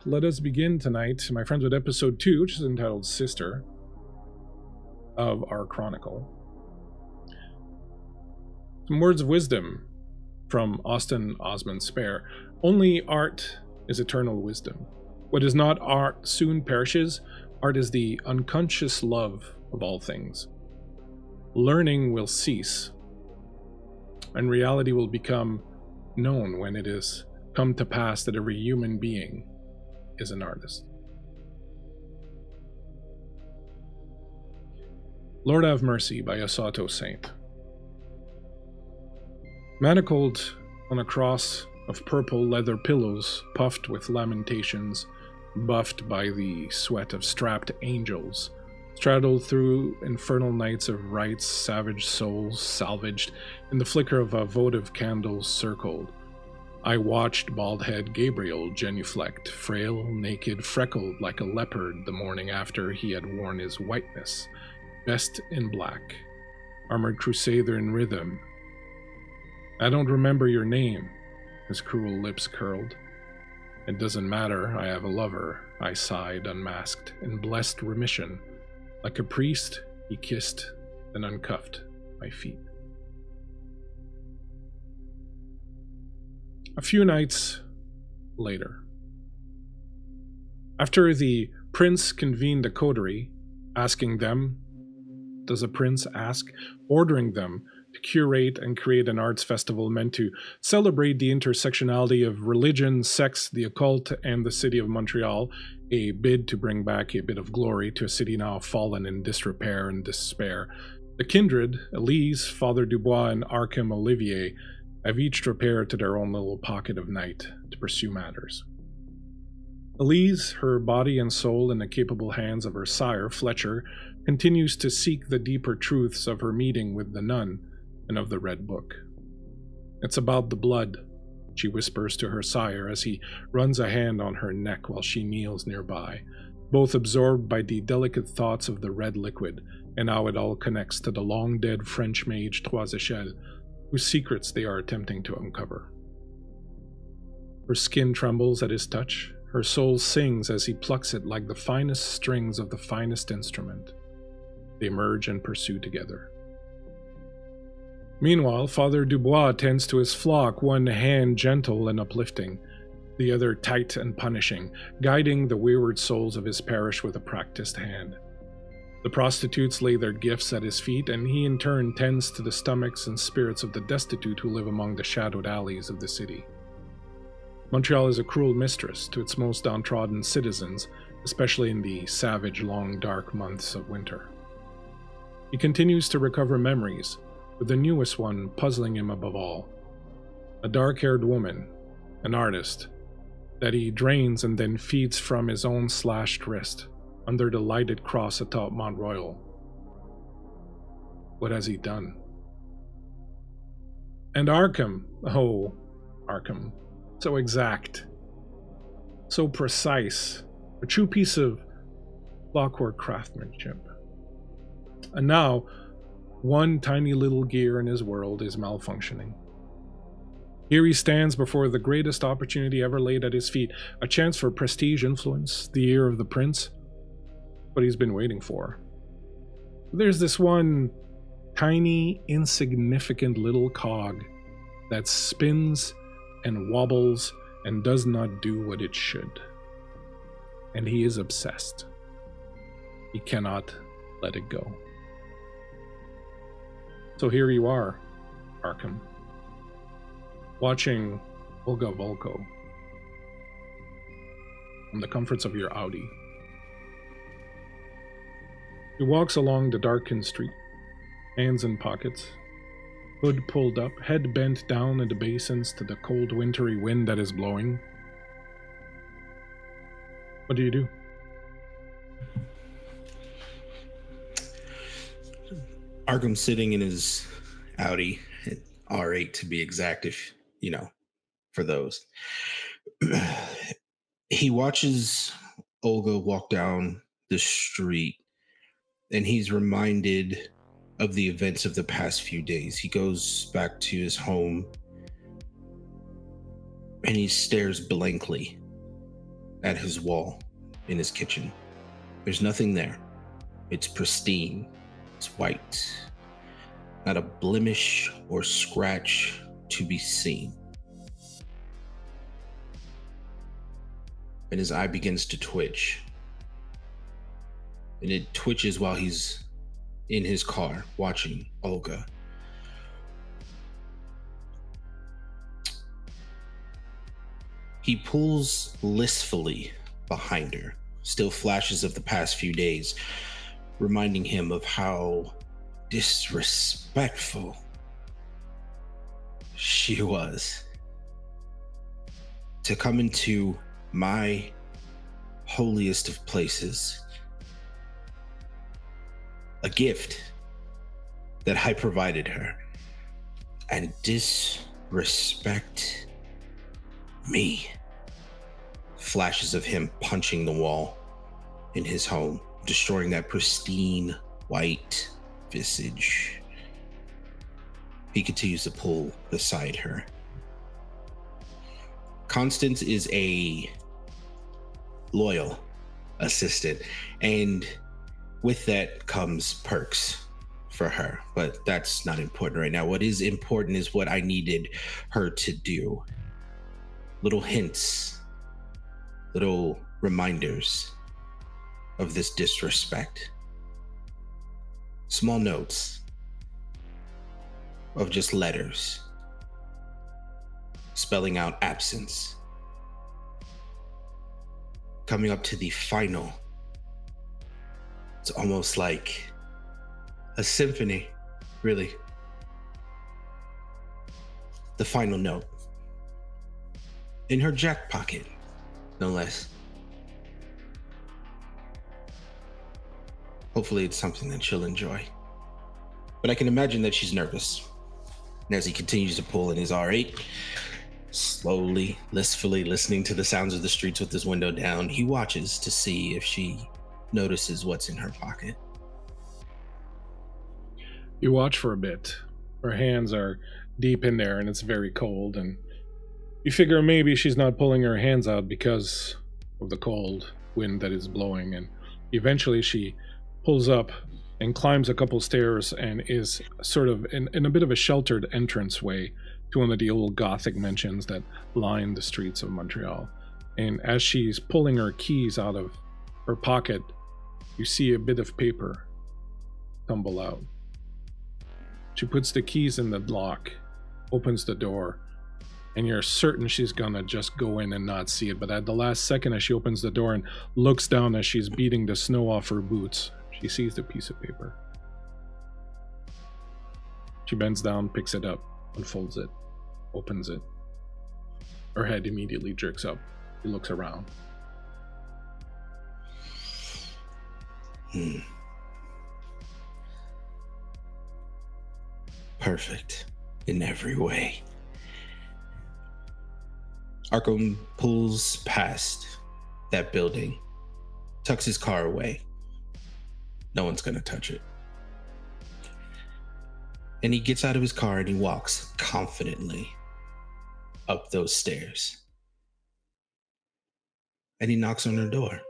let us begin tonight, my friends, with episode 2, which is entitled Sister, of our chronicle. Some words of wisdom from Austin Osman Spare. Only art is eternal wisdom. What is not art soon perishes. Art is the unconscious love of all things. Learning will cease, and reality will become known when it is come to pass that every human being is an artist. Lord Have Mercy by Osato Saint. Manacled on a cross of purple leather pillows, puffed with lamentations, buffed by the sweat of strapped angels, straddled through infernal nights of rites, savage souls salvaged in the flicker of a votive candles circled, I watched bald-head Gabriel genuflect, frail, naked, freckled like a leopard the morning after he had worn his whiteness, vest in black, armored crusader in rhythm. I don't remember your name, his cruel lips curled. It doesn't matter, I have a lover, I sighed, unmasked, in blessed remission. Like a priest, he kissed, then uncuffed my feet. A few nights later, after the prince convened a coterie, asking them, does a prince ask, ordering them to curate and create an arts festival meant to celebrate the intersectionality of religion, sex, the occult, and the city of Montreal, a bid to bring back a bit of glory to a city now fallen in disrepair and despair. The kindred, Elise, Father Dubois, and Arkham Olivier, have each repaired to their own little pocket of night to pursue matters. Elise, her body and soul in the capable hands of her sire, Fletcher, continues to seek the deeper truths of her meeting with the nun and of the Red Book. It's about the blood, she whispers to her sire as he runs a hand on her neck while she kneels nearby, both absorbed by the delicate thoughts of the red liquid and how it all connects to the long-dead French mage Trois Echelles, whose secrets they are attempting to uncover. Her skin trembles at his touch, her soul sings as he plucks it like the finest strings of the finest instrument. They merge and pursue together. Meanwhile, Father Dubois tends to his flock, one hand gentle and uplifting, the other tight and punishing, guiding the wayward souls of his parish with a practiced hand. The prostitutes lay their gifts at his feet, and he in turn tends to the stomachs and spirits of the destitute who live among the shadowed alleys of the city. Montreal is a cruel mistress to its most downtrodden citizens, especially in the savage, long, dark months of winter. He continues to recover memories, with the newest one puzzling him above all. A dark-haired woman, an artist, that he drains and then feeds from his own slashed wrist, under the lighted cross atop Mont Royal. What has he done? And Arkham, oh, Arkham, so exact, so precise, a true piece of clockwork craftsmanship. And now, one tiny little gear in his world is malfunctioning. Here he stands before the greatest opportunity ever laid at his feet, a chance for prestige, influence, the ear of the prince, what he's been waiting for. There's this one tiny, insignificant little cog that spins and wobbles and does not do what it should. And he is obsessed. He cannot let it go. So here you are, Arkham, watching Olga Volko from the comforts of your Audi. He walks along the darkened street, hands in pockets, hood pulled up, head bent down in the basins to the cold wintry wind that is blowing. What do you do? Arkham's sitting in his Audi, R8 to be exact, if for those. He watches Olga walk down the street, and he's reminded of the events of the past few days. He goes back to his home, and he stares blankly at his wall in his kitchen. There's nothing there. It's pristine. It's white. Not a blemish or scratch to be seen. And his eye begins to twitch. And it twitches while he's in his car watching Olga. He pulls listfully behind her, still flashes of the past few days, reminding him of how disrespectful she was. To come into my holiest of places, a gift that I provided her, and disrespect me. Flashes of him punching the wall in his home, destroying that pristine white visage. He continues to pull beside her. Constance is a loyal assistant, and with that comes perks for her, but that's not important right now. What is important is what I needed her to do. Little hints, little reminders of this disrespect. Small notes of just letters spelling out absence. Coming up to the final. It's almost like a symphony, really. The final note. In her jack pocket, no less. Hopefully it's something that she'll enjoy. But I can imagine that she's nervous. And as he continues to pull in his R8, slowly, listfully listening to the sounds of the streets with his window down, he watches to see if she notices what's in her pocket. You watch for a bit. Her hands are deep in there and it's very cold, and you figure maybe she's not pulling her hands out because of the cold wind that is blowing, and eventually she pulls up and climbs a couple stairs and is sort of in a bit of a sheltered entranceway to one of the old Gothic mansions that line the streets of Montreal. And as she's pulling her keys out of her pocket, you see a bit of paper tumble out. She puts the keys in the lock, opens the door, and you're certain she's gonna just go in and not see it. But at the last second, as she opens the door and looks down as she's beating the snow off her boots, she sees the piece of paper. She bends down, picks it up, unfolds it, opens it. Her head immediately jerks up. She looks around. Perfect in every way. Arkham pulls past that building, tucks his car away. No one's gonna touch it. And he gets out of his car and he walks confidently up those stairs. And he knocks on her door.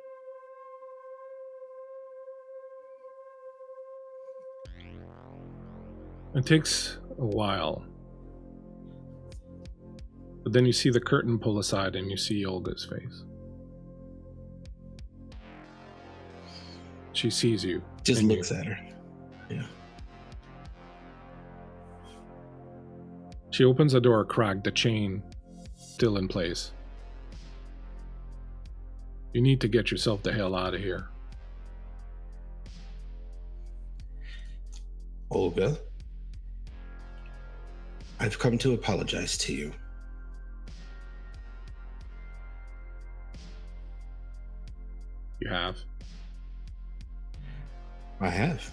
It takes a while. But then you see the curtain pull aside and you see Olga's face. She sees you. Just looks at her. Yeah. She opens the door a crack, the chain still in place. You need to get yourself the hell out of here. Olga, I've come to apologize to you. You have? I have.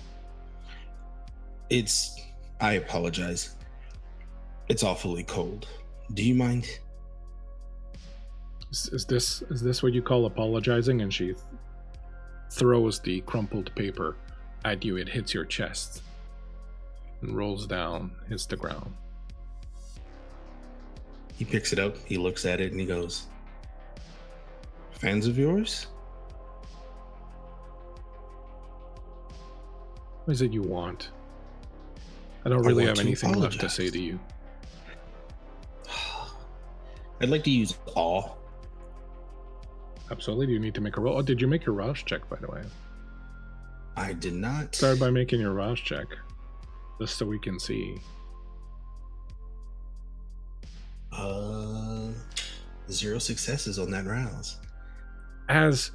I apologize. It's awfully cold. Do you mind? Is this what you call apologizing? And she throws the crumpled paper at you. It hits your chest and rolls down, hits the ground. He picks it up, he looks at it, and he goes, Fans of yours? What is it you want? I don't really have anything left to say to you. I'd like to use all. Absolutely. Do you need to make a roll? Oh, did you make your Rouse check, by the way? I did not. Start by making your Rouse check, just so we can see. 0 successes on that rouse. As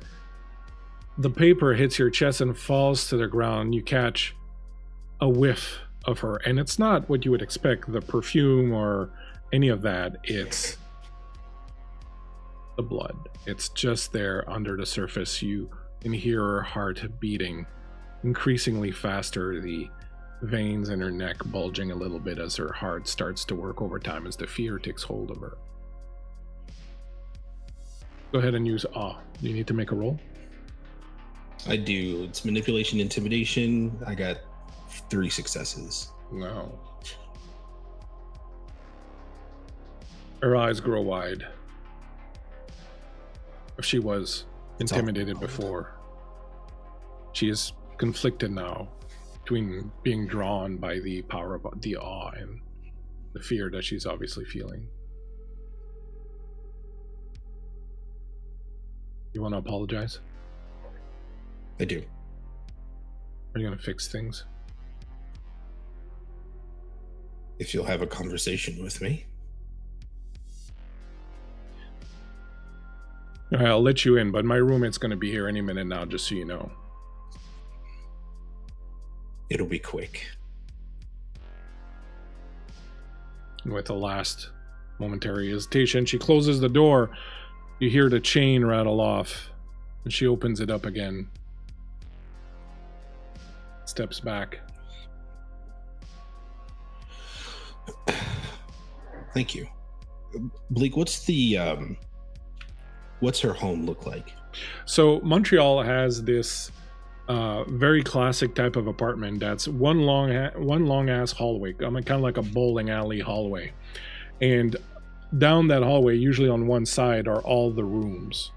the paper hits your chest and falls to the ground, you catch a whiff of her, and it's not what you would expect, the perfume or any of that. It's the blood. It's just there under the surface. You can hear her heart beating increasingly faster, the veins in her neck bulging a little bit as her heart starts to work overtime as the fear takes hold of her. Go ahead and use awe. Do you need to make a roll? I do. It's manipulation, intimidation. I got 3 successes. No. Her eyes grow wide. If she was intimidated before, she is conflicted now between being drawn by the power of the awe and the fear that she's obviously feeling. You want to apologize? I do. Are you going to fix things? If you'll have a conversation with me. All right, I'll let you in, but my roommate's going to be here any minute now, just so you know. It'll be quick. And with a last momentary hesitation, she closes the door. You hear the chain rattle off, and she opens it up again. Steps back. Thank you. Bleak, what's her home look like? So Montreal has this very classic type of apartment that's one long ass hallway, kind of like a bowling alley hallway, and down that hallway, usually on one side, are all the rooms.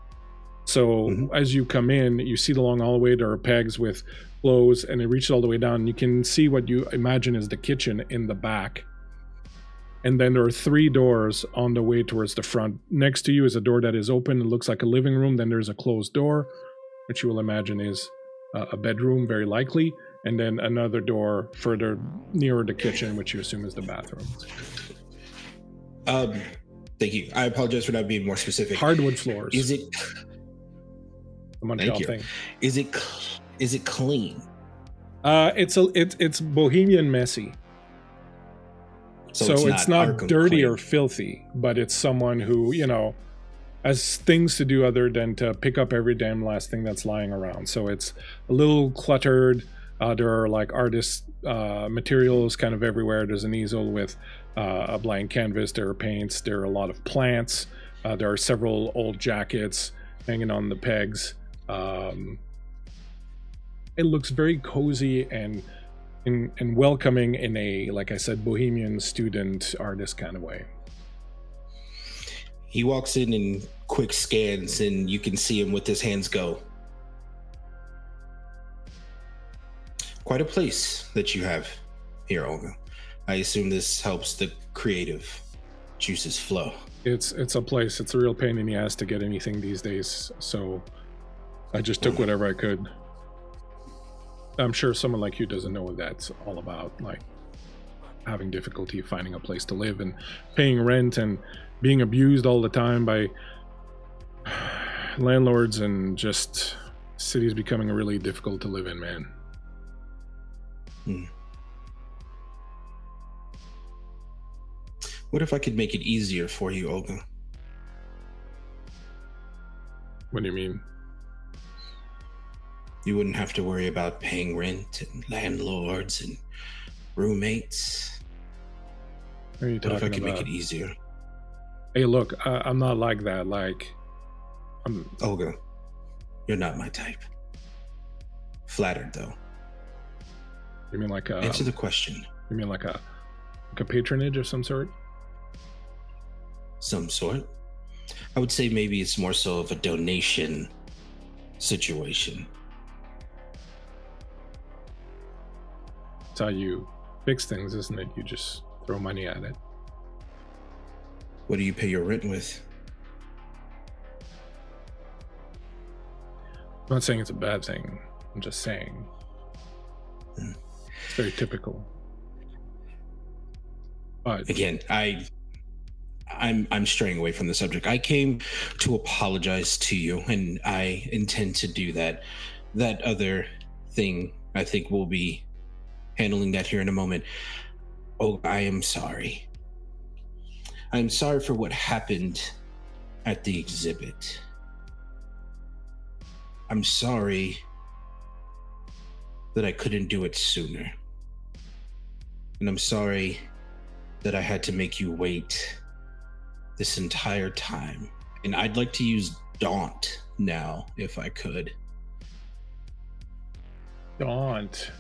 So as you come in, you see the long hallway. There are pegs with clothes, and it reaches all the way down. You can see what you imagine is the kitchen in the back. And then there are 3 doors on the way towards the front. Next to you is a door that is open. It looks like a living room. Then there's a closed door, which you will imagine is a bedroom, very likely. And then another door further nearer the kitchen, which you assume is the bathroom. Thank you. I apologize for not being more specific. Hardwood floors. Is it? The Montreal thing. Is it clean? It's bohemian messy. So it's not dirty or filthy, but it's someone who, has things to do other than to pick up every damn last thing that's lying around. So it's a little cluttered. There are like artist materials kind of everywhere. There's an easel with a blank canvas. There are paints. There are a lot of plants. There are several old jackets hanging on the pegs. It looks very cozy and welcoming in a, like I said, bohemian student artist kind of way. He walks in and quick scans, and you can see him with his hands go. Quite a place that you have here, Olga. I assume this helps the creative juices flow. It's a place. It's a real pain in the ass to get anything these days, so I just took whatever I could. I'm sure someone like you doesn't know what that's all about, like having difficulty finding a place to live and paying rent and being abused all the time by landlords, and just cities becoming really difficult to live in, man. What if I could make it easier for you, Olga? What do you mean? You wouldn't have to worry about paying rent and landlords and roommates. What are you talking What if I could about? make it easier? Hey, look, I'm not like that. Like, Olga, you're not my type. Flattered, though. You mean like a? Answer the question. You mean like a patronage of some sort? Some sort. I would say maybe it's more so of a donation situation. That's how you fix things, isn't it? You just throw money at it. What do you pay your rent with? I'm not saying it's a bad thing. I'm just saying it's very typical. But again, I'm straying away from the subject. I came to apologize to you, and I intend to do that. That other thing, I think we'll be handling that here in a moment. Oh, I am sorry. I'm sorry for what happened at the exhibit. I'm sorry that I couldn't do it sooner. And I'm sorry that I had to make you wait this entire time. And I'd like to use Daunt now, if I could. Don't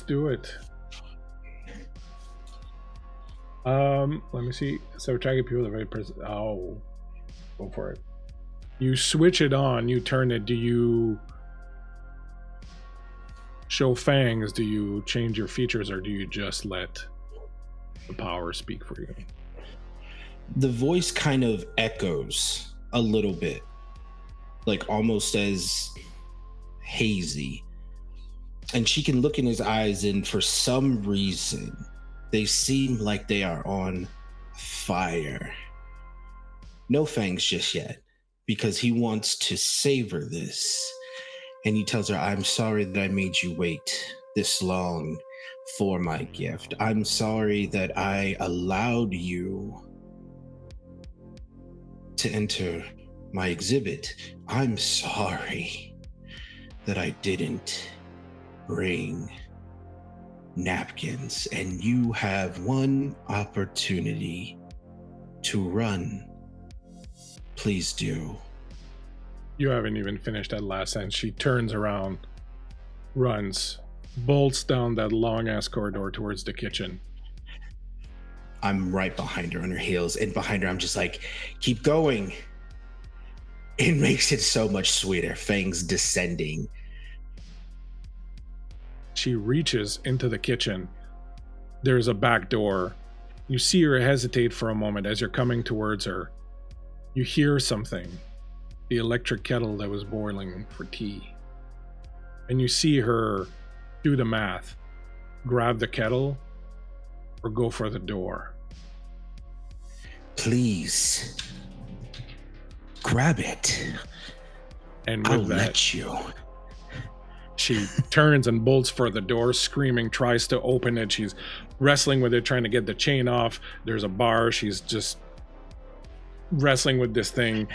do it. Let me see. So try to get people the right person. Oh, go for it. You switch it on, you turn it. Do you show fangs? Do you change your features, or do you just let the power speak for you? The voice kind of echoes a little bit, like almost as hazy. And she can look in his eyes, and for some reason, they seem like they are on fire. No fangs just yet, because he wants to savor this. And he tells her, I'm sorry that I made you wait this long for my gift. I'm sorry that I allowed you to enter my exhibit. I'm sorry that I didn't bring napkins, and you have one opportunity to run. Please do. You haven't even finished that last sentence. She turns around, runs, bolts down that long-ass corridor towards the kitchen. I'm right behind her on her heels, and behind her I'm just like, keep going. It makes it so much sweeter. Fangs descending. She reaches into the kitchen. There's a back door. You see her hesitate for a moment as you're coming towards her. You hear something. The electric kettle that was boiling for tea. And you see her do the math. Grab the kettle or go for the door. Please. Grab it. And I'll with that, let you. she turns and bolts for the door, screaming, tries to open it. She's wrestling with it, trying to get the chain off. There's a bar. She's just wrestling with this thing,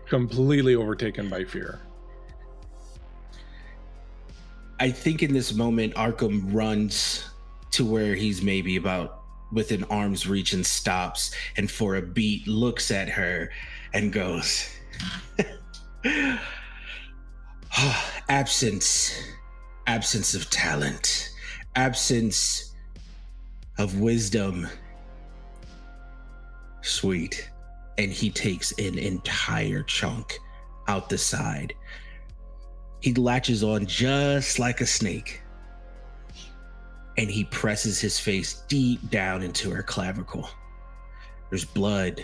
completely overtaken by fear. I think in this moment, Arkham runs to where he's maybe about within arm's reach and stops, and for a beat looks at her and goes, absence of talent, absence of wisdom. Sweet. And he takes an entire chunk out the side. He latches on just like a snake, and he presses his face deep down into her clavicle. There's blood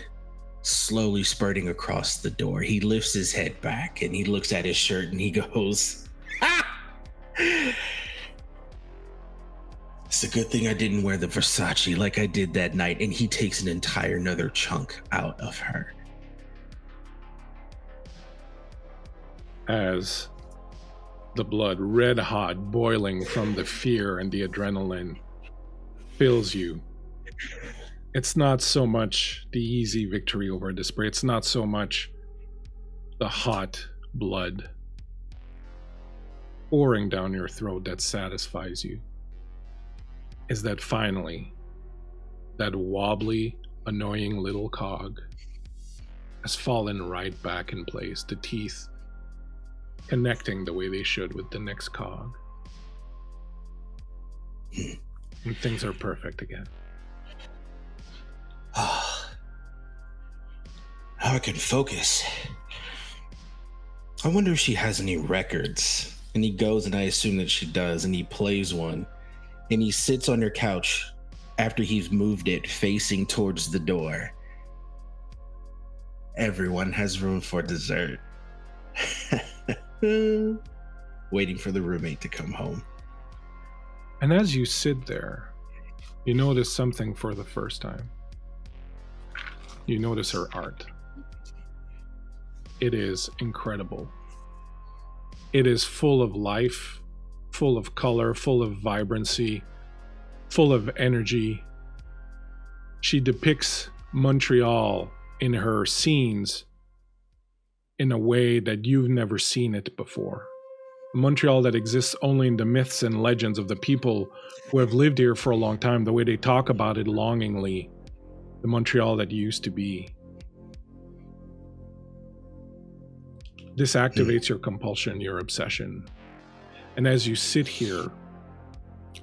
slowly spurting across the door. He lifts his head back and he looks at his shirt and he goes, it's a good thing I didn't wear the Versace like I did that night. And he takes an entire another chunk out of her. As the blood, red hot, boiling from the fear and the adrenaline, fills you. It's not so much the easy victory over despair. It's not so much the hot blood pouring down your throat that satisfies you. Is that finally that wobbly, annoying little cog has fallen right back in place, the teeth connecting the way they should with the next cog. And things are perfect again. Now I can focus. I wonder if she has any records. And he goes, and I assume that she does, and he plays one. And he sits on her couch after he's moved it facing towards the door. Everyone has room for dessert. Waiting for the roommate to come home. And as you sit there, you notice something for the first time. You notice her art. It is incredible. It is full of life, full of color, full of vibrancy, full of energy. She depicts Montreal in her scenes in a way that you've never seen it before. Montreal that exists only in the myths and legends of the people who have lived here for a long time, the way they talk about it longingly, the Montreal that used to be. This activates your compulsion, your obsession. And as you sit here,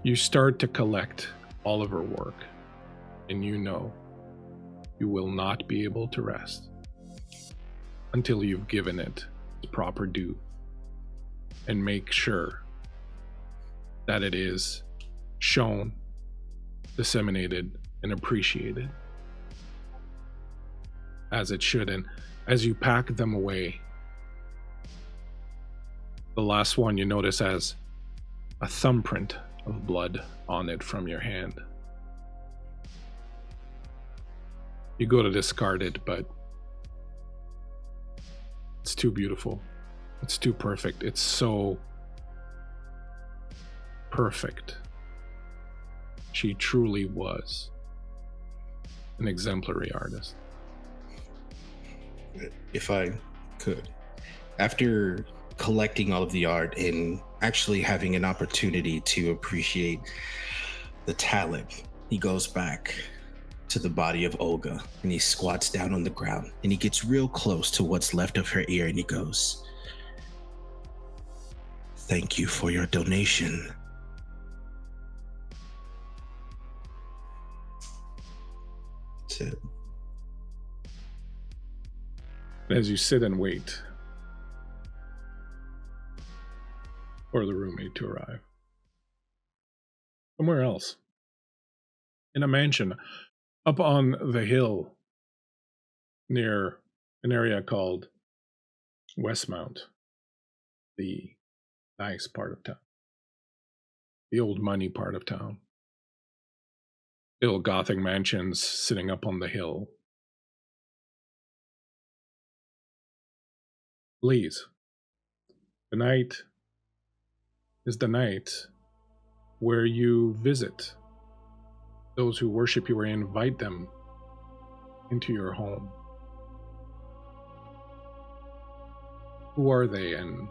you start to collect all of her work, and you know you will not be able to rest until you've given it its proper due and make sure that it is shown, disseminated, and appreciated as it should. And as you pack them away, the last one you notice has a thumbprint of blood on it from your hand. You go to discard it, but it's too beautiful. It's too perfect. It's so perfect. She truly was an exemplary artist. If I could, after collecting all of the art and actually having an opportunity to appreciate the talent, he goes back to the body of Olga and he squats down on the ground and he gets real close to what's left of her ear and he goes, "Thank you for your donation." That's it. As you sit and wait for the roommate to arrive, somewhere else, in a mansion up on the hill near an area called Westmount, the nice part of town, the old money part of town. Little Gothic mansions sitting up on the hill. Please, tonight is the night where you visit those who worship you or invite them into your home. Who are they and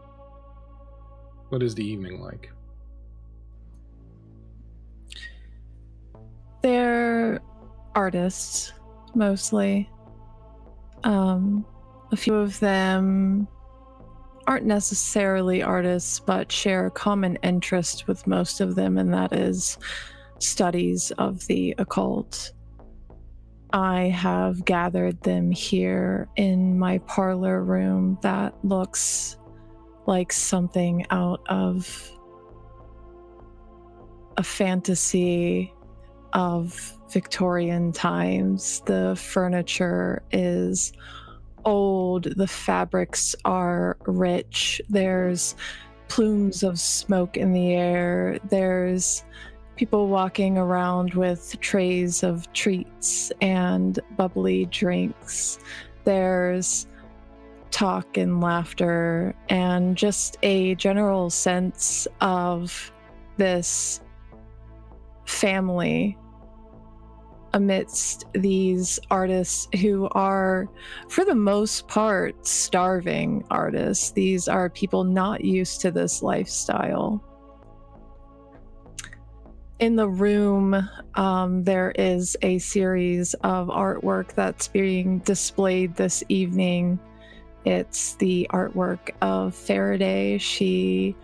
what is the evening like? They're artists, mostly. A few of them aren't necessarily artists, but share a common interest with most of them, and that is studies of the occult. I have gathered them here in my parlor room that looks like something out of a fantasy of Victorian times. The furniture is old, the fabrics are rich, there's plumes of smoke in the air, there's people walking around with trays of treats and bubbly drinks, there's talk and laughter, and just a general sense of this family amidst these artists who are, for the most part, starving artists. These are people not used to this lifestyle. In the room, there is a series of artwork that's being displayed this evening. It's the artwork of Faraday. She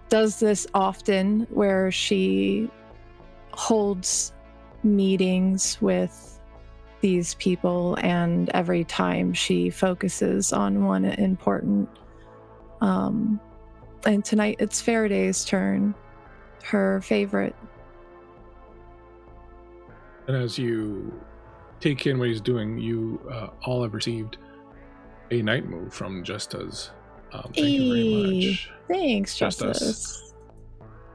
does this often, where she holds meetings with these people, and every time she focuses on one important. And tonight it's Faraday's turn, her favorite. And as you take in what he's doing, you all have received a night move from Justice. Thank you very much. Thanks, Justice. Justice.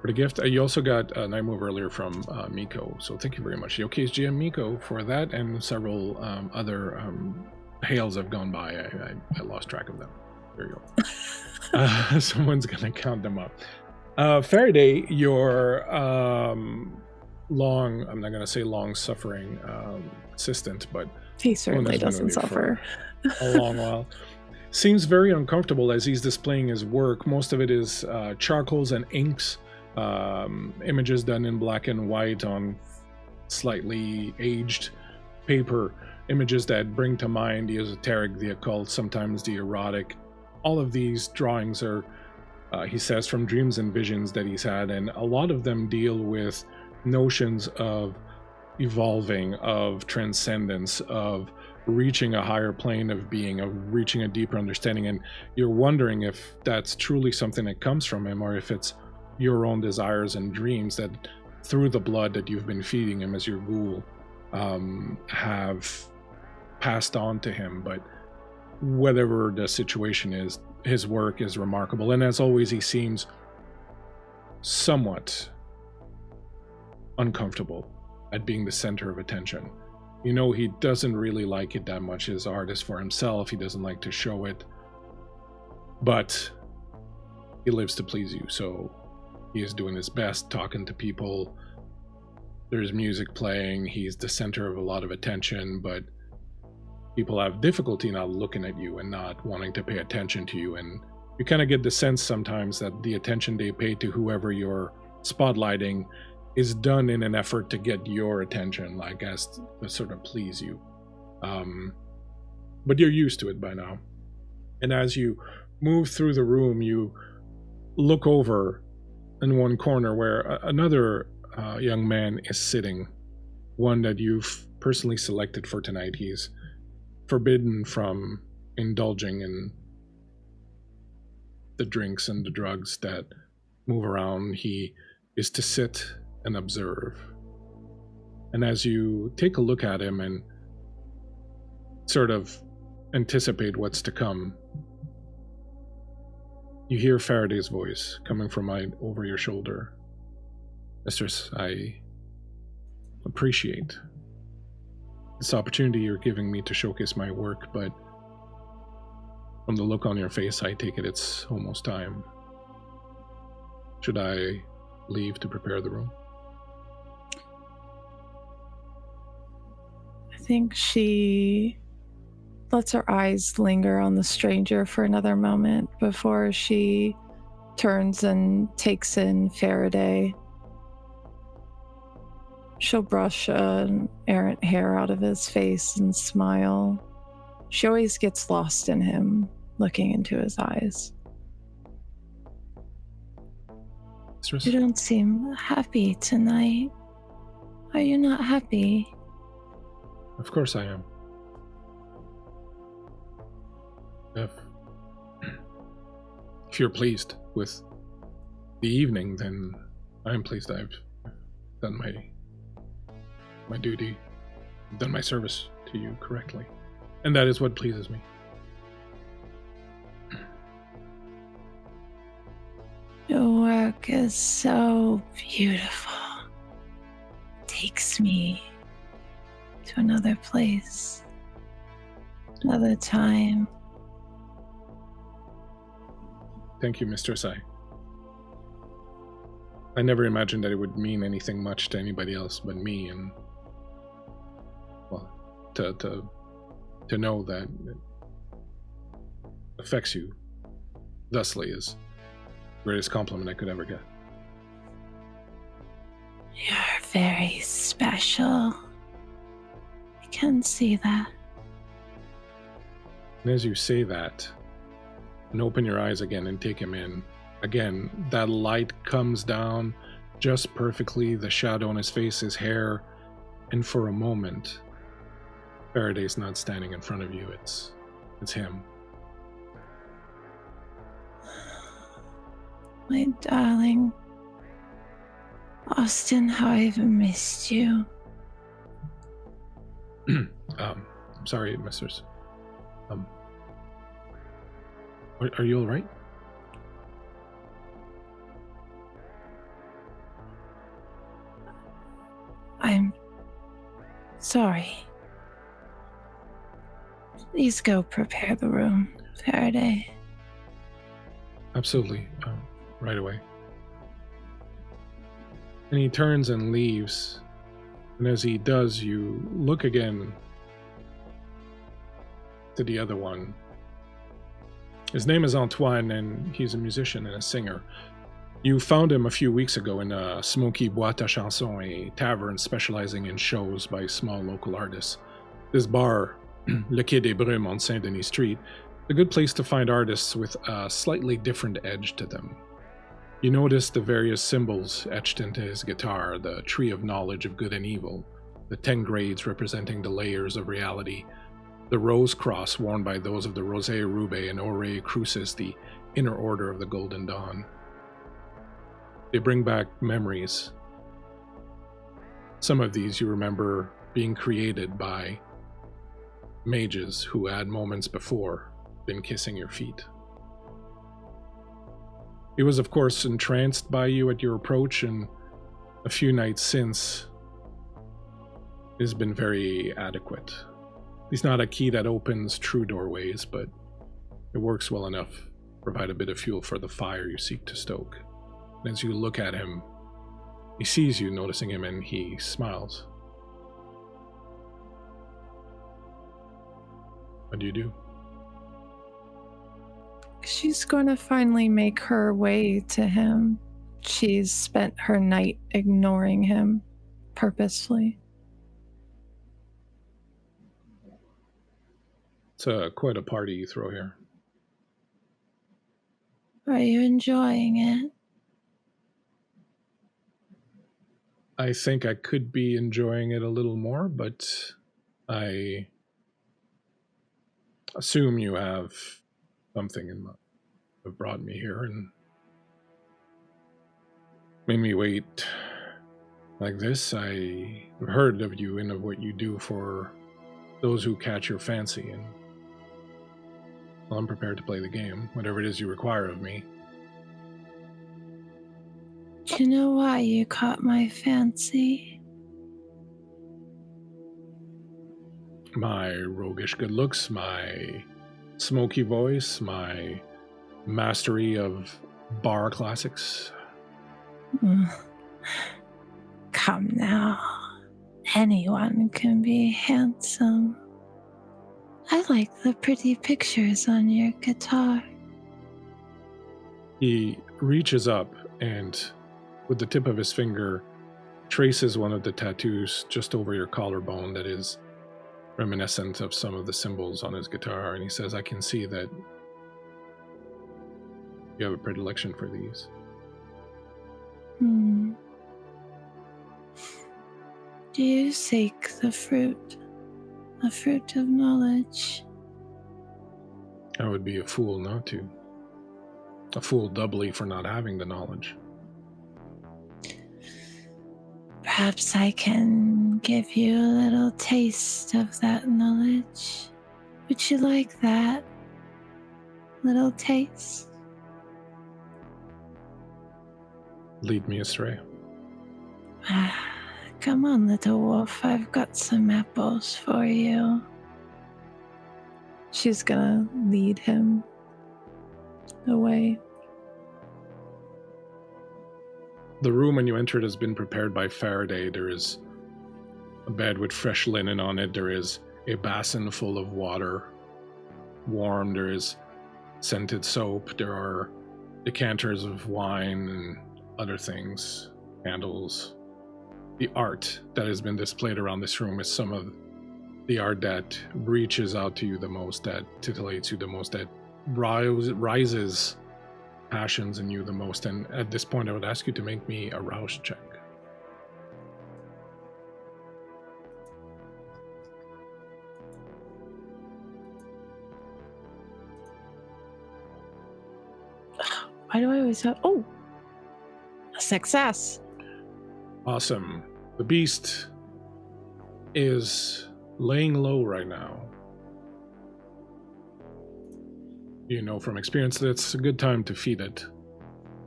For the gift. You also got a night move earlier from Miko, so thank you very much. The OK's GM Miko for that, and several other hails have gone by. I lost track of them. There you go. Someone's gonna count them up. Faraday, your I'm not gonna say long-suffering assistant, but he certainly doesn't suffer. A long while. Seems very uncomfortable as he's displaying his work. Most of it is charcoals and inks. Images done in black and white on slightly aged paper, images that bring to mind the esoteric, the occult, sometimes the erotic. All of these drawings are, he says, from dreams and visions that he's had, and a lot of them deal with notions of evolving, of transcendence, of reaching a higher plane of being, of reaching a deeper understanding. And you're wondering if that's truly something that comes from him, or if it's your own desires and dreams that, through the blood that you've been feeding him as your ghoul, have passed on to him. But whatever the situation is, his work is remarkable, and as always, he seems somewhat uncomfortable at being the center of attention. You know, he doesn't really like it that much. His art is for himself. He doesn't like to show it, but he lives to please you, so he is doing his best, talking to people. There's music playing. He's the center of a lot of attention, but people have difficulty not looking at you and not wanting to pay attention to you. And you kind of get the sense sometimes that the attention they pay to whoever you're spotlighting is done in an effort to get your attention, like as to sort of please you. But you're used to it by now. And as you move through the room, you look over in one corner where another young man is sitting, one that you've personally selected for tonight. He's forbidden from indulging in the drinks and the drugs that move around. He is to sit and observe. And as you take a look at him and sort of anticipate what's to come, you hear Faraday's voice coming from over your shoulder. Mistress, I appreciate this opportunity you're giving me to showcase my work, but from the look on your face, I take it it's almost time. Should I leave to prepare the room? I think she lets her eyes linger on the stranger for another moment before she turns and takes in Faraday. She'll brush an errant hair out of his face and smile. She always gets lost in him, looking into his eyes. Mistress? You don't seem happy tonight. Are you not happy? Of course I am. If you're pleased with the evening, then I'm pleased I've done my duty, done my service to you correctly. And that is what pleases me. Your work is so beautiful. It takes me to another place, another time. Thank you, Mistress. I never imagined that it would mean anything much to anybody else but me, and well, to know that it affects you thusly is the greatest compliment I could ever get. You're very special. I can see that. And as you say that, and open your eyes again and take him in, again, that light comes down just perfectly, the shadow on his face, his hair, and for a moment, Faraday's not standing in front of you. It's him. My darling. Austin, how I've missed you. I'm sorry, misters. Are you all right? I'm sorry. Please go prepare the room, Faraday. Absolutely. Right away. And he turns and leaves. And as he does, you look again to the other one. His name is Antoine, and he's a musician and a singer. You found him a few weeks ago in a smoky boîte à chansons, a tavern specializing in shows by small local artists. This bar, Le Quai des Brumes on Saint-Denis Street, a good place to find artists with a slightly different edge to them. You notice the various symbols etched into his guitar, the tree of knowledge of good and evil, the 10 grades representing the layers of reality, the rose cross worn by those of the Rosé Roubaix and Aurea Crucis, the inner order of the Golden Dawn. They bring back memories. Some of these you remember being created by mages who had moments before been kissing your feet. He was, of course, entranced by you at your approach, and a few nights since has been very adequate. He's not a key that opens true doorways, but it works well enough to provide a bit of fuel for the fire you seek to stoke. And as you look at him, he sees you, noticing him, and he smiles. What do you do? She's going to finally make her way to him. She's spent her night ignoring him purposefully. It's quite a party you throw here. Are you enjoying it? I think I could be enjoying it a little more, but I assume you have something in mind that brought me here and made me wait like this. I've heard of you and of what you do for those who catch your fancy, and well, I'm prepared to play the game, whatever it is you require of me. Do you know why you caught my fancy? My roguish good looks, my smoky voice, my mastery of bar classics. Come now. Anyone can be handsome. I like the pretty pictures on your guitar. He reaches up and, with the tip of his finger, traces one of the tattoos just over your collarbone that is reminiscent of some of the symbols on his guitar, and he says, I can see that you have a predilection for these. Do you seek the fruit of knowledge? I would be a fool not to. A fool doubly for not having the knowledge. Perhaps I can give you a little taste of that knowledge. Would you like that? Little taste? Lead me astray. Come on, little wolf. I've got some apples for you. She's gonna lead him away. The room when you entered has been prepared by Faraday. There is a bed with fresh linen on it. There is a basin full of water, warm. There is scented soap. There are decanters of wine and other things, candles. The art that has been displayed around this room is some of the art that reaches out to you the most, that titillates you the most, that rises passions in you the most. And at this point, I would ask you to make me a rouse check. Why do I always have... Oh! A success! Awesome. The beast is laying low right now. You know from experience that it's a good time to feed it.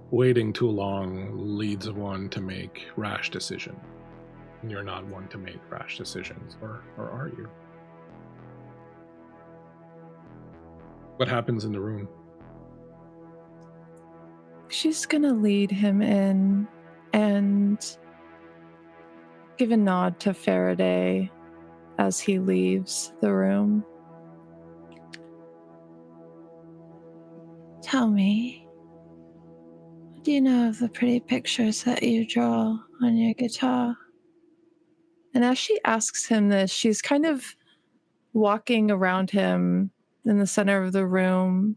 Waiting too long leads one to make rash decisions. You're not one to make rash decisions, or are you? What happens in the room? She's gonna lead him in and give a nod to Faraday as he leaves the room. Tell me, what do you know of the pretty pictures that you draw on your guitar? And as she asks him this, she's kind of walking around him in the center of the room.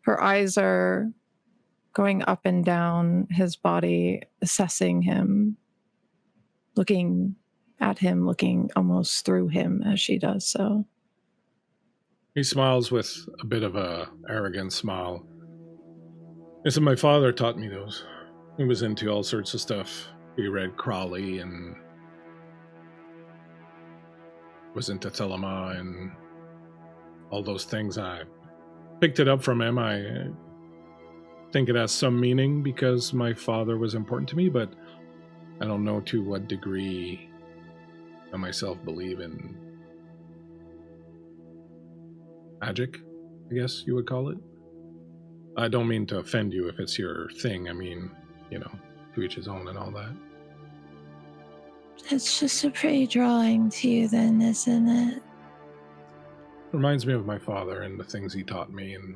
Her eyes are going up and down his body, assessing him, looking at him, looking almost through him as she does so. He smiles with a bit of a arrogant smile. Yes, my father taught me those. He was into all sorts of stuff. He read Crowley and was into Thelema and all those things. I picked it up from him. I think it has some meaning because my father was important to me, but I don't know to what degree I myself believe in magic, I guess you would call it. I don't mean to offend you if it's your thing. I mean, to each his own and all that. It's just a pretty drawing to you then, isn't it? Reminds me of my father and the things he taught me, and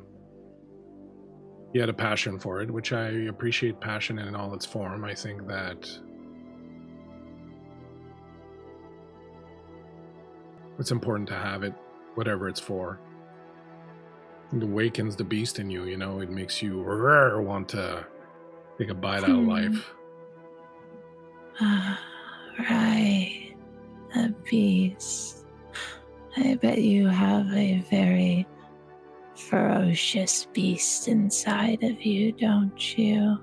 he had a passion for it, which I appreciate passion in all its form. I think that it's important to have it, whatever it's for. It awakens the beast in you, it makes you want to take a bite out of life. Right. A beast. I bet you have a very ferocious beast inside of you, don't you?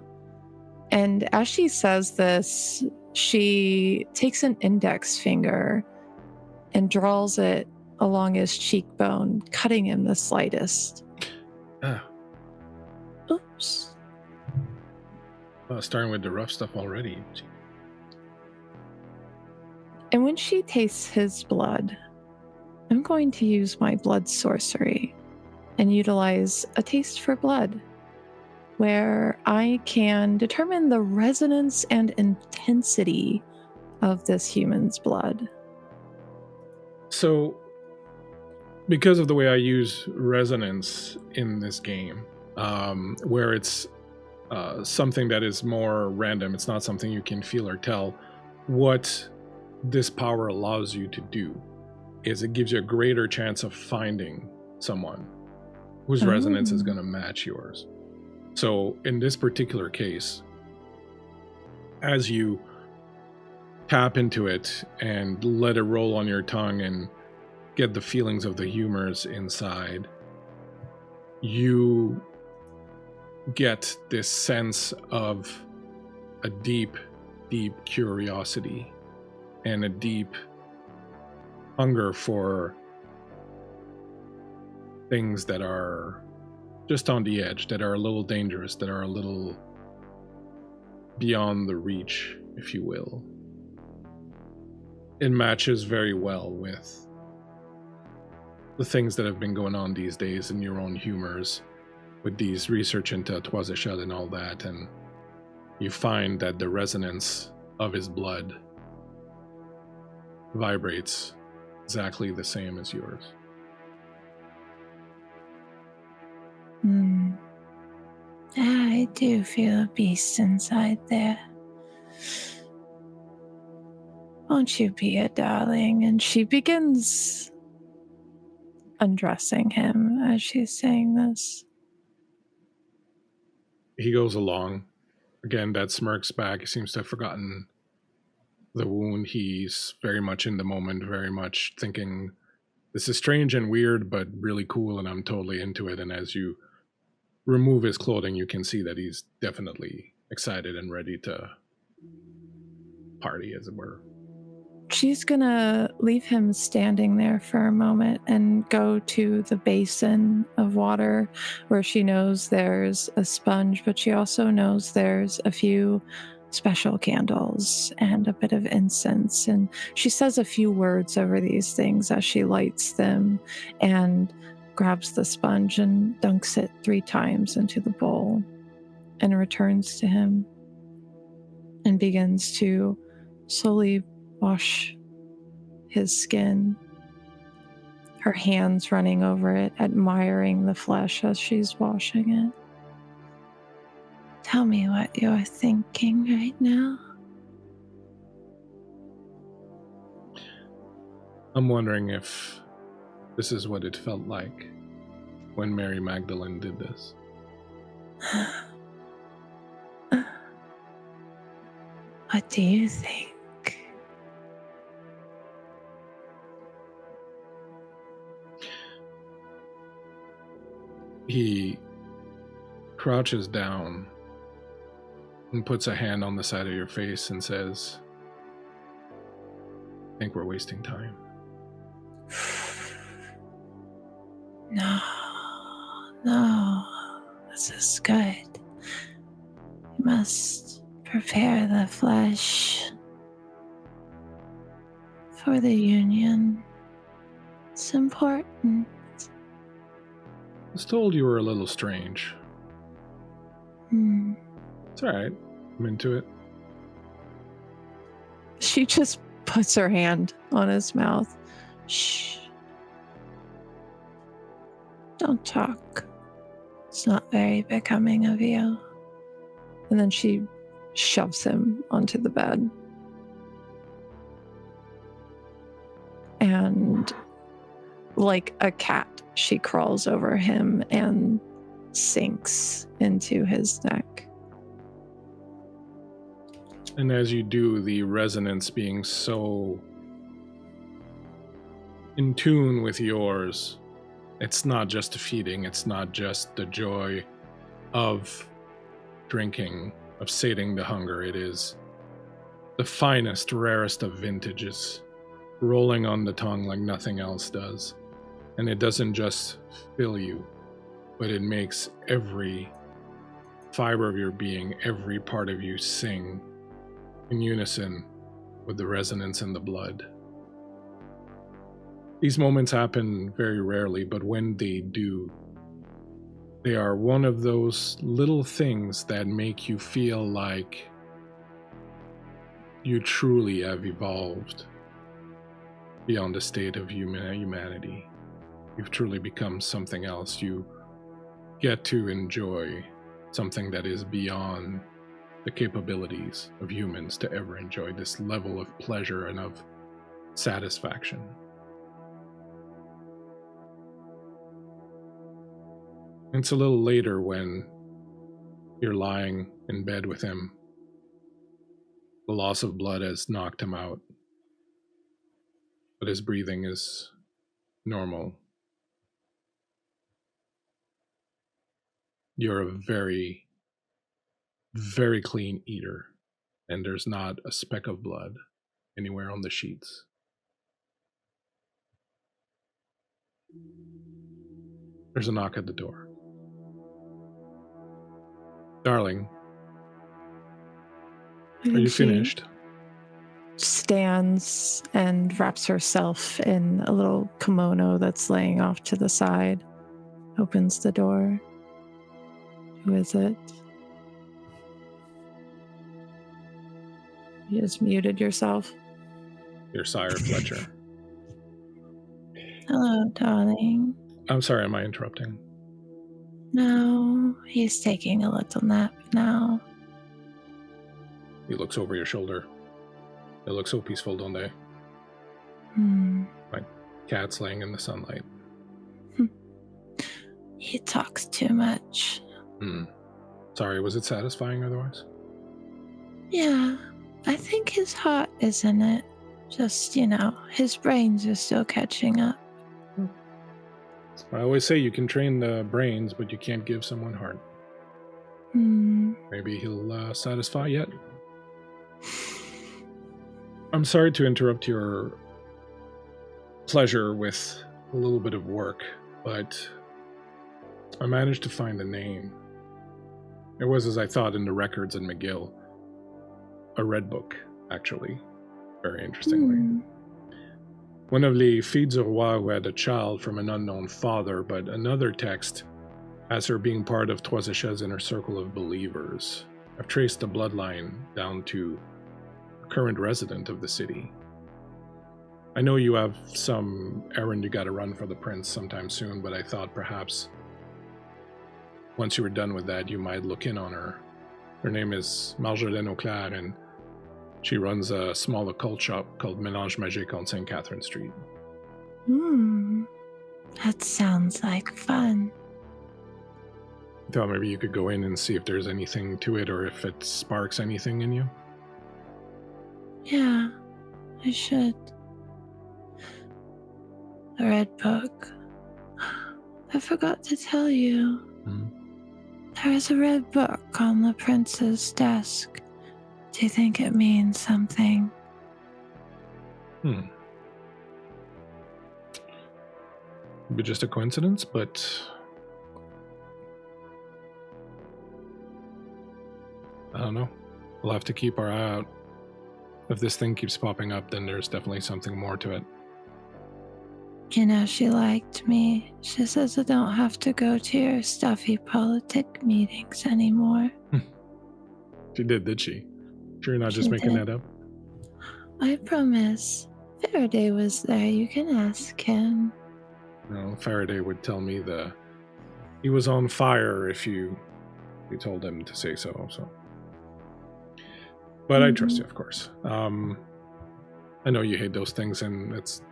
And as she says this, she takes an index finger and draws it along his cheekbone, cutting him the slightest. Oops. Starting with the rough stuff already. And when she tastes his blood, I'm going to use my blood sorcery and utilize a taste for blood, where I can determine the resonance and intensity of this human's blood. So, because of the way I use resonance in this game, where it's something that is more random, it's not something you can feel or tell, what this power allows you to do is it gives you a greater chance of finding someone whose resonance is going to match yours. So in this particular case, as you tap into it and let it roll on your tongue and get the feelings of the humors inside, you get this sense of a deep, deep curiosity and a deep hunger for things that are just on the edge, that are a little dangerous, that are a little beyond the reach, if you will. It matches very well with the things that have been going on these days in your own humors with these research into Twazishad and all that, and you find that the resonance of his blood vibrates exactly the same as yours. I do feel a beast inside there. Won't you be a darling? And she begins undressing him as she's saying this. He goes along. Again, that smirks back. He seems to have forgotten the wound. He's very much in the moment, very much thinking, this is strange and weird, but really cool, and I'm totally into it. And as you remove his clothing, you can see that he's definitely excited and ready to party, as it were. She's gonna leave him standing there for a moment and go to the basin of water where she knows there's a sponge, but she also knows there's a few special candles and a bit of incense. And she says a few words over these things as she lights them and grabs the sponge and dunks it 3 times into the bowl and returns to him and begins to slowly wash his skin, her hands running over it, admiring the flesh as she's washing it. Tell me what you're thinking right now. I'm wondering if this is what it felt like when Mary Magdalene did this. What do you think? He crouches down and puts a hand on the side of your face and says, I think we're wasting time. No, this is good. You must prepare the flesh for the union. It's important. I was told you were a little strange. It's alright. I'm into it. She just puts her hand on his mouth. Shh. Don't talk. It's not very becoming of you. And then she shoves him onto the bed. And like a cat, she crawls over him and sinks into his neck. And as you do, the resonance being so in tune with yours, it's not just a feeding, it's not just the joy of drinking, of sating the hunger. It is the finest, rarest of vintages, rolling on the tongue like nothing else does. And it doesn't just fill you, but it makes every fiber of your being, every part of you sing in unison with the resonance in the blood. These moments happen very rarely, but when they do, they are one of those little things that make you feel like you truly have evolved beyond the state of humanity. You've truly become something else. You get to enjoy something that is beyond the capabilities of humans to ever enjoy, this level of pleasure and of satisfaction. It's a little later when you're lying in bed with him. The loss of blood has knocked him out, but his breathing is normal. You're a very, very clean eater, and there's not a speck of blood anywhere on the sheets. There's a knock at the door. Darling, are you finished? Stands and wraps herself in a little kimono that's laying off to the side. Opens the door. Who is it? You just muted yourself. Your sire, Fletcher. Hello, darling. I'm sorry, am I interrupting? No, he's taking a little nap now. He looks over your shoulder. They look so peaceful, don't they? Like cats laying in the sunlight. He talks too much. Sorry, was it satisfying otherwise? Yeah, I think his heart is in it. Just, his brains are still catching up. I always say you can train the brains, but you can't give someone heart. Maybe he'll satisfy yet. I'm sorry to interrupt your pleasure with a little bit of work, but I managed to find a name. It was as I thought in the records in McGill. A red book, actually. Very interestingly. One of les filles du roi who had a child from an unknown father, but another text has her being part of Trois Echelles inner circle of believers. I've traced the bloodline down to a current resident of the city. I know you have some errand you gotta run for the prince sometime soon, but I thought perhaps once you were done with that, you might look in on her. Her name is Marjolaine Auclair, and she runs a small occult shop called Mélange Magique on St. Catherine Street. That sounds like fun. I thought maybe you could go in and see if there's anything to it or if it sparks anything in you. Yeah, I should. The red book. I forgot to tell you. There is a red book on the prince's desk. Do you think it means something? Maybe just a coincidence, but I don't know. We'll have to keep our eye out. If this thing keeps popping up, then there's definitely something more to it. You know, she liked me. She says I don't have to go to your stuffy politic meetings anymore. She did she? Sure you're not just making that up? I promise. Faraday was there. You can ask him. No, Faraday would tell me he was on fire if you told him to say so. But I trust you, of course. I know you hate those things, and it's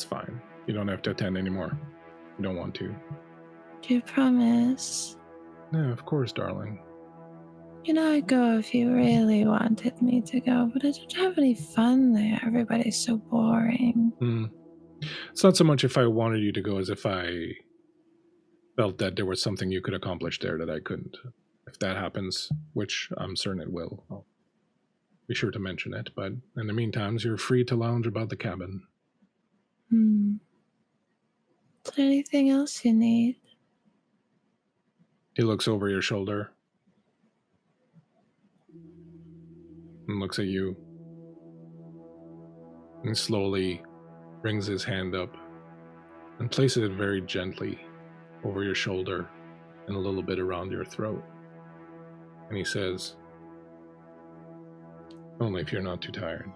fine. You don't have to attend anymore. You don't want to. Do you promise? No, of course, darling. You know, I'd go if you really wanted me to go, but I don't have any fun there. Everybody's so boring. It's not so much if I wanted you to go as if I felt that there was something you could accomplish there that I couldn't. If that happens, which I'm certain it will, I'll be sure to mention it. But in the meantime, you're free to lounge about the cabin. Is there anything else you need? He looks over your shoulder and looks at you and slowly brings his hand up and places it very gently over your shoulder and a little bit around your throat. And he says, only if you're not too tired.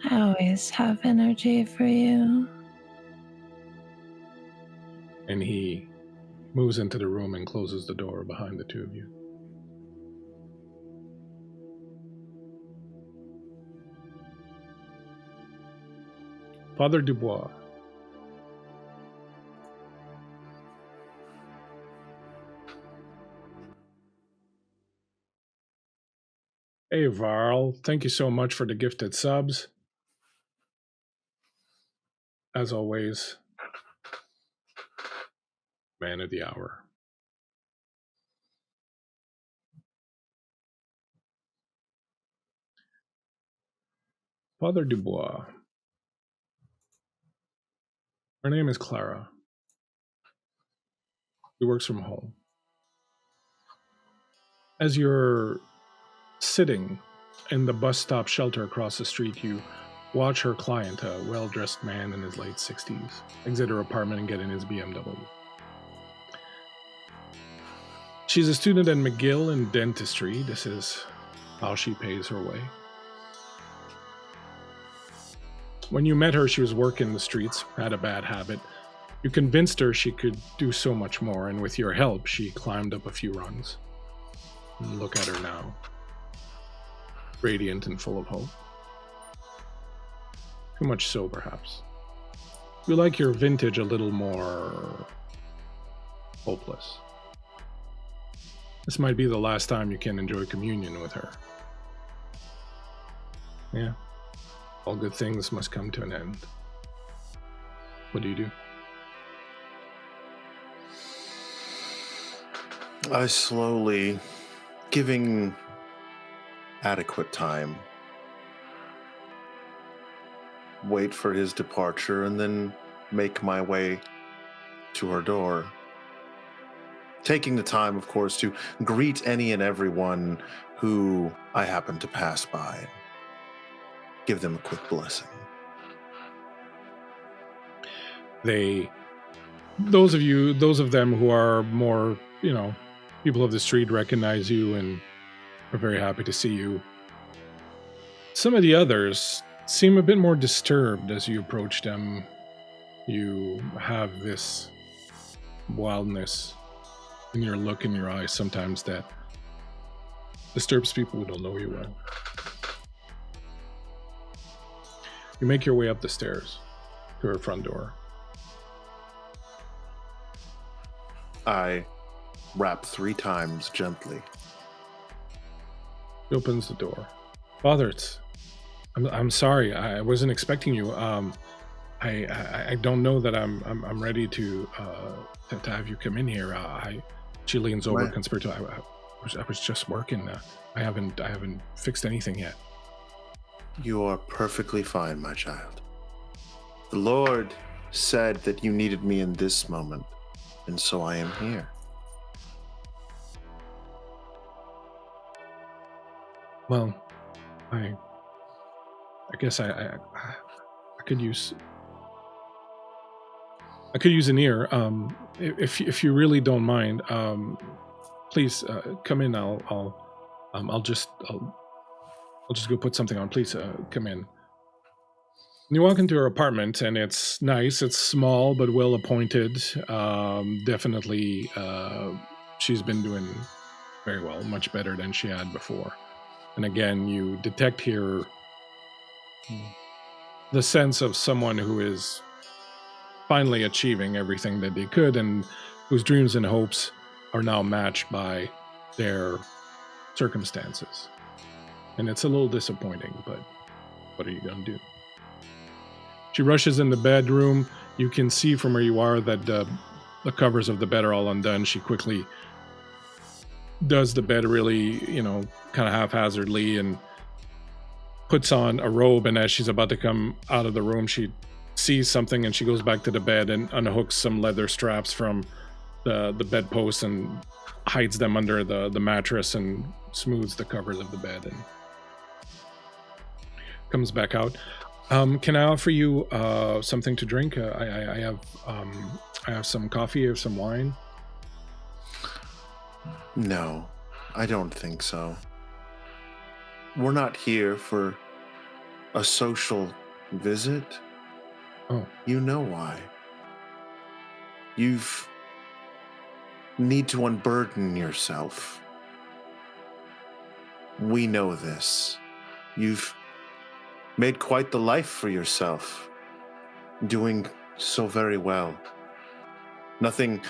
I always have energy for you. And he moves into the room and closes the door behind the two of you. Father Dubois. Hey, Varl. Thank you so much for the gifted subs. As always, man of the hour. Father Dubois. Her name is Clara. She works from home. As you're sitting in the bus stop shelter across the street, you watch her client, a well-dressed man in his late 60s, exit her apartment and get in his BMW. She's a student at McGill in dentistry. This is how she pays her way. When you met her, she was working the streets, had a bad habit. You convinced her she could do so much more, and with your help, she climbed up a few rungs. And look at her now, radiant and full of hope. Too much so, perhaps. You like your vintage a little more hopeless. This might be the last time you can enjoy communion with her. Yeah. All good things must come to an end. What do you do? I slowly, giving adequate time, wait for his departure and then make my way to her door. Taking the time, of course, to greet any and everyone who I happen to pass by. Give them a quick blessing. Those of them who are more, people of the street recognize you and are very happy to see you. Some of the others seem a bit more disturbed as you approach them. You have this wildness in your look in your eyes sometimes that disturbs people who don't know you well. You make your way up the stairs to her front door. I rap 3 times gently. He opens the door. Father, I'm sorry. I wasn't expecting you. I don't know that I'm ready to have you come in here. She leans over, conspirator. I was just working. I haven't fixed anything yet. You are perfectly fine, my child. The Lord said that you needed me in this moment, and so I am here. Well, I guess I could use an ear. If you really don't mind, please come in. I'll just go put something on. Please come in. And you walk into her apartment, and it's nice. It's small but well appointed. Definitely, she's been doing very well, much better than she had before. And again, you detect here the sense of someone who is finally achieving everything that they could, and whose dreams and hopes are now matched by their circumstances. And it's a little disappointing, but what are you going to do? She rushes in the bedroom. You can see from where you are that the covers of the bed are all undone. She quickly does the bed really, kind of haphazardly, and puts on a robe. And as she's about to come out of the room, she sees something, and she goes back to the bed and unhooks some leather straps from the bedpost and hides them under the mattress and smooths the covers of the bed and comes back out. Can I offer you something to drink? I have some coffee, I have some wine. No, I don't think so. We're not here for a social visit. Oh. You know why. You need to unburden yourself. We know this. You've made quite the life for yourself, doing so very well. Nothing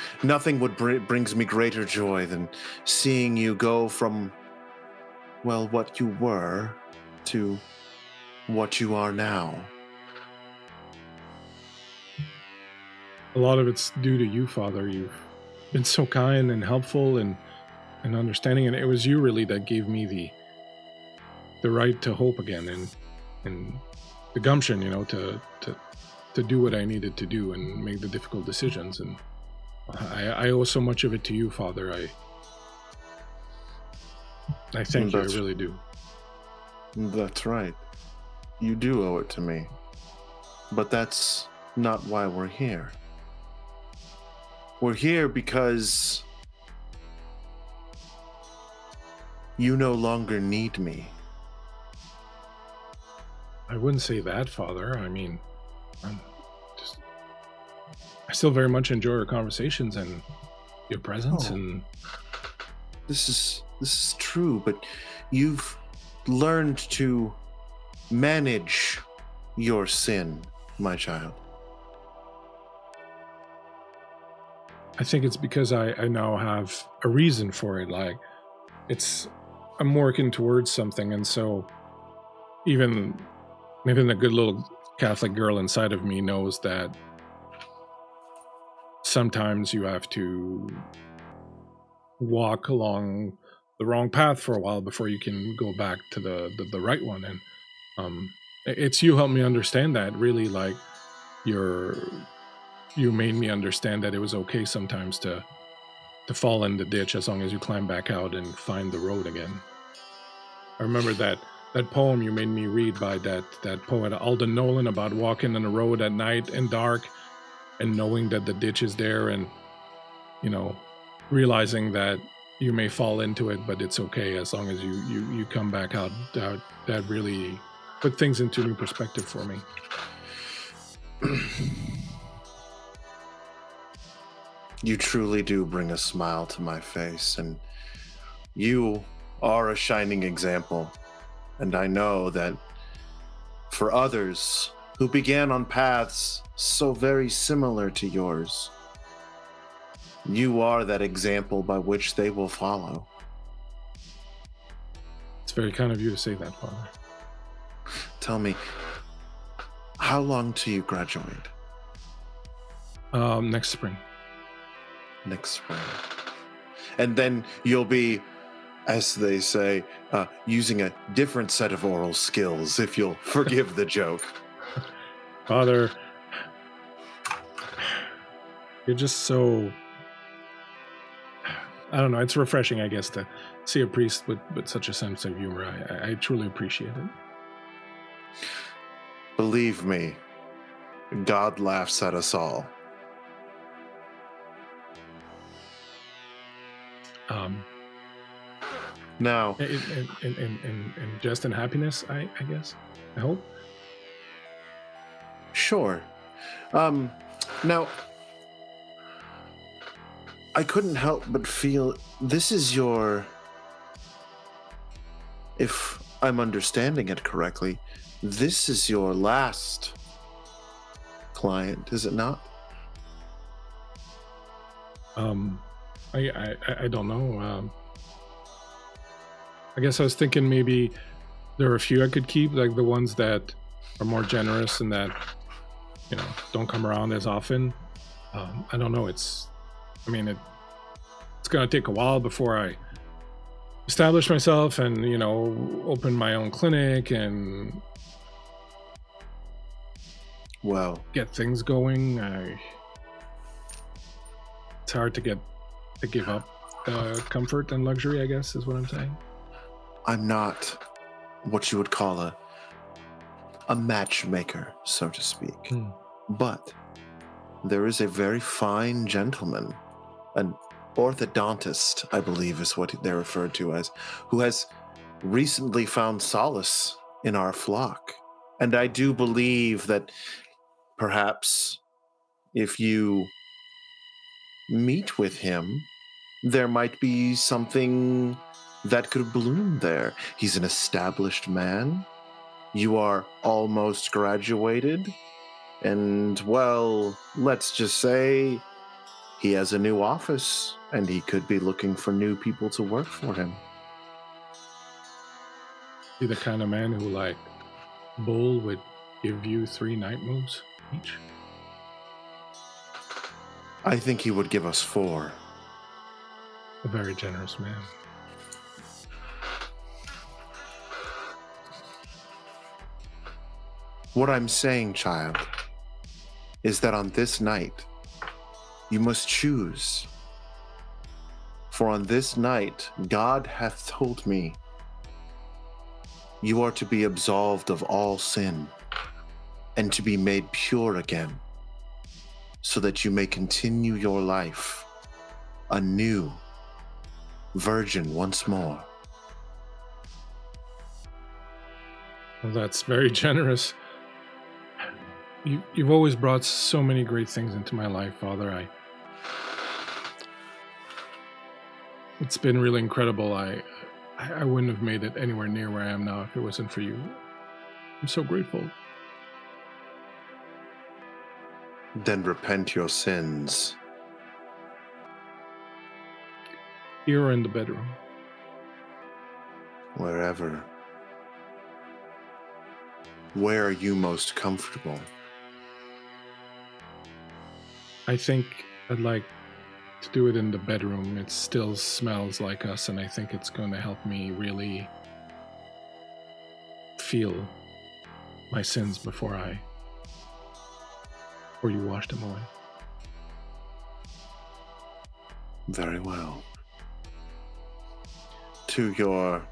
would brings me greater joy than seeing you go from, well, what you were to what you are now. A lot of it's due to you, Father. You've been so kind and helpful and understanding, and it was you really that gave me the right to hope again and the gumption, to do what I needed to do and make the difficult decisions. And I owe so much of it to you, Father. I thank you. I really do. That's right. You do owe it to me. But that's not why we're here. We're here because you no longer need me. I wouldn't say that, Father. I mean, I still very much enjoy our conversations and your presence. And this is true, but you've learned to manage your sin, my child. I think it's because I now have a reason for it. Like, I'm working towards something, and so even the good little Catholic girl inside of me knows that sometimes you have to walk along the wrong path for a while before you can go back to the right one. And it's you helped me understand that, really. Like, you made me understand that it was okay sometimes to fall in the ditch as long as you climb back out and find the road again. I remember that poem you made me read by that poet Alden Nolan about walking on the road at night and dark and knowing that the ditch is there, and realizing that you may fall into it, but it's okay as long as you come back out. That really put things into new perspective for me. You truly do bring a smile to my face, and you are a shining example. And I know that for others who began on paths so very similar to yours, you are that example by which they will follow. It's very kind of you to say that, Father. Tell me, how long till you graduate? Next spring. Next spring. And then you'll be, as they say, using a different set of oral skills, if you'll forgive the joke. Father, you're just so... I don't know, it's refreshing, I guess, to see a priest with such a sense of humor. I truly appreciate it. Believe me, God laughs at us all. Now, and just in happiness, I guess. I hope. Sure. Now, I couldn't help but feel this is your, if I'm understanding it correctly, this is your last client, is it not? I don't know. I guess I was thinking maybe there are a few I could keep, like the ones that are more generous and that, don't come around as often. I don't know. It's going to take a while before I establish myself and, open my own clinic and get things going. It's hard to give up comfort and luxury, I guess, is what I'm saying. I'm not what you would call a matchmaker, so to speak. But there is a very fine gentleman, an orthodontist, I believe is what they're referred to as, who has recently found solace in our flock. And I do believe that perhaps if you meet with him, there might be something that could bloom there. He's an established man. You are almost graduated. And, well, let's just say he has a new office and he could be looking for new people to work for him. Be the kind of man who, like, Bull would give you 3 night moves each? I think he would give us 4. A very generous man. What I'm saying, child, is that on this night, you must choose. For on this night, God hath told me, you are to be absolved of all sin and to be made pure again, so that you may continue your life anew, virgin once more. Well, that's very generous. You've always brought so many great things into my life, Father. It's been really incredible. I wouldn't have made it anywhere near where I am now if it wasn't for you. I'm so grateful. Then repent your sins. Here or in the bedroom? Wherever. Where are you most comfortable? I think I'd like to do it in the bedroom. It still smells like us, and I think it's going to help me really feel my sins before you wash them away. Very well. To your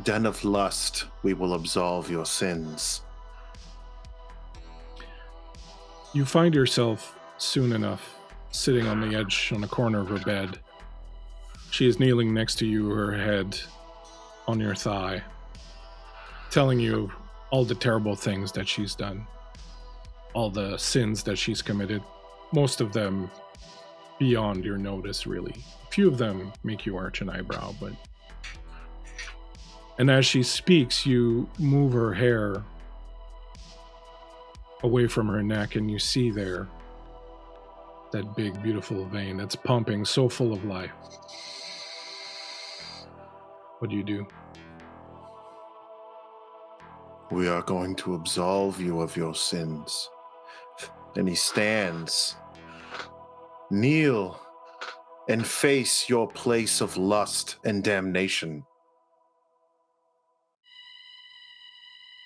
den of lust, we will absolve your sins. You find yourself soon enough sitting on the edge on the corner of her bed. She is kneeling next to you, her head on your thigh, telling you all the terrible things that she's done, all the sins that she's committed, most of them beyond your notice, really. A few of them make you arch an eyebrow, but... And as she speaks, you move her hair away from her neck, and you see there that big, beautiful vein that's pumping so full of life. What do you do? We are going to absolve you of your sins. And he stands. Kneel and face your place of lust and damnation.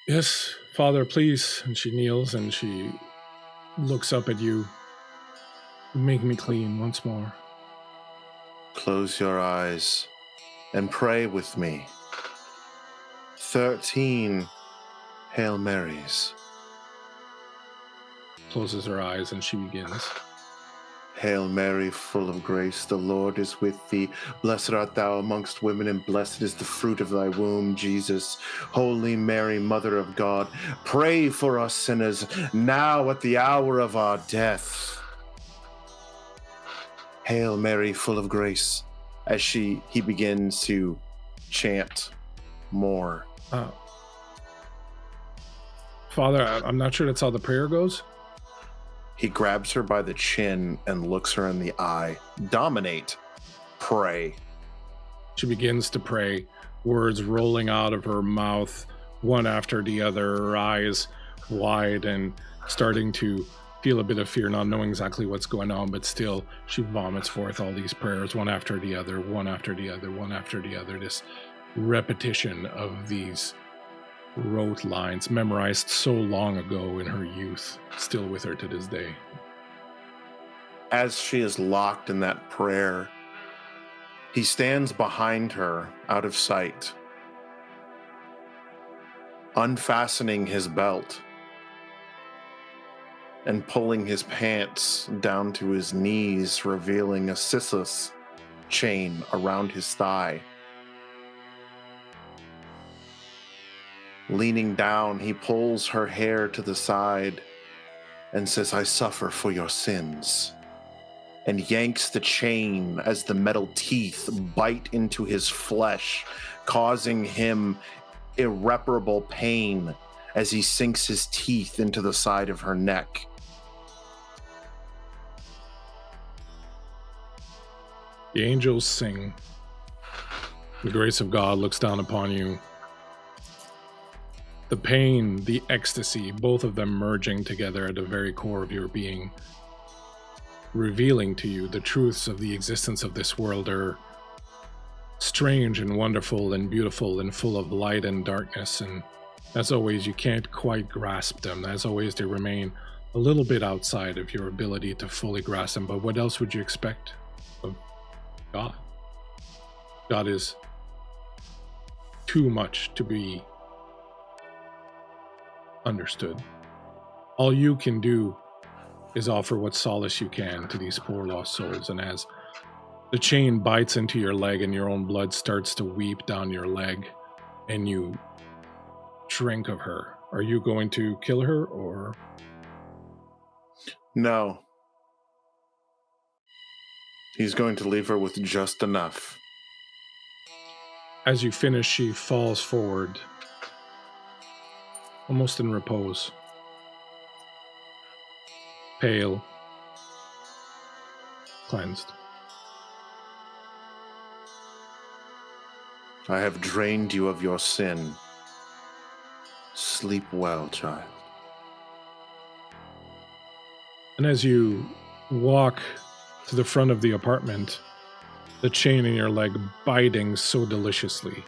Yes, Father, please. And she kneels and she looks up at you. Make me clean once more. Close your eyes and pray with me. 13 Hail Marys. Closes her eyes and she begins. Hail Mary, full of grace, the Lord is with thee. Blessed art thou amongst women, and blessed is the fruit of thy womb, Jesus. Holy Mary, Mother of God, pray for us sinners, now at the hour of our death. Hail Mary, full of grace, as he begins to chant more. Father, I'm not sure that's how the prayer goes. He grabs her by the chin and looks her in the eye. Dominate. Pray. She begins to pray, words rolling out of her mouth, one after the other, her eyes wide and starting to feel a bit of fear, not knowing exactly what's going on, but still she vomits forth all these prayers, one after the other, one after the other, one after the other. This repetition of these rote lines memorized so long ago in her youth, still with her to this day. As she is locked in that prayer, he stands behind her, out of sight, unfastening his belt and pulling his pants down to his knees, revealing a Sisyphus chain around his thigh. Leaning down, he pulls her hair to the side and says, I suffer for your sins, and yanks the chain as the metal teeth bite into his flesh, causing him irreparable pain as he sinks his teeth into the side of her neck. The angels sing. The grace of God looks down upon you. The pain, the ecstasy, both of them merging together at the very core of your being, revealing to you the truths of the existence of this world are strange and wonderful and beautiful and full of light and darkness, and as always, you can't quite grasp them. As always, they remain a little bit outside of your ability to fully grasp them, but what else would you expect of God? God is too much to be understood. All you can do is offer what solace you can to these poor lost souls, and as the chain bites into your leg and your own blood starts to weep down your leg and you drink of her, are you going to kill her or? No. He's going to leave her with just enough. As you finish, she falls forward, almost in repose, pale, cleansed. I have drained you of your sin. Sleep well, child. And as you walk to the front of the apartment, the chain in your leg biting so deliciously,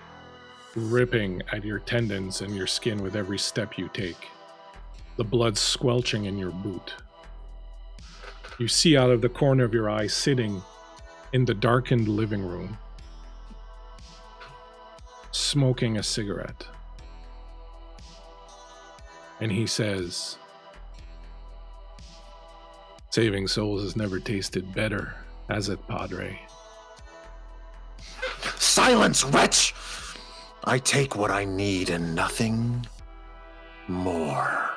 ripping at your tendons and your skin with every step you take, the blood squelching in your boot. You see out of the corner of your eye, sitting in the darkened living room, smoking a cigarette. And he says, "Saving souls has never tasted better, has it, Padre?" Silence, wretch! I take what I need and nothing more.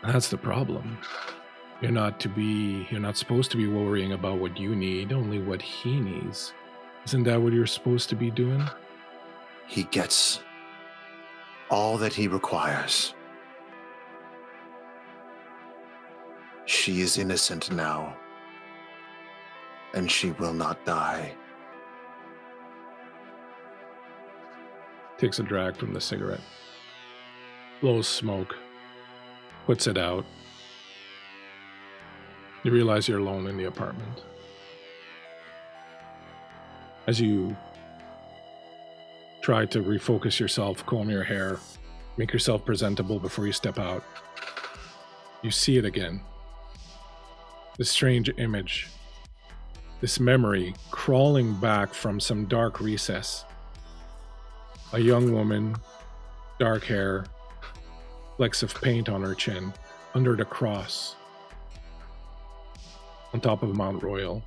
That's the problem. You're not supposed to be worrying about what you need, only what he needs. Isn't that what you're supposed to be doing? He gets all that he requires. She is innocent now, and she will not die. Takes a drag from the cigarette, blows smoke, puts it out. You realize you're alone in the apartment. As you try to refocus yourself, comb your hair, make yourself presentable before you step out, you see it again. This strange image, this memory crawling back from some dark recess. A young woman, dark hair, flecks of paint on her chin, under the cross, on top of Mount Royal.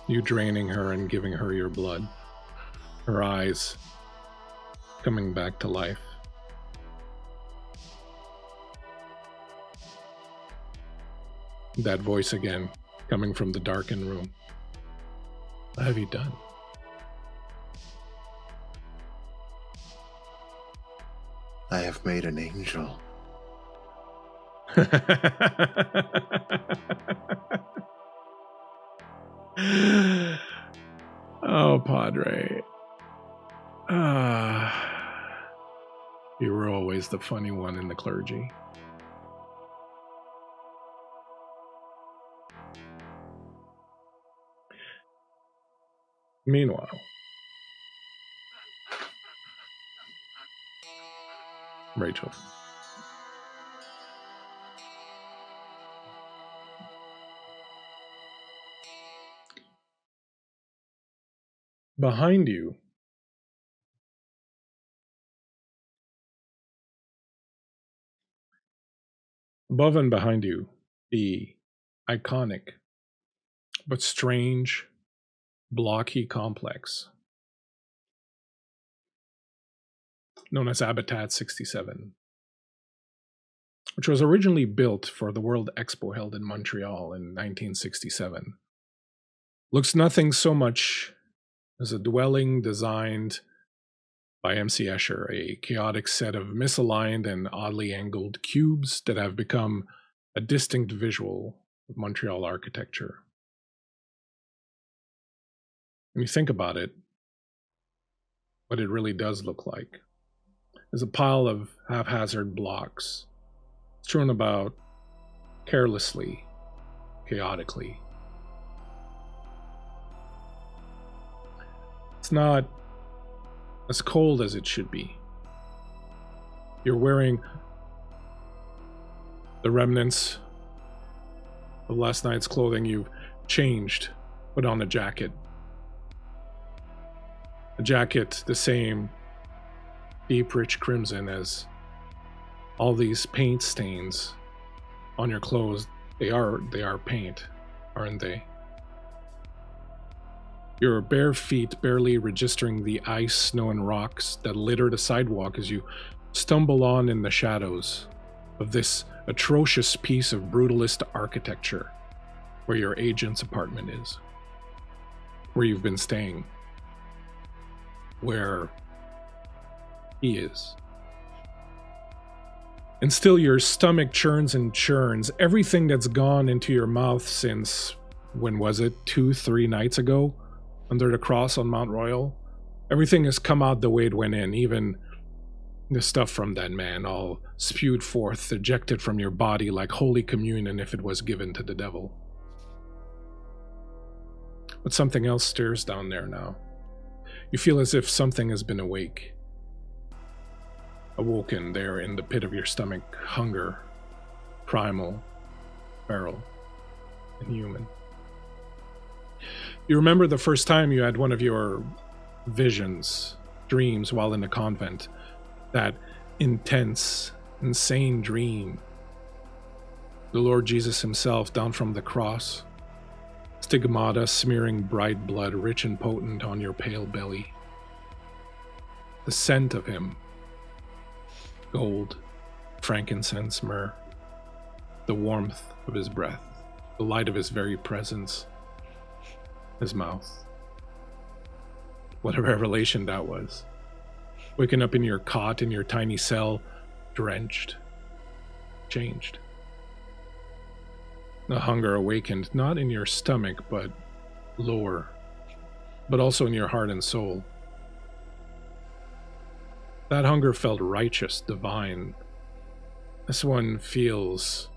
You draining her and giving her your blood. Her eyes coming back to life. That voice again, coming from the darkened room. What have you done? I have made an angel. Oh, Padre. You were always the funny one in the clergy. Meanwhile, Rachel. Behind you, above and behind you, the iconic but strange blocky complex known as Habitat 67, which was originally built for the World Expo held in Montreal in 1967. Looks nothing so much as a dwelling designed by M.C. Escher, a chaotic set of misaligned and oddly angled cubes that have become a distinct visual of Montreal architecture. When you think about it, what it really does look like is a pile of haphazard blocks strewn about carelessly, chaotically. It's not as cold as it should be. You're wearing the remnants of last night's clothing. You've changed, put on a jacket. A jacket the same deep, rich crimson as all these paint stains on your clothes. They are paint, aren't they? Your bare feet barely registering the ice, snow, and rocks that litter the sidewalk as you stumble on in the shadows of this atrocious piece of brutalist architecture where your agent's apartment is, where you've been staying, where he is. And still your stomach churns and churns. Everything that's gone into your mouth since, when was it, 2-3 nights ago, under the cross on Mount Royal, everything has come out the way it went in, even The stuff from that man all spewed forth, ejected from your body like Holy Communion if it was given to the devil. But something else stirs down there now. You feel as if something has been awoken there in the pit of your stomach. Hunger, primal, feral, and human. You remember the first time you had one of your visions, dreams while in the convent. That intense, insane dream. The Lord Jesus himself down from the cross. Stigmata smearing bright blood, rich and potent on your pale belly. The scent of him. Gold, frankincense, myrrh. The warmth of his breath. The light of his very presence. His mouth. What a revelation that was. Waking up in your cot, in your tiny cell, drenched. Changed. The hunger awakened, not in your stomach, but lower. But also in your heart and soul. That hunger felt righteous, divine. This one feels...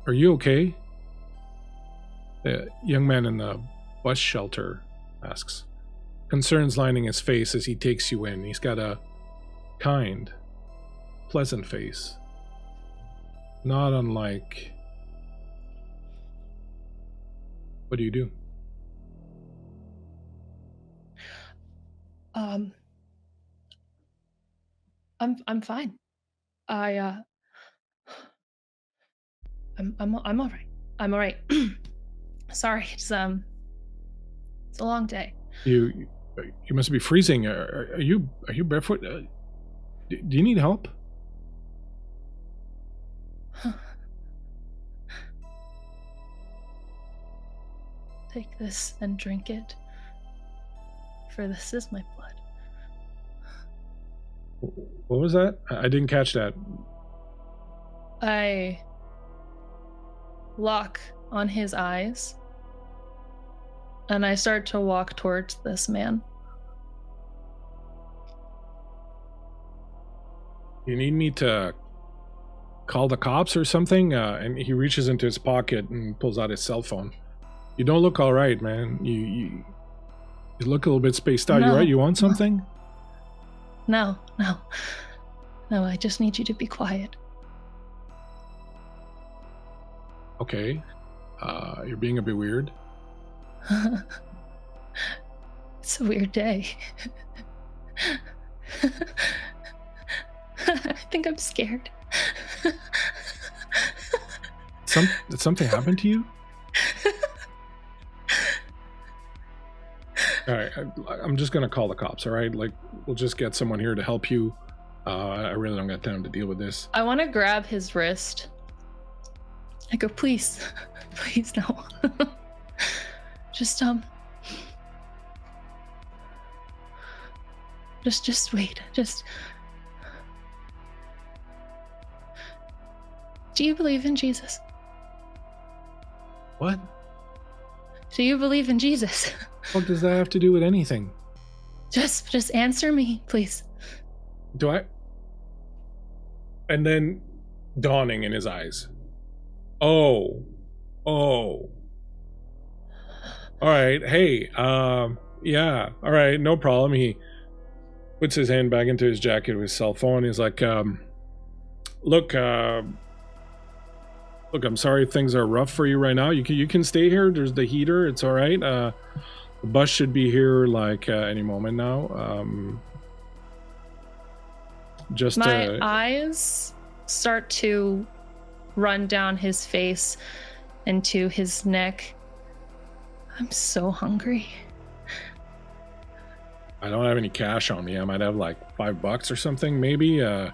Are you okay? The young man in the bus shelter asks. Concerns lining his face as he takes you in. He's got a kind, pleasant face. Not unlike... What do you do? I'm fine. I'm all right. I'm all right. Sorry, it's a long day. You must be freezing. Are you barefoot? Do you need help? Take this and drink it, for this is my blood. What was that? I didn't catch that. I lock on his eyes, and I start to walk towards this man. You need me to call the cops or something? And he reaches into his pocket and pulls out his cell phone. You don't look all right, man. You look a little bit spaced out. No. You right? You want something? No, I just need you to be quiet. Okay. You're being a bit weird. It's a weird day. I think I'm scared. Did something happen to you? All right, I'm just gonna call the cops. All right, like we'll just get someone here to help you. I really don't got time to deal with this. I want to grab his wrist. I go, please, please no. Just wait. Do you believe in Jesus? What? Do you believe in Jesus? What does that have to do with anything? Just answer me, please. Do I? And then dawning in his eyes. Oh. All right. Hey, yeah. All right. No problem. He puts his hand back into his jacket with his cell phone. He's like, look, I'm sorry things are rough for you right now. You can stay here. There's the heater. It's all right. The bus should be here like any moment now. My eyes start to run down his face into his neck. I'm so hungry. I don't have any cash on me. I might have like $5 or something, maybe. You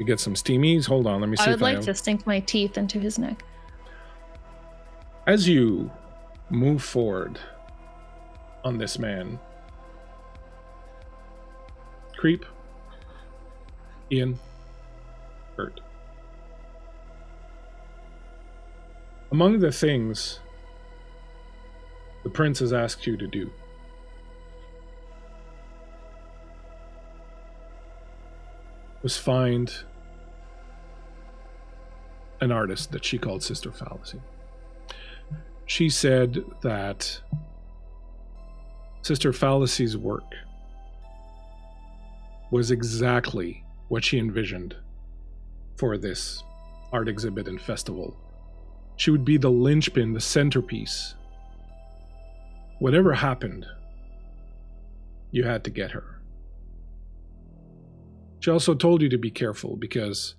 get some steamies. Hold on, let me see. I would like to sink my teeth into his neck. As you move forward on this man, Creep, Ian, Bert. Among the things the prince has asked you to do was find an artist that she called Sister Fallacy. She said that Sister Fallacy's work was exactly what she envisioned for this art exhibit and festival. She would be the linchpin, the centerpiece. Whatever happened, you had to get her. She also told you to be careful because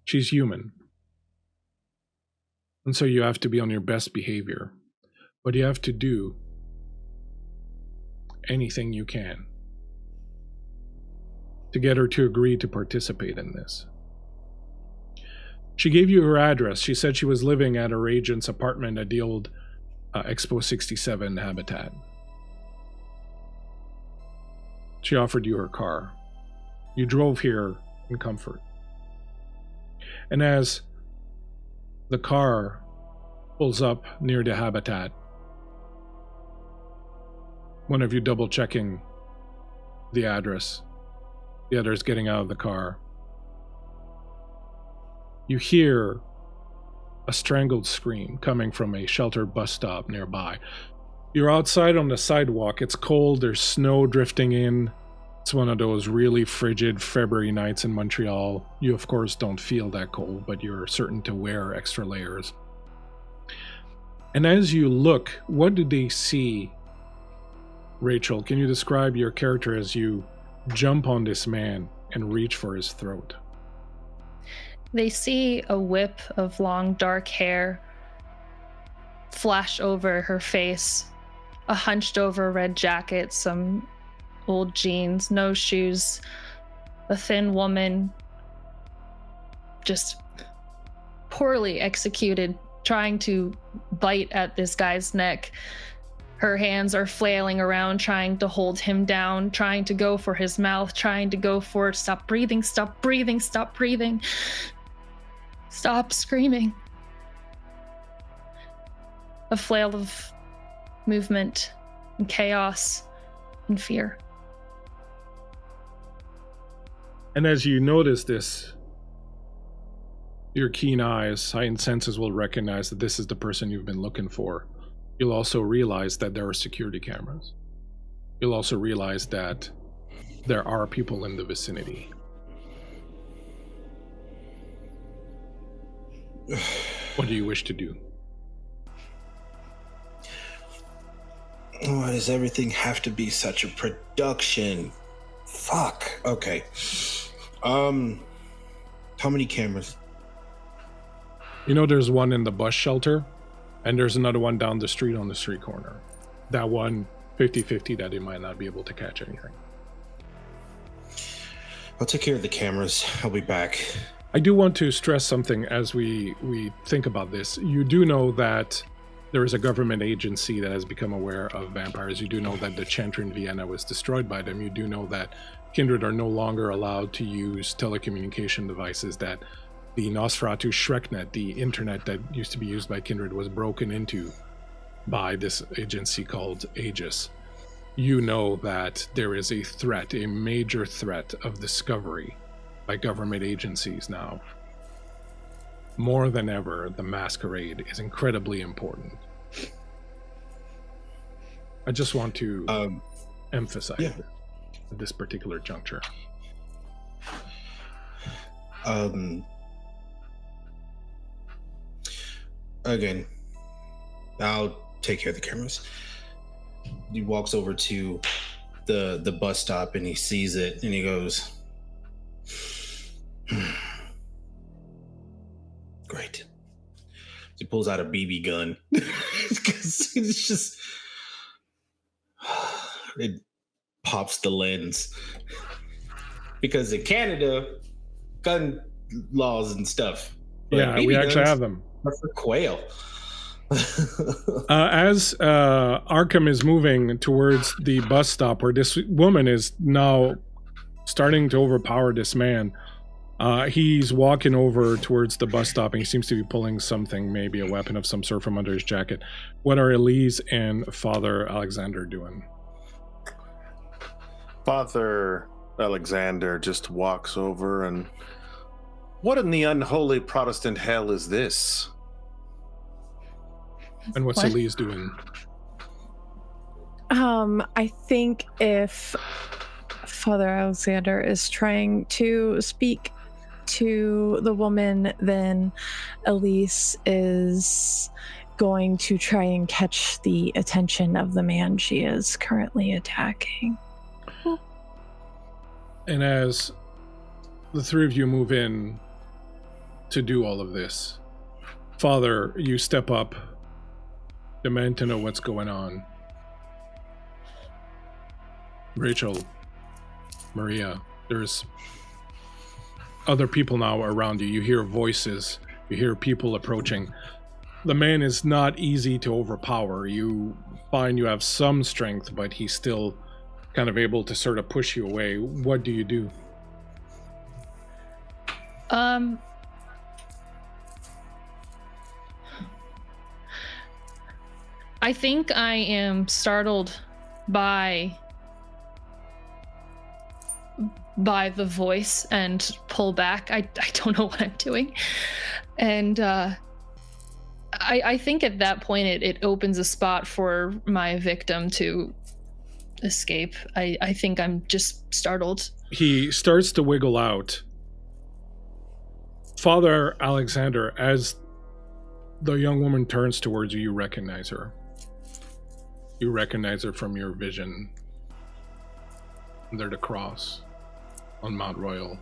she's human. And so you have to be on your best behavior. But you have to do anything you can to get her to agree to participate in this. She gave you her address. She said she was living at her agent's apartment at the old Expo 67 habitat. She offered you her car. You drove here in comfort. And as the car pulls up near the habitat, one of you double checking the address, the other's getting out of the car. You hear a strangled scream coming from a sheltered bus stop nearby. You're outside on the sidewalk. It's cold. There's snow drifting in. It's one of those really frigid February nights in Montreal. You, of course, don't feel that cold, but you're certain to wear extra layers. And as you look, what do they see? Rachel, can you describe your character as you jump on this man and reach for his throat? They see a whip of long dark hair flash over her face, a hunched over red jacket, some old jeans, no shoes, a thin woman, just poorly executed, trying to bite at this guy's neck. Her hands are flailing around, trying to hold him down, trying to go for his mouth, trying to go for stop breathing, stop breathing, stop breathing. Stop screaming. A flail of movement and chaos and fear. And as you notice this, your keen eyes, heightened senses will recognize that this is the person you've been looking for. You'll also realize that there are security cameras. You'll also realize that there are people in the vicinity. What do you wish to do? Why does everything have to be such a production? Fuck. Okay. How many cameras? You know, there's one in the bus shelter, and there's another one down the street on the street corner. That one, 50-50, that they might not be able to catch anything. I'll take care of the cameras. I'll be back. I do want to stress something as we think about this. You do know that there is a government agency that has become aware of vampires. You do know that the Chantry in Vienna was destroyed by them. You do know that Kindred are no longer allowed to use telecommunication devices, that the Nosferatu Shreknet, the internet that used to be used by Kindred, was broken into by this agency called Aegis. You know that there is a threat, a major threat of discovery by government agencies now. More than ever, the masquerade is incredibly important. I just want to emphasize it at this particular juncture. Again, I'll take care of the cameras. He walks over to the bus stop and he sees it and he goes, great. He pulls out a BB gun. Because it's just, it pops the lens. Because in Canada, gun laws and stuff. Yeah, we actually have them. Are for quail. As Arkham is moving towards the bus stop where this woman is now starting to overpower this man, he's walking over towards the bus stop and he seems to be pulling something, maybe a weapon of some sort, from under his jacket. What are Elise and Father Alexander doing? Father Alexander just walks over and, what in the unholy Protestant hell is this? And what's What? Elise doing? I think if Father Alexander is trying to speak to the woman, then Elise is going to try and catch the attention of the man she is currently attacking. And as the three of you move in to do all of this, Father, you step up, demand to know what's going on. Rachel, Maria, there's other people now around you. You hear voices, you hear people approaching. The man is not easy to overpower. You find you have some strength, but he's still kind of able to sort of push you away. What do you do? I think I am startled by the voice and pull back. I don't know what I'm doing. And I think at that point it opens a spot for my victim to escape. I think I'm just startled. He starts to wiggle out. Father Alexander, as the young woman turns towards you, you recognize her. You recognize her from your vision. Under the cross on Mount Royal.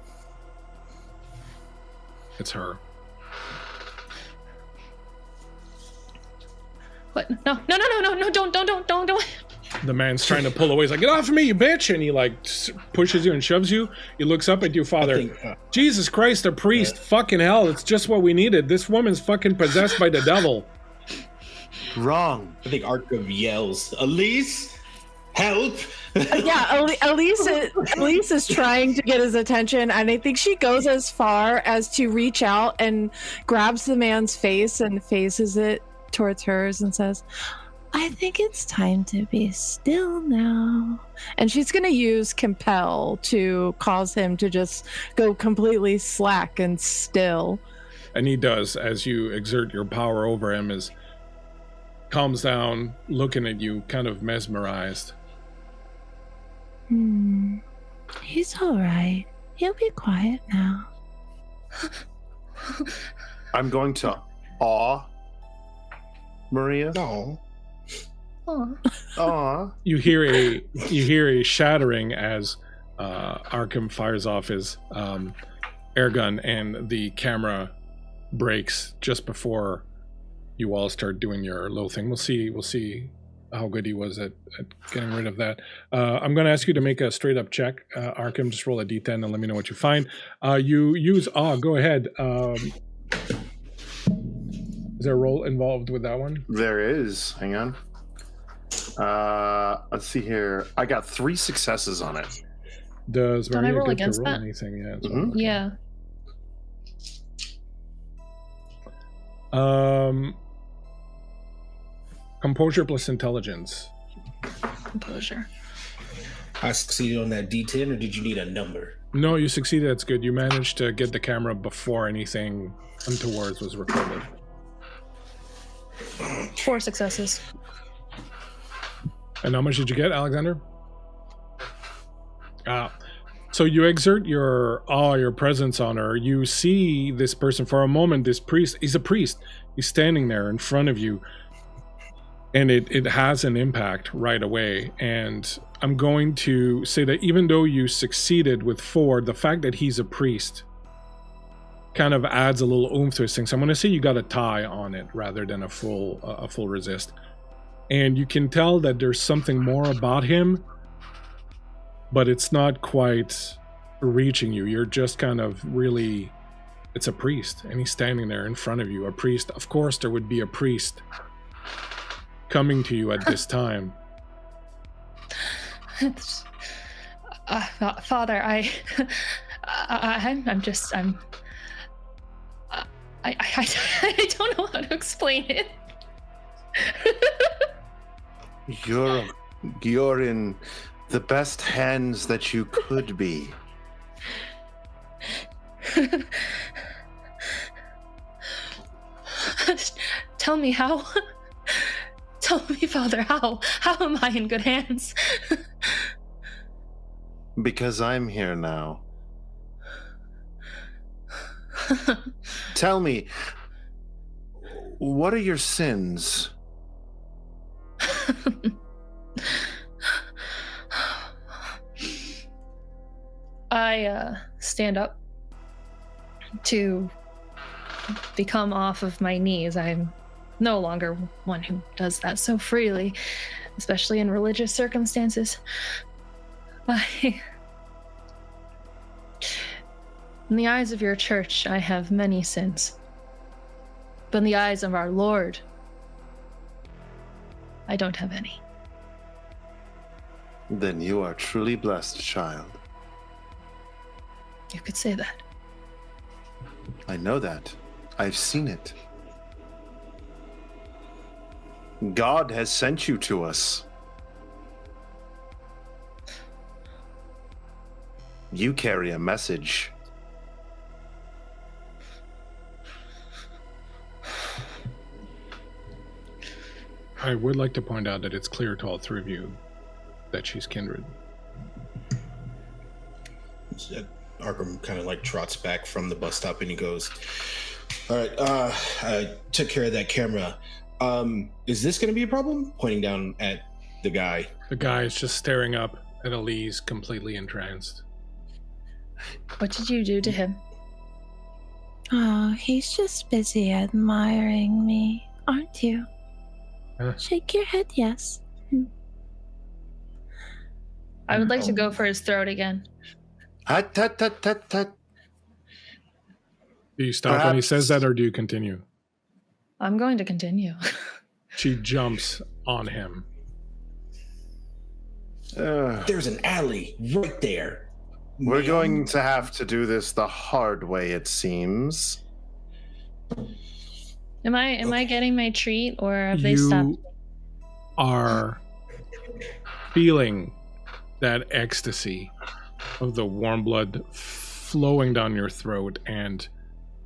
It's her. What? No, don't. The man's trying to pull away. He's like, get off of me, you bitch! And he like pushes you and shoves you. He looks up at you, Father. Jesus Christ, a priest. Fucking hell, it's just what we needed. This woman's fucking possessed by the devil. Wrong. I think Arkham yells, Elise, help! Yeah, Elise is trying to get his attention, and I think she goes as far as to reach out and grabs the man's face and faces it towards hers and says, I think it's time to be still now. And she's going to use compel to cause him to just go completely slack and still. And he does, as you exert your power over him, as calms down, looking at you, kind of mesmerized. He's all right. He'll be quiet now. I'm going to awe Maria. No. Aw. You hear a shattering as Arkham fires off his air gun, and the camera breaks just before you all start doing your little thing. We'll see how good he was at getting rid of that. I'm going to ask you to make a straight up check. Arkham, just roll a d10 and let me know what you find. You use awe. Go ahead. Is there a roll involved with that one? There is. Hang on. Let's see here. I got 3 successes on it. Does Don't I Maria roll get to against roll that? anything? Yeah. As Mhm. well. Yeah. Composure plus intelligence. Composure. I succeeded on that D10, or did you need a number? No, you succeeded. That's good. You managed to get the camera before anything untowards was recorded. 4 successes. And how much did you get, Alexander? So you exert your awe, your presence on her. You see this person for a moment, this priest. He's a priest. He's standing there in front of you. And it has an impact right away. And I'm going to say that even though you succeeded with 4, the fact that he's a priest kind of adds a little oomph to his thing. So I'm going to say you got a tie on it rather than a full resist. And you can tell that there's something more about him, but it's not quite reaching you. You're just kind of really, it's a priest, and he's standing there in front of you. A priest, of course there would be a priest coming to you at this time. Father, I don't know how to explain it. You're in the best hands that you could be. Tell me how. Tell me, Father, how? How am I in good hands? Because I'm here now. Tell me, what are your sins? I stand up to become off of my knees. I'm no longer one who does that so freely, especially in religious circumstances. In the eyes of your church, I have many sins. But in the eyes of our Lord, I don't have any. Then you are truly blessed, child. You could say that. I know that. I've seen it. God has sent you to us. You carry a message. I would like to point out that it's clear to all three of you that she's kindred. Arkham kind of like trots back from the bus stop and he goes, all right, I took care of that camera. Is this going to be a problem? Pointing down at the guy. The guy is just staring up at Elise, completely entranced. What did you do to him? Oh, he's just busy admiring me, aren't you? Shake your head, yes. I would like to go for his throat again. Tut, tut, tut, tut, tut. Do you stop when he says that, or do you continue? I'm going to continue. She jumps on him. There's an alley right there. We're going to have to do this the hard way, it seems. Am I getting my treat, or have they stopped? You are feeling that ecstasy of the warm blood flowing down your throat, and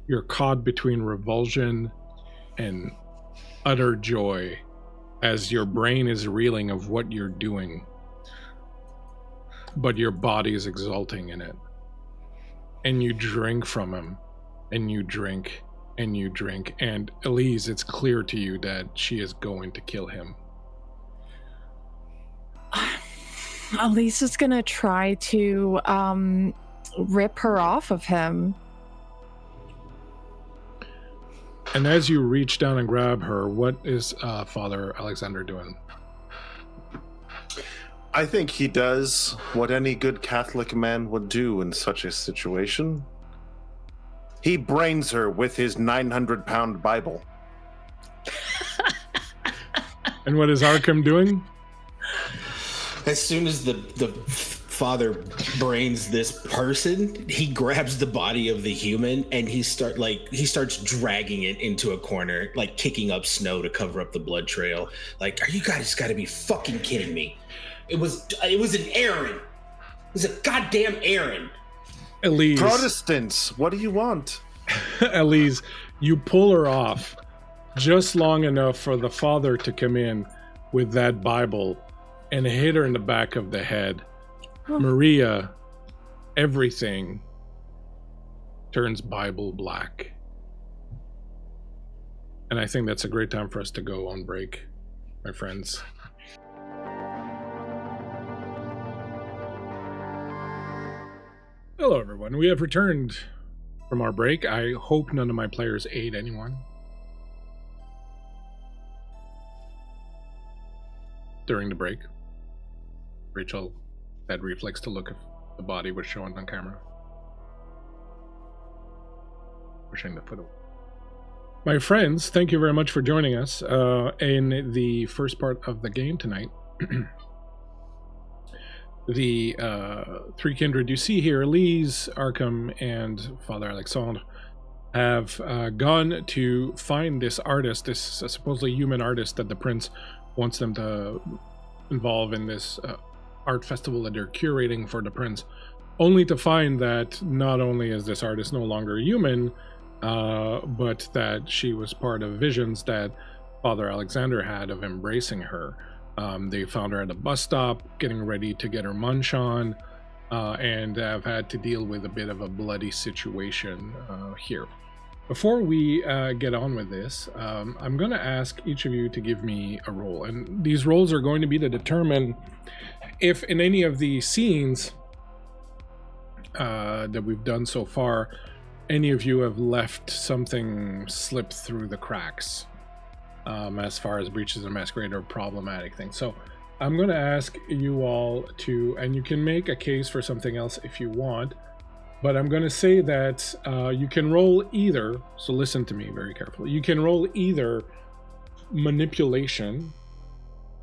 you're caught between revulsion and utter joy as your brain is reeling of what you're doing, but your body is exulting in it. And you drink from him, and you drink, and you drink, and Elise, it's clear to you that she is going to kill him. Elise is gonna try to rip her off of him. And as you reach down and grab her, what is Father Alexander doing? I think he does what any good Catholic man would do in such a situation. He brains her with his 900-pound Bible. And what is Arkham doing? As soon as the father brains this person, he grabs the body of the human and he starts dragging it into a corner, like kicking up snow to cover up the blood trail. Like, are you guys got to be fucking kidding me? It was an errand. It was a goddamn errand. Elise. Protestants, what do you want? Elise, you pull her off just long enough for the father to come in with that Bible and hit her in the back of the head. Oh. Maria, everything turns Bible black. And I think that's a great time for us to go on break, my friends. Hello, everyone. We have returned from our break. I hope none of my players ate anyone during the break. Rachel had reflex to look if the body was shown on camera. Pushing the foot away. My friends, thank you very much for joining us in the first part of the game tonight. The three kindred you see here, Elise, Arkham, and Father Alexandre, have gone to find this artist, this supposedly human artist that the prince wants them to involve in this art festival that they're curating for the prince, only to find that not only is this artist no longer human, but that she was part of visions that Father Alexander had of embracing her. They found her at a bus stop, getting ready to get her munch on, and have had to deal with a bit of a bloody situation here. Before we get on with this, I'm going to ask each of you to give me a roll. And these rolls are going to be to determine if in any of the scenes that we've done so far, any of you have left something slip through the cracks as far as breaches of masquerade or problematic things. So I'm going to ask you all to, and you can make a case for something else if you want, but I'm going to say that you can roll either, so listen to me very carefully, you can roll either manipulation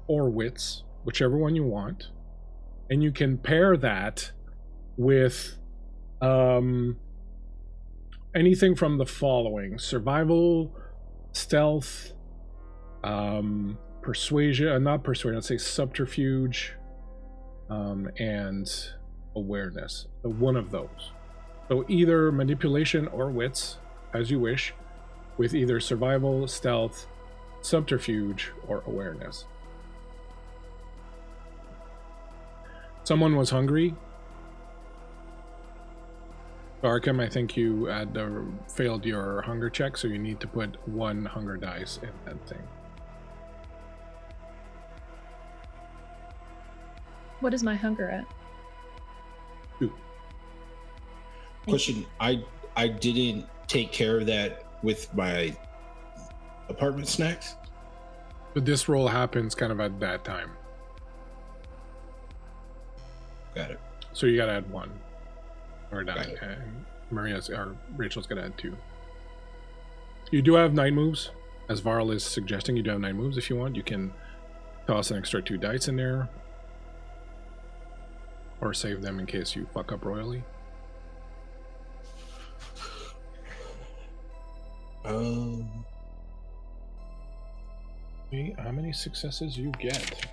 or wits, whichever one you want, and you can pair that with anything from the following: survival, stealth, persuasion, not persuasion, let's say subterfuge, and awareness. So one of those. So either manipulation or wits, as you wish, with either survival, stealth, subterfuge, or awareness. Someone was hungry. Arkham, I think you had failed your hunger check, so you need to put 1 hunger dice in that thing. What is my hunger at? 2. Question: I didn't take care of that with my apartment snacks. But this roll happens kind of at that time. Got it. So you gotta add 1. Or Got not. it. Maria's or Rachel's gonna add 2. You do have 9 moves. As Varl is suggesting, you do have 9 moves if you want. You can toss an extra 2 dice in there. Or save them in case you fuck up royally. How many successes you get?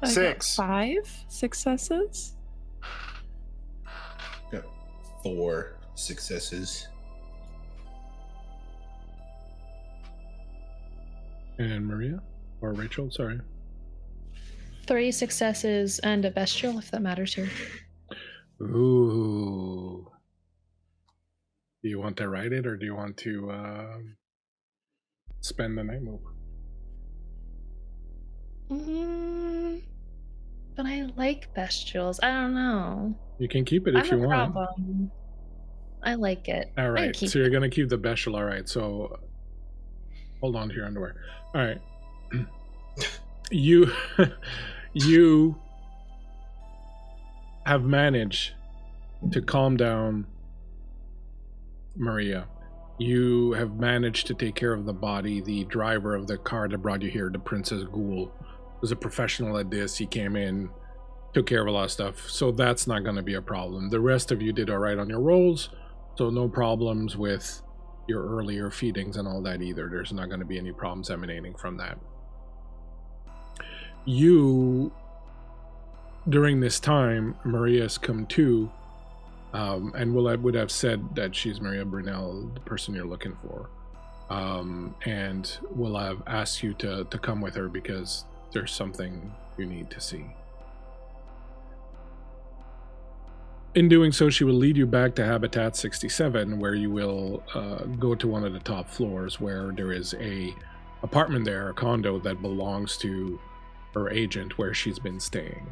I got 6. 5 successes. Got 4 successes. And Maria? Or Rachel, sorry. 3 successes and a bestial, if that matters here. Ooh. Do you want to write it, or do you want to spend the night move? But I like bestials. I don't know. You can keep it if I'm you a want. problem. I like it. All I right, keep so you're gonna keep the bestial. All right, so hold on to your underwear. All right, you you have managed to calm down Maria. You have managed to take care of the body. The driver of the car that brought you here, the Princess Ghoul, was a professional at this. He came in, took care of a lot of stuff, so that's not going to be a problem. The rest of you did all right on your rolls, so no problems with your earlier feedings and all that either. There's not going to be any problems emanating from that. You, during this time, Maria's come to, and would have said that she's Maria Brunel, the person you're looking for, and will have asked you to come with her because there's something you need to see. In doing so, she will lead you back to Habitat 67, where you will go to one of the top floors, where there is a apartment there, a condo that belongs to her agent, where she's been staying.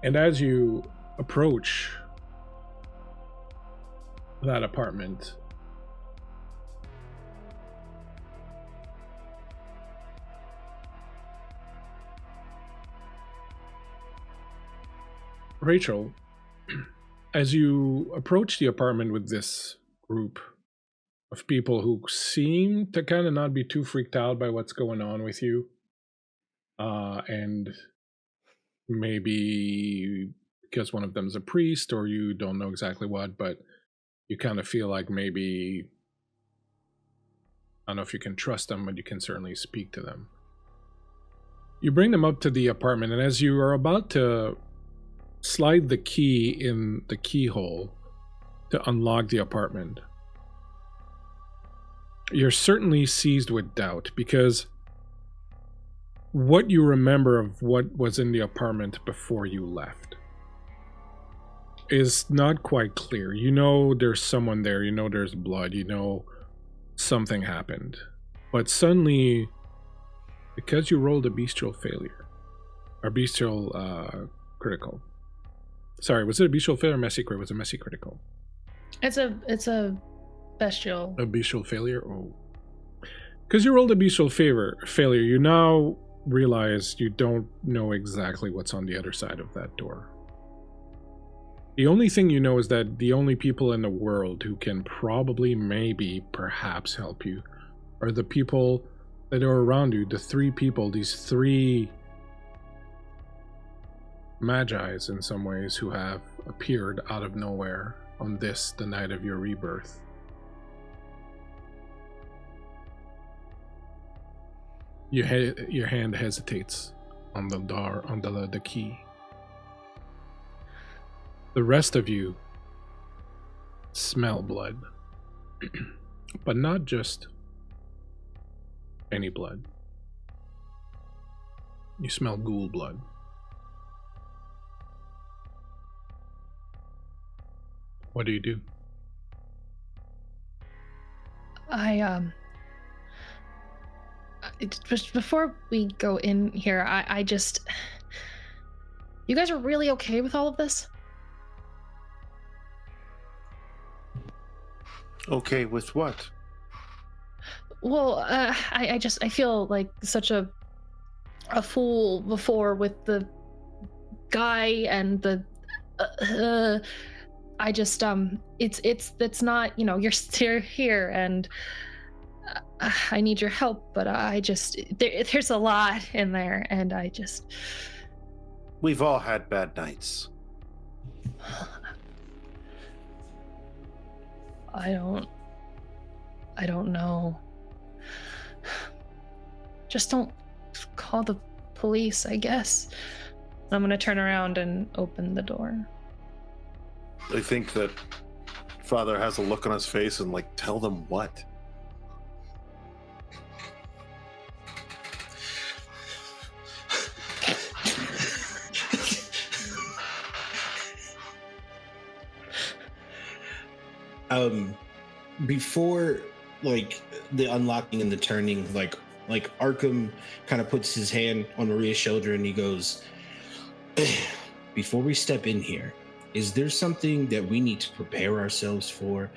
And as you approach that apartment, Rachel, as you approach the apartment with this group of people who seem to kind of not be too freaked out by what's going on with you, and maybe because one of them is a priest or you don't know exactly what, but you kind of feel like maybe, I don't know if you can trust them, but you can certainly speak to them. You bring them up to the apartment, and as you are about to slide the key in the keyhole to unlock the apartment, you're certainly seized with doubt, because what you remember of what was in the apartment before you left is not quite clear. You know there's someone there, you know there's blood, you know something happened. But suddenly, because you rolled a bestial failure, or bestial critical. Sorry, was it a bestial failure or messy critical? It was a messy critical. It's a bestial. A bestial failure? Oh. Because you rolled a bestial failure, you now realize you don't know exactly what's on the other side of that door. The only thing you know is that the only people in the world who can probably, maybe, perhaps help you are the people that are around you, the three people, these three magi's in some ways, who have appeared out of nowhere on this, the night of your rebirth. Your hand hesitates on the door, on the key. The rest of you smell blood, but not just any blood. You smell ghoul blood. What do you do? Just before we go in here, I just... You guys are really okay with all of this? Okay with what? Well, I feel like such a fool before with the guy and the I just it's not, you know, you're still here and I need your help, but I just there's a lot in there, and I just... We've all had bad nights. I don't know. Just don't call the police, I guess. I'm gonna turn around and open the door. I think that Father has a look on his face and, like, tell them what? Before, like, the unlocking and the turning, like Arkham kind of puts his hand on Maria's shoulder and he goes, before we step in here, is there something that we need to prepare ourselves for?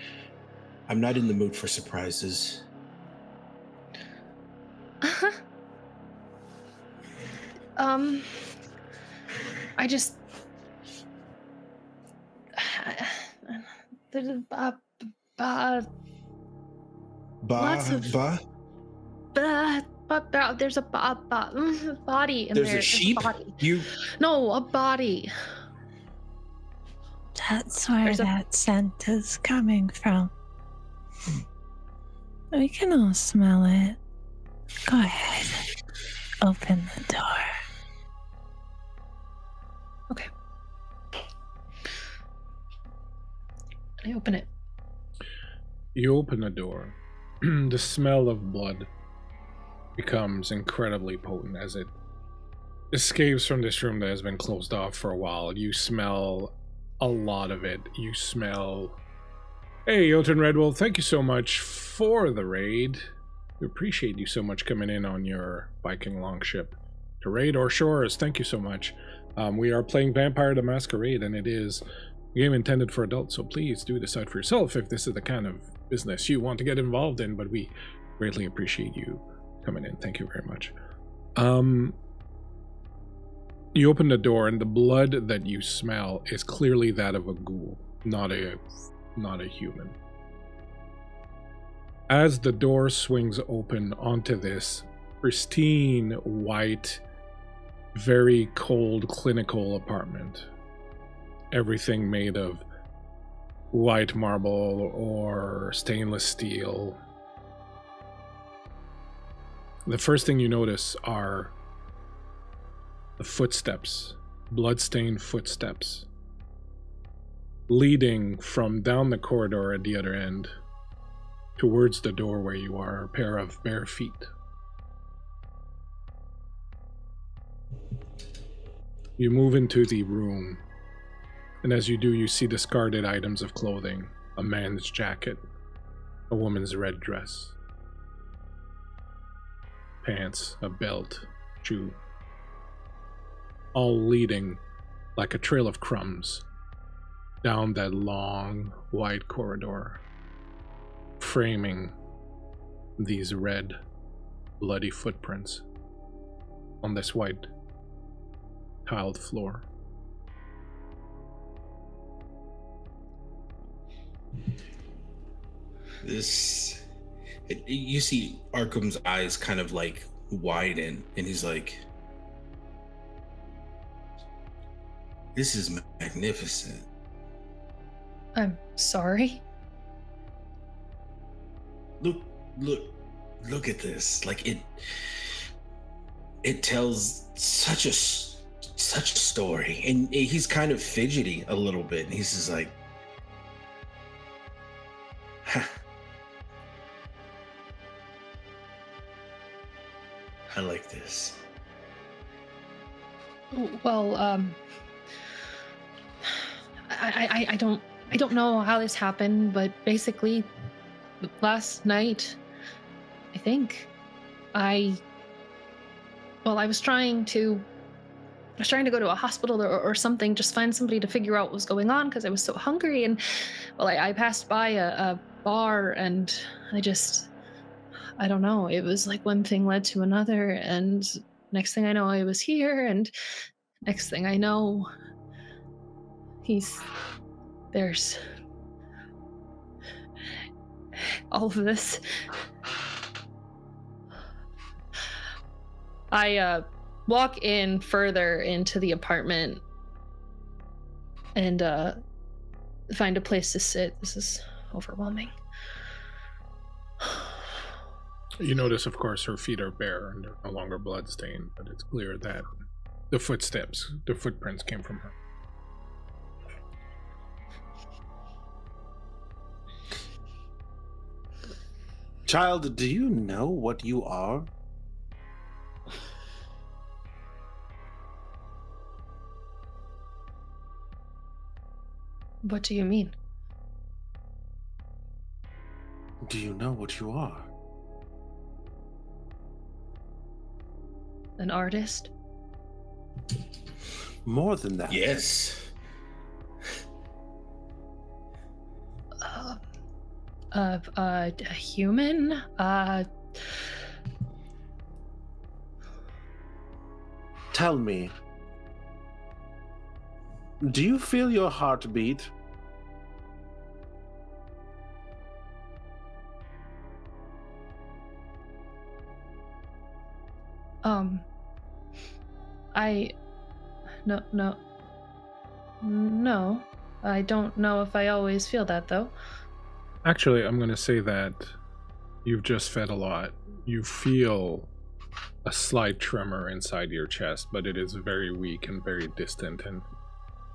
I'm not in the mood for surprises. I just... There's a body in There's there. a sheep? No, a body. That's where that scent is coming from. We can all smell it. Go ahead. Open the door. Okay. I open it. You open the door. The smell of blood becomes incredibly potent as it escapes from this room that has been closed off for a while. You smell a lot of it. You smell... Hey, Jotun Redwolf, thank you so much for the raid. We appreciate you so much coming in on your Viking longship to raid our shores. Thank you so much. We are playing Vampire the Masquerade, and it is a game intended for adults, so please do decide for yourself if this is the kind of business you want to get involved in, but we greatly appreciate you coming in. Thank you very much. You open the door, and the blood that you smell is clearly that of a ghoul, not a human. As the door swings open onto this pristine, white, very cold, clinical apartment, everything made of white marble or stainless steel, the first thing you notice are The footsteps, bloodstained footsteps, leading from down the corridor at the other end towards the door where you are, a pair of bare feet. You move into the room, and as you do, you see discarded items of clothing, a man's jacket, a woman's red dress, pants, a belt, shoe, all leading like a trail of crumbs down that long, wide corridor, framing these red, bloody footprints on this white, tiled floor. You see Arkham's eyes kind of like widen, and he's like, "This is magnificent." I'm sorry. Look at this. Like it tells such a story, and he's kind of fidgety a little bit, and he's just like, "Ha. I like this." Well, I don't know how this happened, but basically, last night, I think, I was trying to go to a hospital or something, just find somebody to figure out what was going on because I was so hungry, and I passed by a bar, and I don't know, it was like one thing led to another, and next thing I know, I was here, and next thing I know, there's all of this. I walk in further into the apartment and find a place to sit. This is overwhelming. You notice, of course, her feet are bare and they're no longer bloodstained, but it's clear that the footprints came from her. Child, do you know what you are? What do you mean? Do you know what you are? An artist? More than that. Yes. A human? Tell me, do you feel your heart beat? No. I don't know if I always feel that, though. Actually, I'm going to say that you've just fed a lot. You feel a slight tremor inside your chest, but it is very weak and very distant, and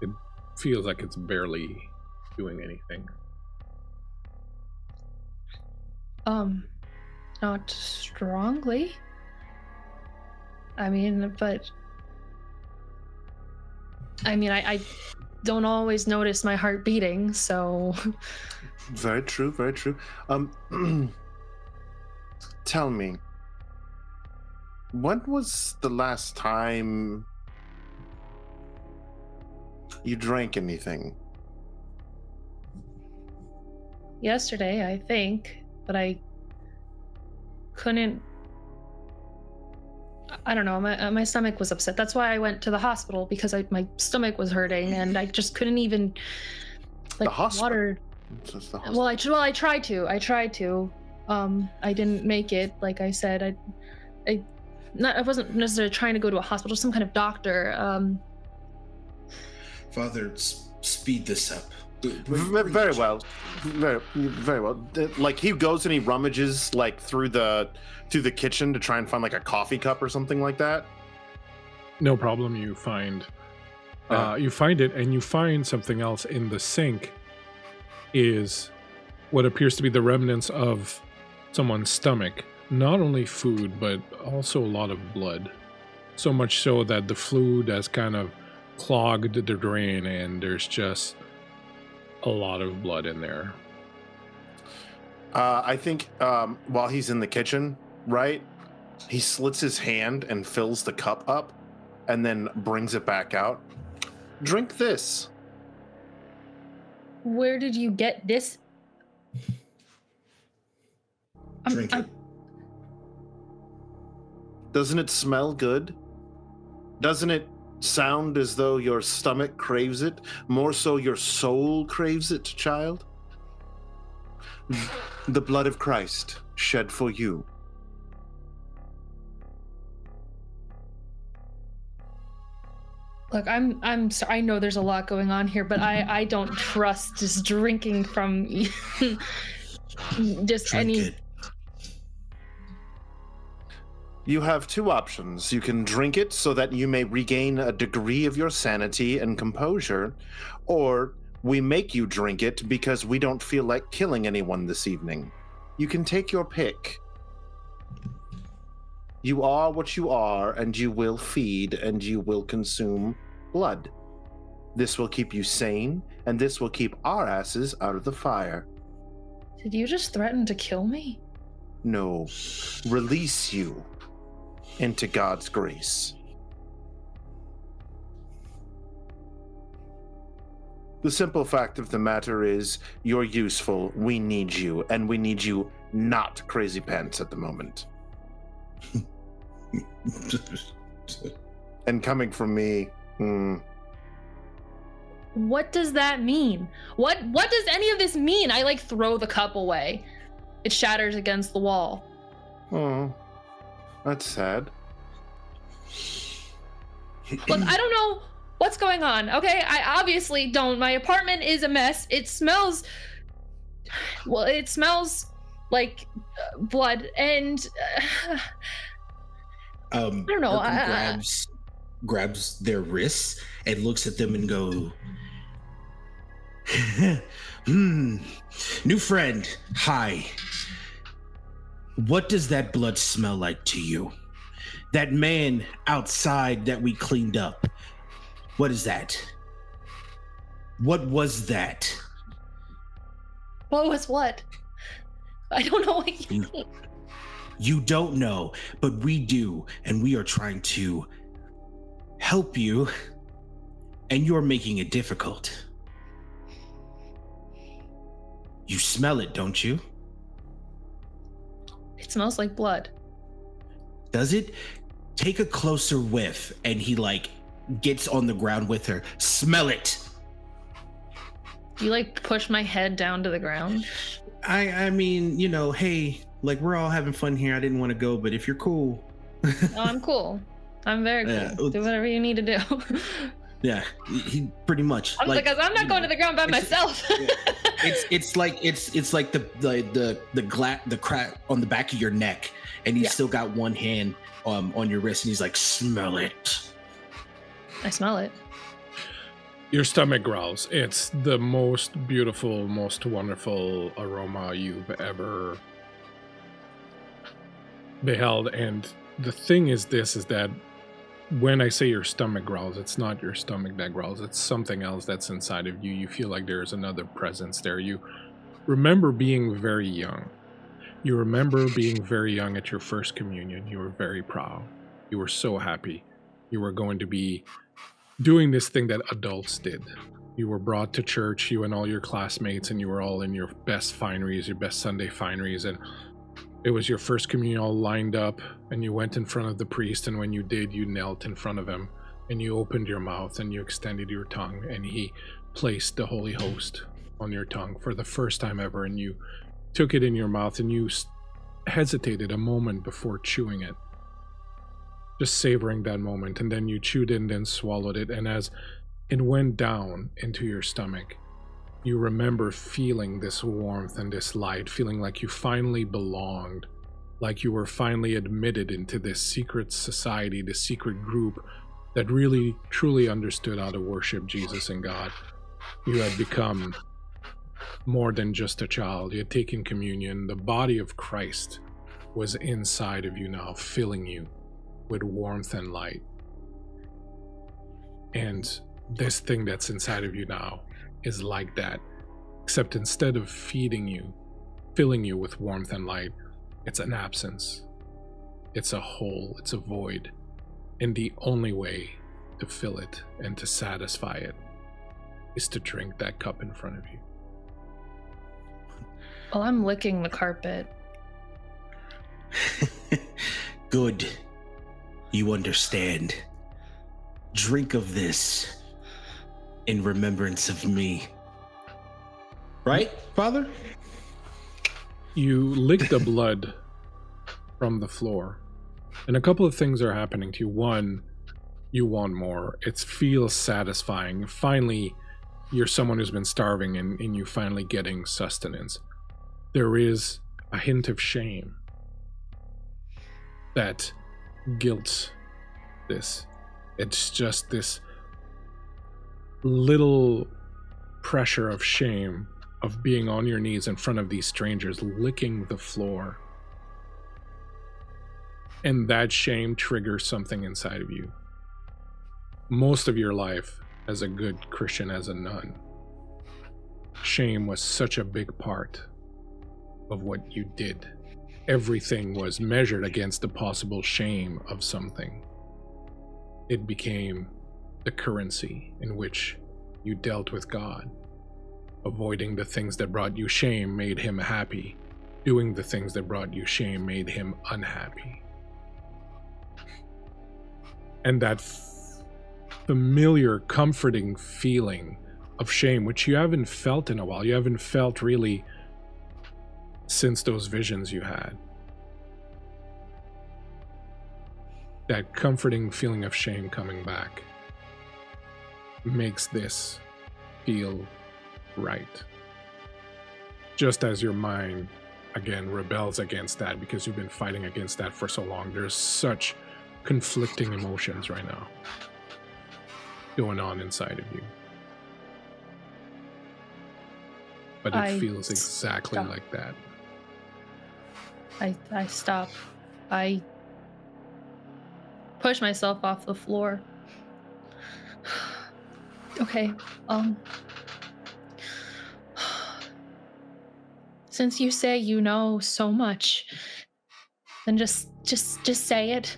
it feels like it's barely doing anything. Not strongly. I don't always notice my heart beating, so... Very true, very true. Tell me, when was the last time you drank anything? Yesterday, I think, but I couldn't... I don't know, my stomach was upset. That's why I went to the hospital, because my stomach was hurting, and I just couldn't even... The hospital? Water... Well, I tried to. I didn't make it. Like I said, I wasn't necessarily trying to go to a hospital, some kind of doctor. Father, speed this up. Very well. Very well. Like, he goes and he rummages like through the kitchen to try and find like a coffee cup or something like that. No problem. You find it, and you find something else in the sink. Is what appears to be the remnants of someone's stomach. Not only food, but also a lot of blood. So much so that the fluid has kind of clogged the drain, and there's just a lot of blood in there. I think while he's in the kitchen, right, he slits his hand and fills the cup up and then brings it back out. Drink this. Where did you get this? Drink it. Doesn't it smell good? Doesn't it sound as though your stomach craves it? More so your soul craves it, child? The blood of Christ shed for you. Look, I'm sorry. I know there's a lot going on here, but I don't trust just drinking from just Drink any. it. You have two options. You can drink it so that you may regain a degree of your sanity and composure, or we make you drink it because we don't feel like killing anyone this evening. You can take your pick. You are what you are, and you will feed, and you will consume blood. This will keep you sane, and this will keep our asses out of the fire. Did you just threaten to kill me? No, release you into God's grace. The simple fact of the matter is, you're useful, we need you, and we need you not crazy pants at the moment. And coming from me, What does that mean? What does any of this mean? I throw the cup away. It shatters against the wall. oh, that's sad. Look, I don't know what's going on, okay? I obviously don't. My apartment is a mess. It smells like blood, and I don't know. Grabs their wrists and looks at them and go, new friend, hi. What does that blood smell like to you? That man outside that we cleaned up, what is that? What was that? What was what? I don't know what you mean. You don't know, but we do, and we are trying to help you, and you're making it difficult. You smell it, don't you? It smells like blood. Does it? Take a closer whiff, and he gets on the ground with her. Smell it. You push my head down to the ground. I mean, hey, we're all having fun here. I didn't want to go, but if you're cool. Oh, I'm cool. I'm very cool. Yeah. Do whatever you need to do. Yeah, he pretty much. Because I'm not going to the ground by myself. It's like the crack on the back of your neck, and he's still got one hand on your wrist, and he's like, smell it. I smell it. Your stomach growls. It's the most beautiful, most wonderful aroma you've ever beheld. And the thing is that when I say your stomach growls, it's not your stomach that growls. It's something else that's inside of you. You feel like there's another presence there. You remember being very young. You remember being very young at your first communion. You were very proud. You were so happy. You were going to be doing this thing that adults did. You were brought to church, you and all your classmates, and you were all in your best fineries, your best Sunday fineries, and it was your first communion all lined up, and you went in front of the priest, and when you did, you knelt in front of him, and you opened your mouth, and you extended your tongue, and he placed the Holy Host on your tongue for the first time ever, and you took it in your mouth, and you hesitated a moment before chewing it. Just savoring that moment, and then you chewed it and then swallowed it, and as it went down into your stomach, you remember feeling this warmth and this light, feeling like you finally belonged, like you were finally admitted into this secret society, this secret group that really, truly understood how to worship Jesus and God. You had become more than just a child. You had taken communion. The body of Christ was inside of you now, filling you with warmth and light. And this thing that's inside of you now is like that, except instead of feeding you, filling you with warmth and light, it's an absence. It's a hole, it's a void. And the only way to fill it and to satisfy it is to drink that cup in front of you. Well, I'm licking the carpet. Good. You understand. Drink of this in remembrance of me. Right, Father? You lick the blood from the floor, and a couple of things are happening to you. One, you want more. It feels satisfying. Finally, you're someone who's been starving, and you finally getting sustenance. There is a hint of shame that guilts this. It's just this little pressure of shame of being on your knees in front of these strangers, licking the floor. And that shame triggers something inside of you. Most of your life as a good Christian, as a nun, shame was such a big part of what you did. Everything was measured against the possible shame of something. It became the currency in which you dealt with God. Avoiding the things that brought you shame made him happy. Doing the things that brought you shame made him unhappy. And that familiar, comforting feeling of shame, which you haven't felt in a while, you haven't felt really since those visions you had. That comforting feeling of shame coming back makes this feel right. Just as your mind, again, rebels against that because you've been fighting against that for so long. There's such conflicting emotions right now going on inside of you. But it feels exactly like that. I stop. I push myself off the floor. Okay, since you say you know so much, then just say it.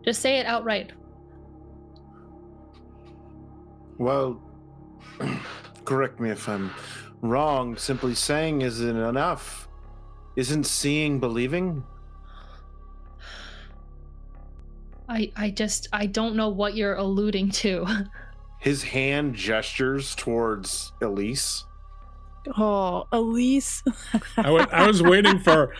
Just say it outright. Well, correct me if I'm wrong. Simply saying isn't enough. Isn't seeing believing? I don't know what you're alluding to. His hand gestures towards Elise. Oh, Elise. I was waiting for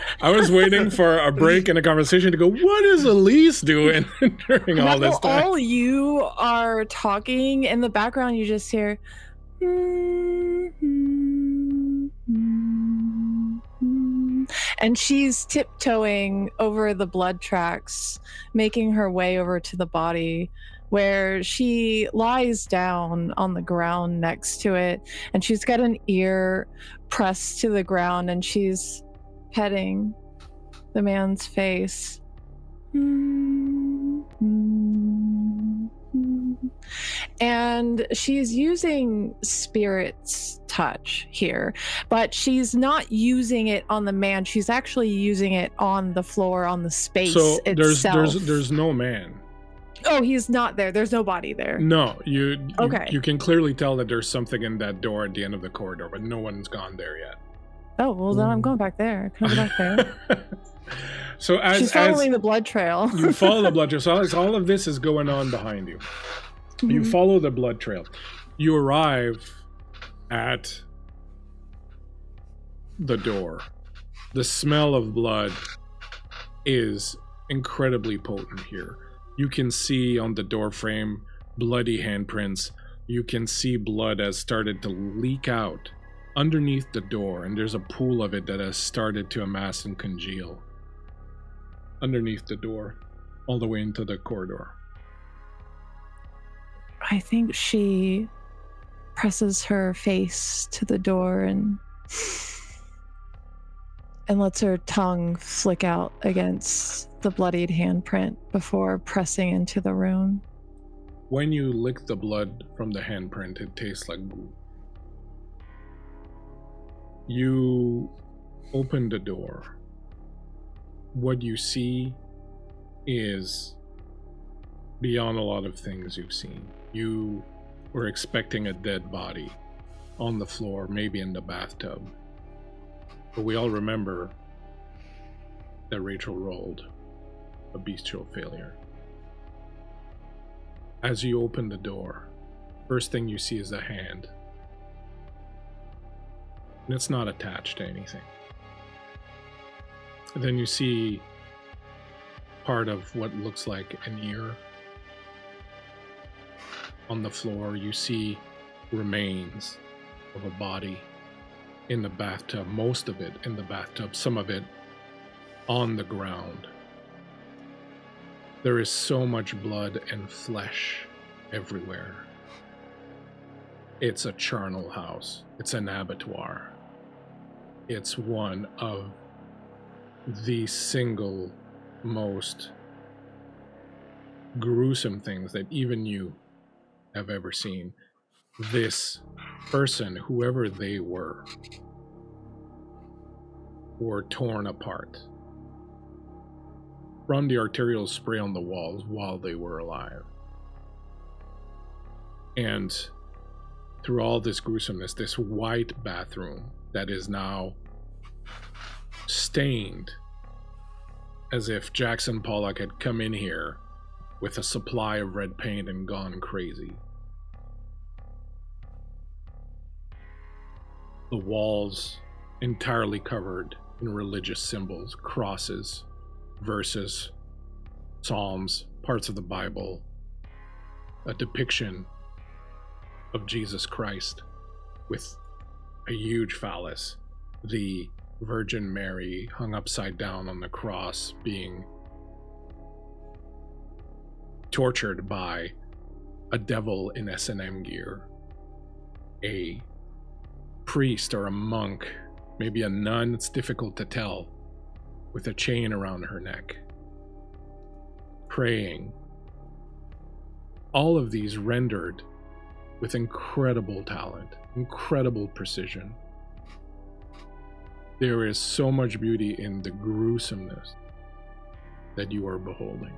a break in the conversation to go, what is Elise doing during all this time? All you are talking in the background, you just hear and she's tiptoeing over the blood tracks, making her way over to the body, where she lies down on the ground next to it, and she's got an ear pressed to the ground, and she's petting the man's face. And she's using spirit's touch here, but she's not using it on the man. She's actually using it on the floor, on the space itself. There's no man. Oh, he's not there. There's no body there. No, you Okay. can clearly tell that there's something in that door at the end of the corridor, but no one's gone there yet. Oh, well, then I'm going back there. Can I go back there? So she's following the blood trail. You follow the blood trail. So all of this is going on behind you. Mm-hmm. You follow the blood trail. You arrive at the door. The smell of blood is incredibly potent here. You can see on the door frame bloody handprints. You can see blood has started to leak out underneath the door, and there's a pool of it that has started to amass and congeal underneath the door all the way into the corridor. I think she presses her face to the door and lets her tongue flick out against the bloodied handprint before pressing into the room. When you lick the blood from the handprint, it tastes like goo. You open the door. What you see is beyond a lot of things you've seen. You were expecting a dead body on the floor, maybe in the bathtub. But we all remember that Rachel rolled a bestial failure. As you open the door, first thing you see is a hand. And it's not attached to anything. And then you see part of what looks like an ear. On the floor, you see remains of a body in the bathtub, most of it in the bathtub, some of it on the ground. There is so much blood and flesh everywhere. It's a charnel house. It's an abattoir. It's one of the single most gruesome things that even you have ever seen. This person, whoever they were torn apart from the arterial spray on the walls while they were alive. And through all this gruesomeness, this white bathroom that is now stained as if Jackson Pollock had come in here with a supply of red paint and gone crazy. The walls entirely covered in religious symbols, crosses, verses, psalms, parts of the Bible, a depiction of Jesus Christ with a huge phallus, the Virgin Mary hung upside down on the cross being tortured by a devil in S&M gear, a priest or a monk, maybe a nun, it's difficult to tell, with a chain around her neck, praying. All of these rendered with incredible talent, incredible precision. There is so much beauty in the gruesomeness that you are beholding.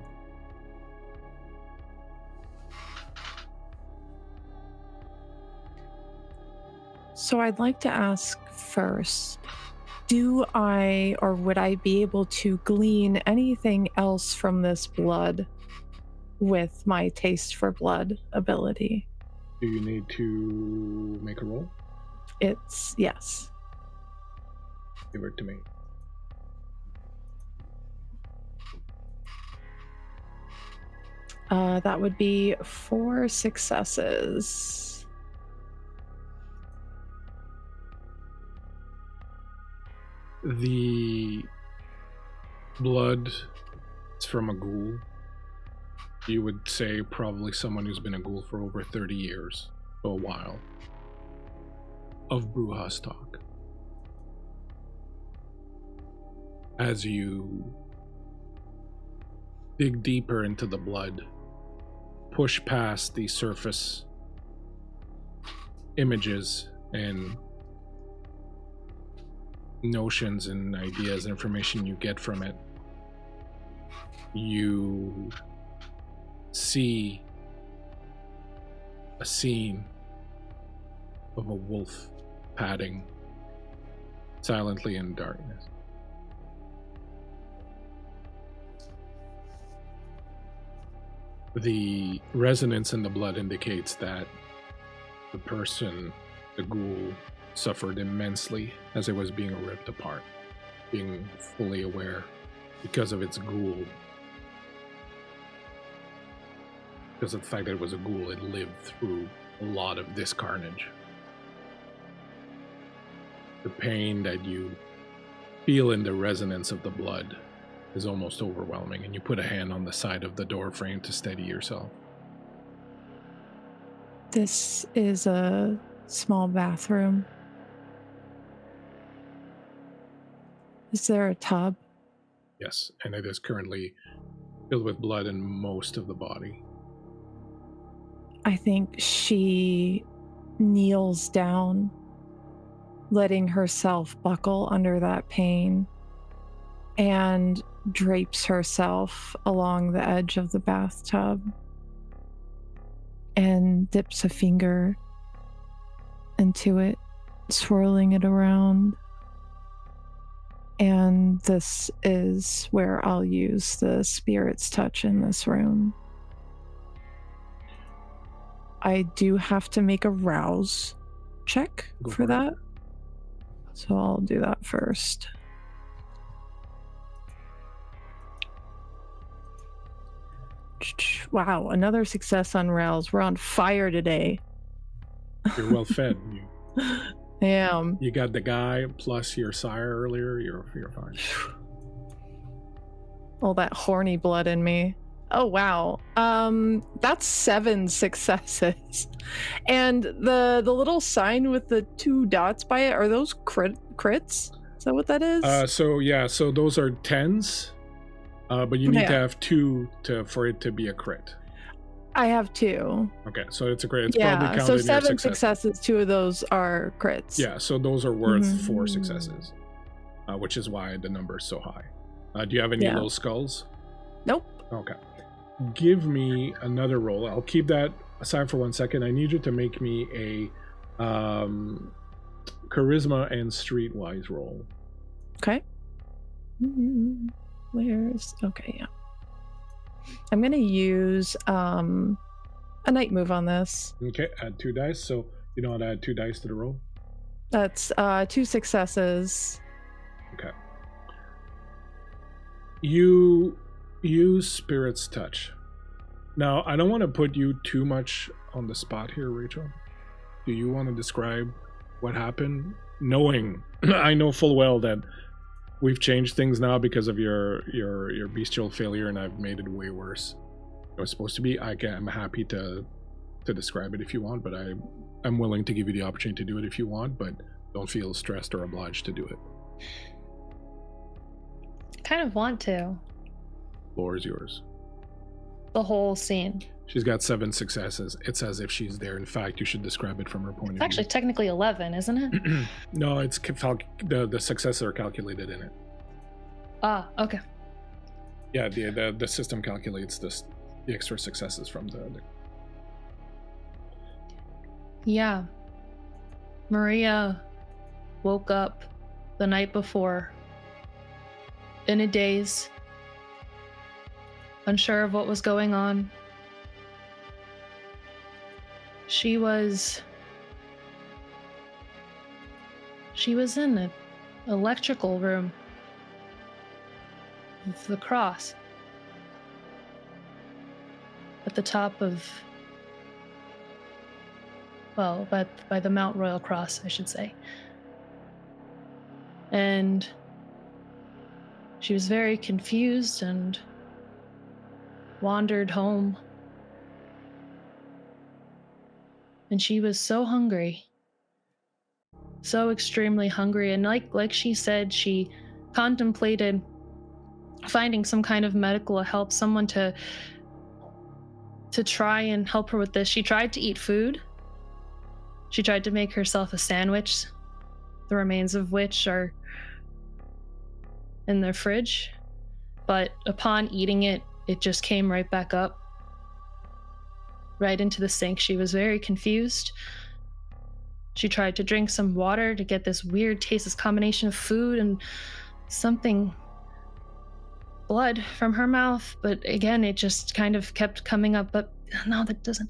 So I'd like to ask first, do I or would I be able to glean anything else from this blood with my taste for blood ability? Do you need to make a roll? It's yes. Give it to me. That would be 4 successes. The blood is from a ghoul. You would say probably someone who's been a ghoul for over 30 years, for a while, of Bruja stock. As you dig deeper into the blood, push past the surface images and notions and ideas, information you get from it, you see a scene of a wolf padding silently in darkness. The resonance in the blood indicates that the person, the ghoul, suffered immensely as it was being ripped apart, being fully aware because of its ghoul. Because of the fact that it was a ghoul, it lived through a lot of this carnage. The pain that you feel in the resonance of the blood is almost overwhelming, and you put a hand on the side of the door frame to steady yourself. This is a small bathroom. Is there a tub? Yes, and it is currently filled with blood in most of the body. I think she kneels down, letting herself buckle under that pain, and drapes herself along the edge of the bathtub and dips a finger into it, swirling it around. And this is where I'll use the spirit's touch in this room. I do have to make a rouse check for that. So I'll do that first. Wow, another success on rouse. We're on fire today. You're well fed. I am. You got the guy plus your sire earlier. You're fine. All that horny blood in me. Oh wow. That's 7 successes. And the little sign with the 2 dots by it, are those crits? Is that what that is? So those are 10s. But you need to have 2 for it to be a crit. I have 2. Okay, so it's a crit. It's probably counted so in your 7 successes, 2 of those are crits. Yeah, so those are worth 4 successes, which is why the number is so high. Do you have any little skulls? Nope. Okay. Give me another roll. I'll keep that aside for 1 second. I need you to make me a charisma and streetwise roll. Okay. Okay, yeah. I'm going to use a night move on this. Okay, add 2 dice. So you know how to add 2 dice to the roll? That's 2 successes. Okay. You use Spirit's Touch. Now, I don't want to put you too much on the spot here, Rachel. Do you want to describe what happened? Knowing, I know full well that we've changed things now because of your bestial failure, and I've made it way worse. It was supposed to be. I'm happy to describe it if you want, but I'm willing to give you the opportunity to do it if you want, but don't feel stressed or obliged to do it. Kind of want to. Floor is yours. The whole scene. She's got 7 successes. It's as if she's there. In fact, you should describe it from her point of view. Actually, technically 11, isn't it? No, it's the successes are calculated in it. Ah, okay. Yeah, the system calculates the extra successes from the. Yeah. Maria woke up the night before in a daze, unsure of what was going on. She was in an electrical room with the cross at the top of, well, by the Mount Royal Cross, I should say. And she was very confused and wandered home. And she was so hungry, so extremely hungry. And like she said, she contemplated finding some kind of medical help, someone to try and help her with this. She tried to eat food. She tried to make herself a sandwich, the remains of which are in the fridge. But upon eating it, it just came right back up, right into the sink. She was very confused. She tried to drink some water to get this weird taste, this combination of food and something, blood from her mouth. But again, it just kind of kept coming up. But no, that doesn't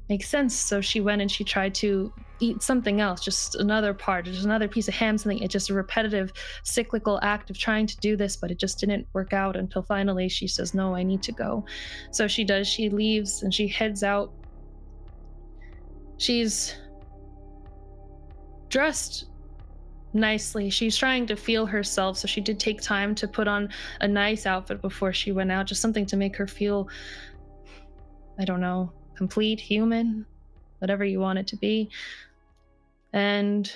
make sense. So she went and she tried to eat something else, just another part, just another piece of ham, something. It's just a repetitive, cyclical act of trying to do this, but it just didn't work out until finally she says, no, I need to go. So she does. She leaves and she heads out. She's dressed nicely. She's trying to feel herself, so she did take time to put on a nice outfit before she went out, just something to make her feel, I don't know, complete, human. whatever you want it to be. And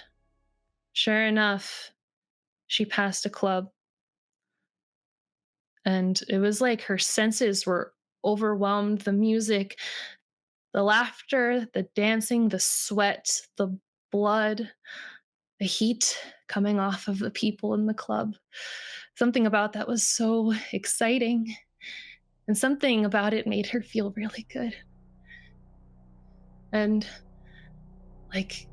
sure enough, she passed a club. And it was like her senses were overwhelmed. The music, the laughter, the dancing, the sweat, the blood, the heat coming off of the people in the club. Something about that was so exciting. And something about it made her feel really good. And like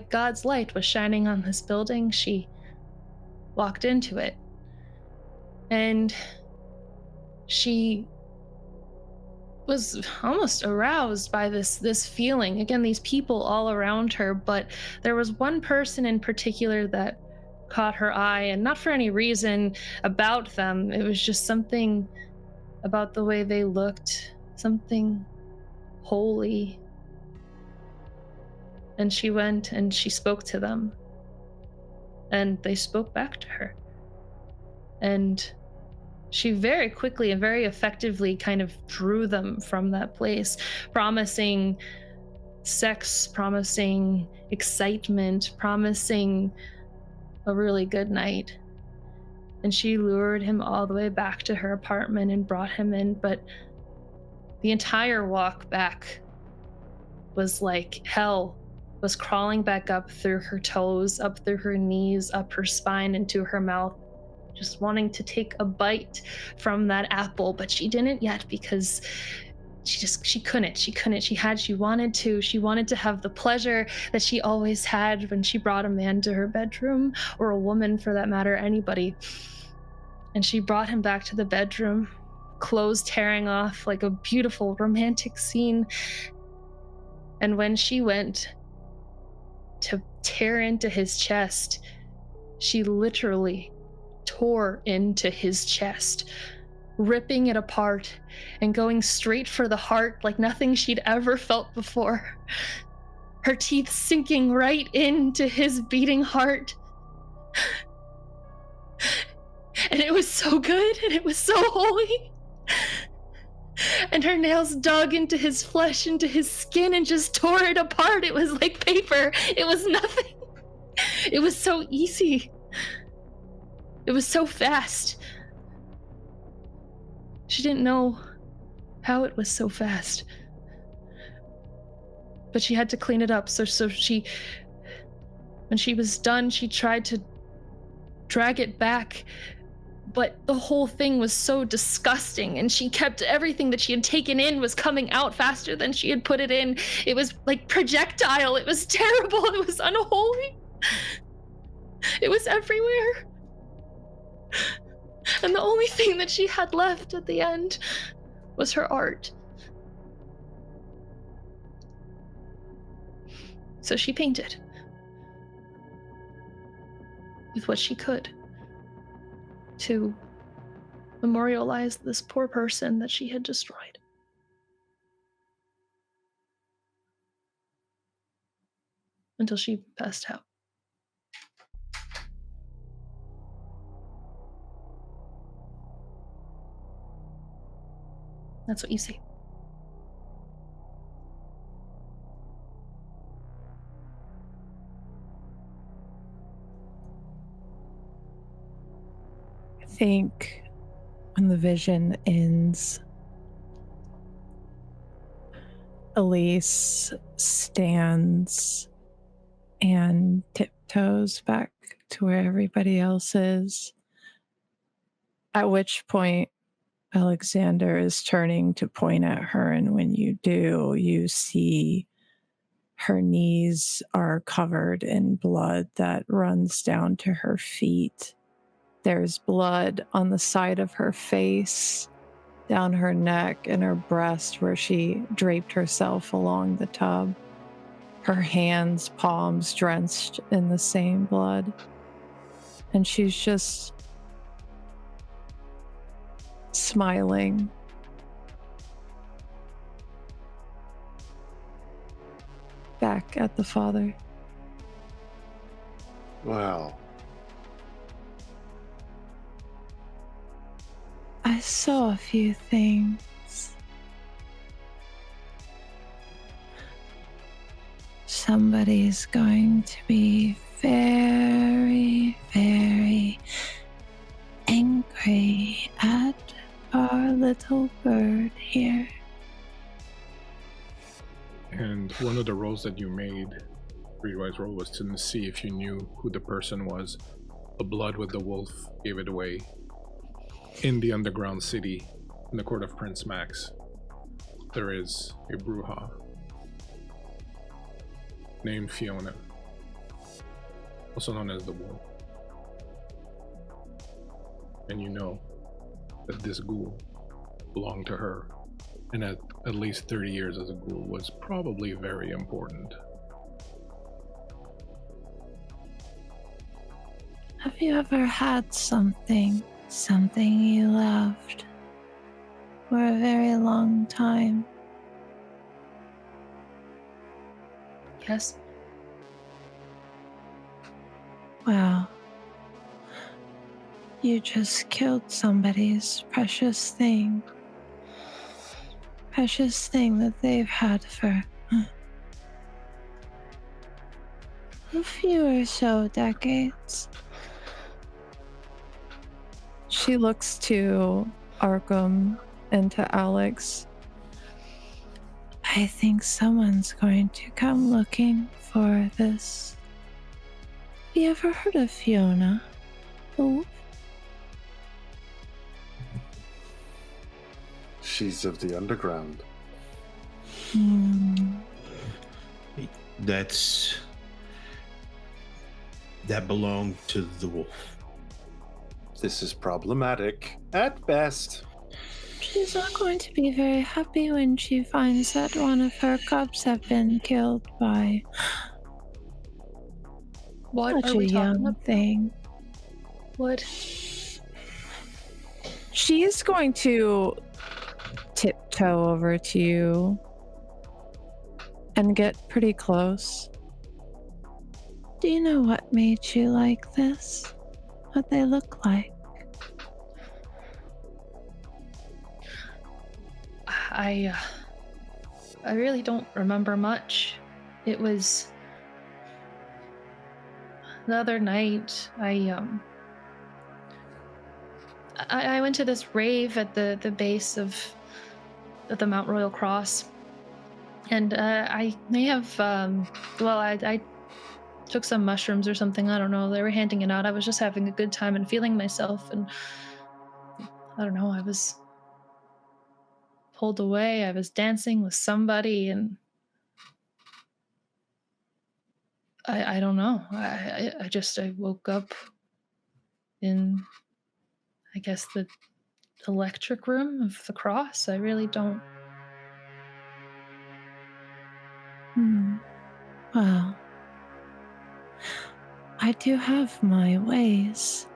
God's light was shining on this building, she walked into it. And she was almost aroused by this feeling. Again, these people all around her, but there was one person in particular that caught her eye, and not for any reason about them. It was just something about the way they looked, something holy. And she went and she spoke to them, and they spoke back to her. And she very quickly and very effectively kind of drew them from that place, promising sex, promising excitement, promising a really good night. And she lured him all the way back to her apartment and brought him in. But the entire walk back was like hell was crawling back up through her toes, up through her knees, up her spine, into her mouth, just wanting to take a bite from that apple, but she didn't yet because she couldn't. She wanted to have the pleasure that she always had when she brought a man to her bedroom, or a woman for that matter, anybody. And she brought him back to the bedroom, clothes tearing off like a beautiful romantic scene. And when she went to tear into his chest, she literally tore into his chest, ripping it apart and going straight for the heart like nothing she'd ever felt before. Her teeth sinking right into his beating heart. And it was so good, and it was so holy. And her nails dug into his flesh, into his skin, and just tore it apart. It was like paper. It was nothing. It was so easy. It was so fast. She didn't know how it was so fast. But she had to clean it up. So she, when she was done, she tried to drag it back. But the whole thing was so disgusting, and she kept everything that she had taken in was coming out faster than she had put it in. It was like projectile. It was terrible. It was unholy. It was everywhere. And the only thing that she had left at the end was her art. So she painted with what she could to memorialize this poor person that she had destroyed. Until she passed out. That's what you see. I think when the vision ends, Elise stands and tiptoes back to where everybody else is. At which point, Alexander is turning to point at her, and when you do, you see her knees are covered in blood that runs down to her feet. There's blood on the side of her face, down her neck, and her breast where she draped herself along the tub. Her hands, palms drenched in the same blood. And she's just smiling. Back at the father. Wow. I saw a few things. somebody's going to be very, very angry at our little bird here. And one of the rolls that you made, Readwise roll, was to see if you knew who the person was. The blood with the wolf gave it away. In the underground city, in the court of Prince Max, there is a Bruja named Fiona, also known as the Wolf. And you know that this ghoul belonged to her, and at least 30 years as a ghoul was probably very important. Have you ever had something you loved for a very long time? Yes. Wow. You just killed somebody's precious thing. Precious thing that they've had for a few or so decades. She looks to Arkham and to Alex. I think someone's going to come looking for this. Have you ever heard of Fiona? Oh, She's of the underground. That belonged to the wolf. This is problematic at best. She's not going to be very happy when she finds that one of her cubs have been killed by What such are we a talking young about? thing. What? She's going to tiptoe over to you and get pretty close. Do you know what made you like this? What they look like? I really don't remember much. It was the other night. I went to this rave at the base of the Mount Royal Cross, and I may have I took some mushrooms or something. I don't know. They were handing it out. I was just having a good time and feeling myself, and I don't know. I was pulled away. I was dancing with somebody, and I don't know. I woke up in, I guess, the electric room of the cross. I really don't. Well, I do have my ways.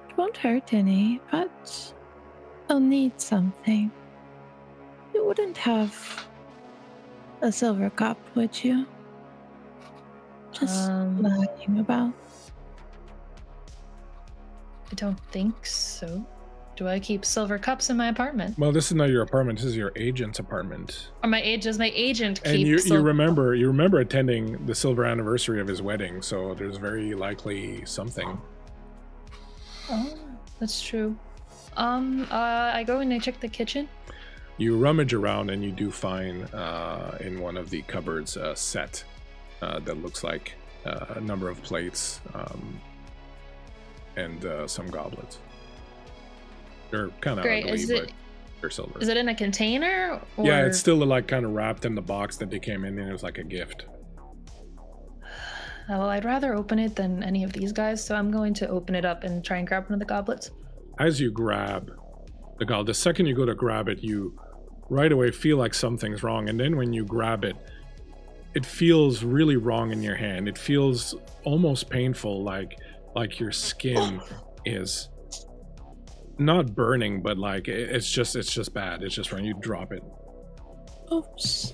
It won't hurt any, but I'll need something. You wouldn't have a silver cup, would you? Just lying about. I don't think so. Do I keep silver cups in my apartment? Well, this is not your apartment. This is your agent's apartment. Or does my agent keep? And you silver remember attending the silver anniversary of his wedding, so there's very likely something. Oh, that's true. I go and I check the kitchen. You rummage around and you do find in one of the cupboards a set that looks like a number of plates and some goblets. They're kind of Great. ugly, Is but it they're silver. is it in a container? Or... Yeah, it's still like kind of wrapped in the box that they came in, and it was like a gift. Well, I'd rather open it than any of these guys, so I'm going to open it up and try and grab one of the goblets. As you grab the goblet, the second you go to grab it, you right away feel like something's wrong, and then when you grab it, it feels really wrong in your hand. It feels almost painful, like your skin is not burning, but like it's just bad. It's just when you drop it. Oops.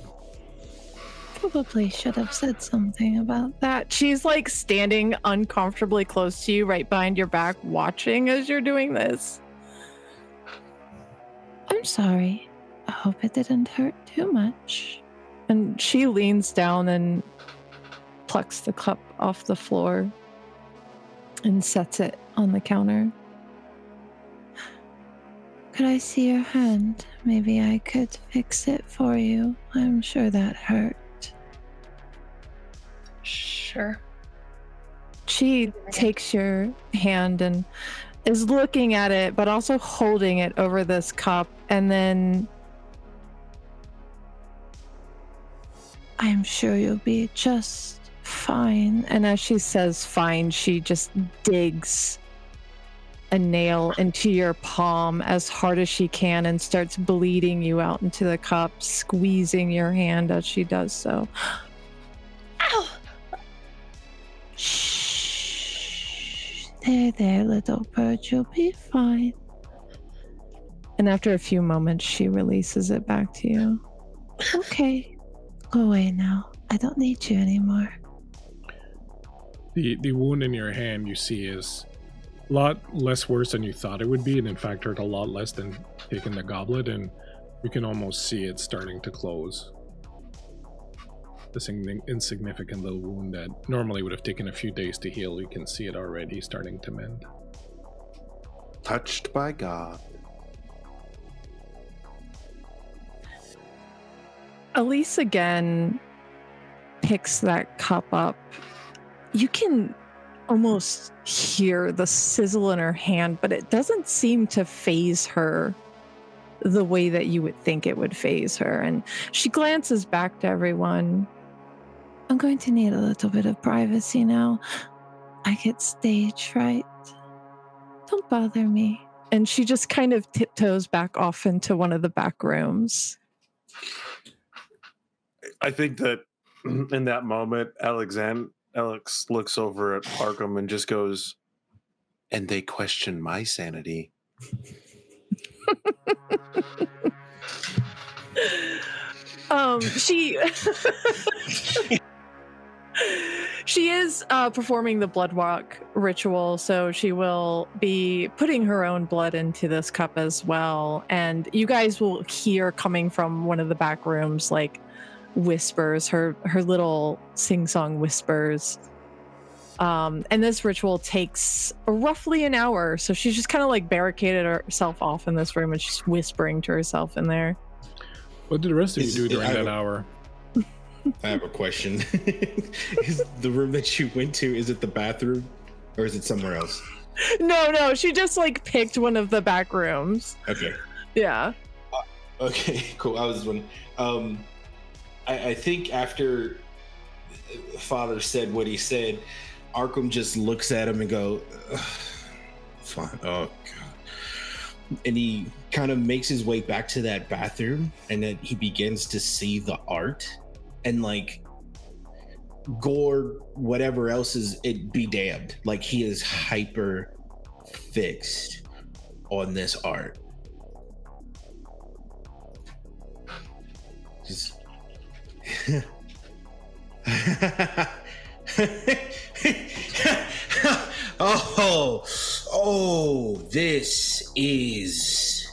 Probably should have said something about that. She's like standing uncomfortably close to you, right behind your back, watching as you're doing this. I'm sorry. I hope it didn't hurt too much. And she leans down and plucks the cup off the floor and sets it on the counter. Could I see your hand? Maybe I could fix it for you. I'm sure that hurt. Sure. She takes your hand and is looking at it, but also holding it over this cup, and then I'm sure you'll be just fine. And as she says fine, she just digs a nail into your palm as hard as she can and starts bleeding you out into the cup, squeezing your hand as she does so. Ow! Shh. There, little bird, you'll be fine. And after a few moments, she releases it back to you. Okay, go away now. I don't need you anymore. The wound in your hand, you see, is a lot less worse than you thought it would be, and in fact hurt a lot less than taking the goblet, and you can almost see it starting to close. This insignificant little wound that normally would have taken a few days to heal, you can see it already starting to mend. Touched by God. Elise again picks that cup up. You can almost hear the sizzle in her hand, but it doesn't seem to faze her the way that you would think it would faze her. And she glances back to everyone. I'm going to need a little bit of privacy now. I get stage fright. Don't bother me. And she just kind of tiptoes back off into one of the back rooms. I think that in that moment, Alex looks over at Arkham and just goes, and they question my sanity. She is performing the blood walk ritual, so she will be putting her own blood into this cup as well. And you guys will hear coming from one of the back rooms, like whispers, her little sing-song whispers. And this ritual takes roughly an hour, so she's just kind of like barricaded herself off in this room and she's whispering to herself in there. What did the rest of you do during that hour? I have a question. Is the room that you went to, is it the bathroom or is it somewhere else? No, she just like picked one of the back rooms. Okay. Yeah. Okay, cool. I was wondering. I think after Father said what he said, Arkham just looks at him and go, fine. Oh, God. And he kind of makes his way back to that bathroom, and then he begins to see the art and like gore, whatever else is it, be damned. Like he is hyper fixed on this art. Just oh, this is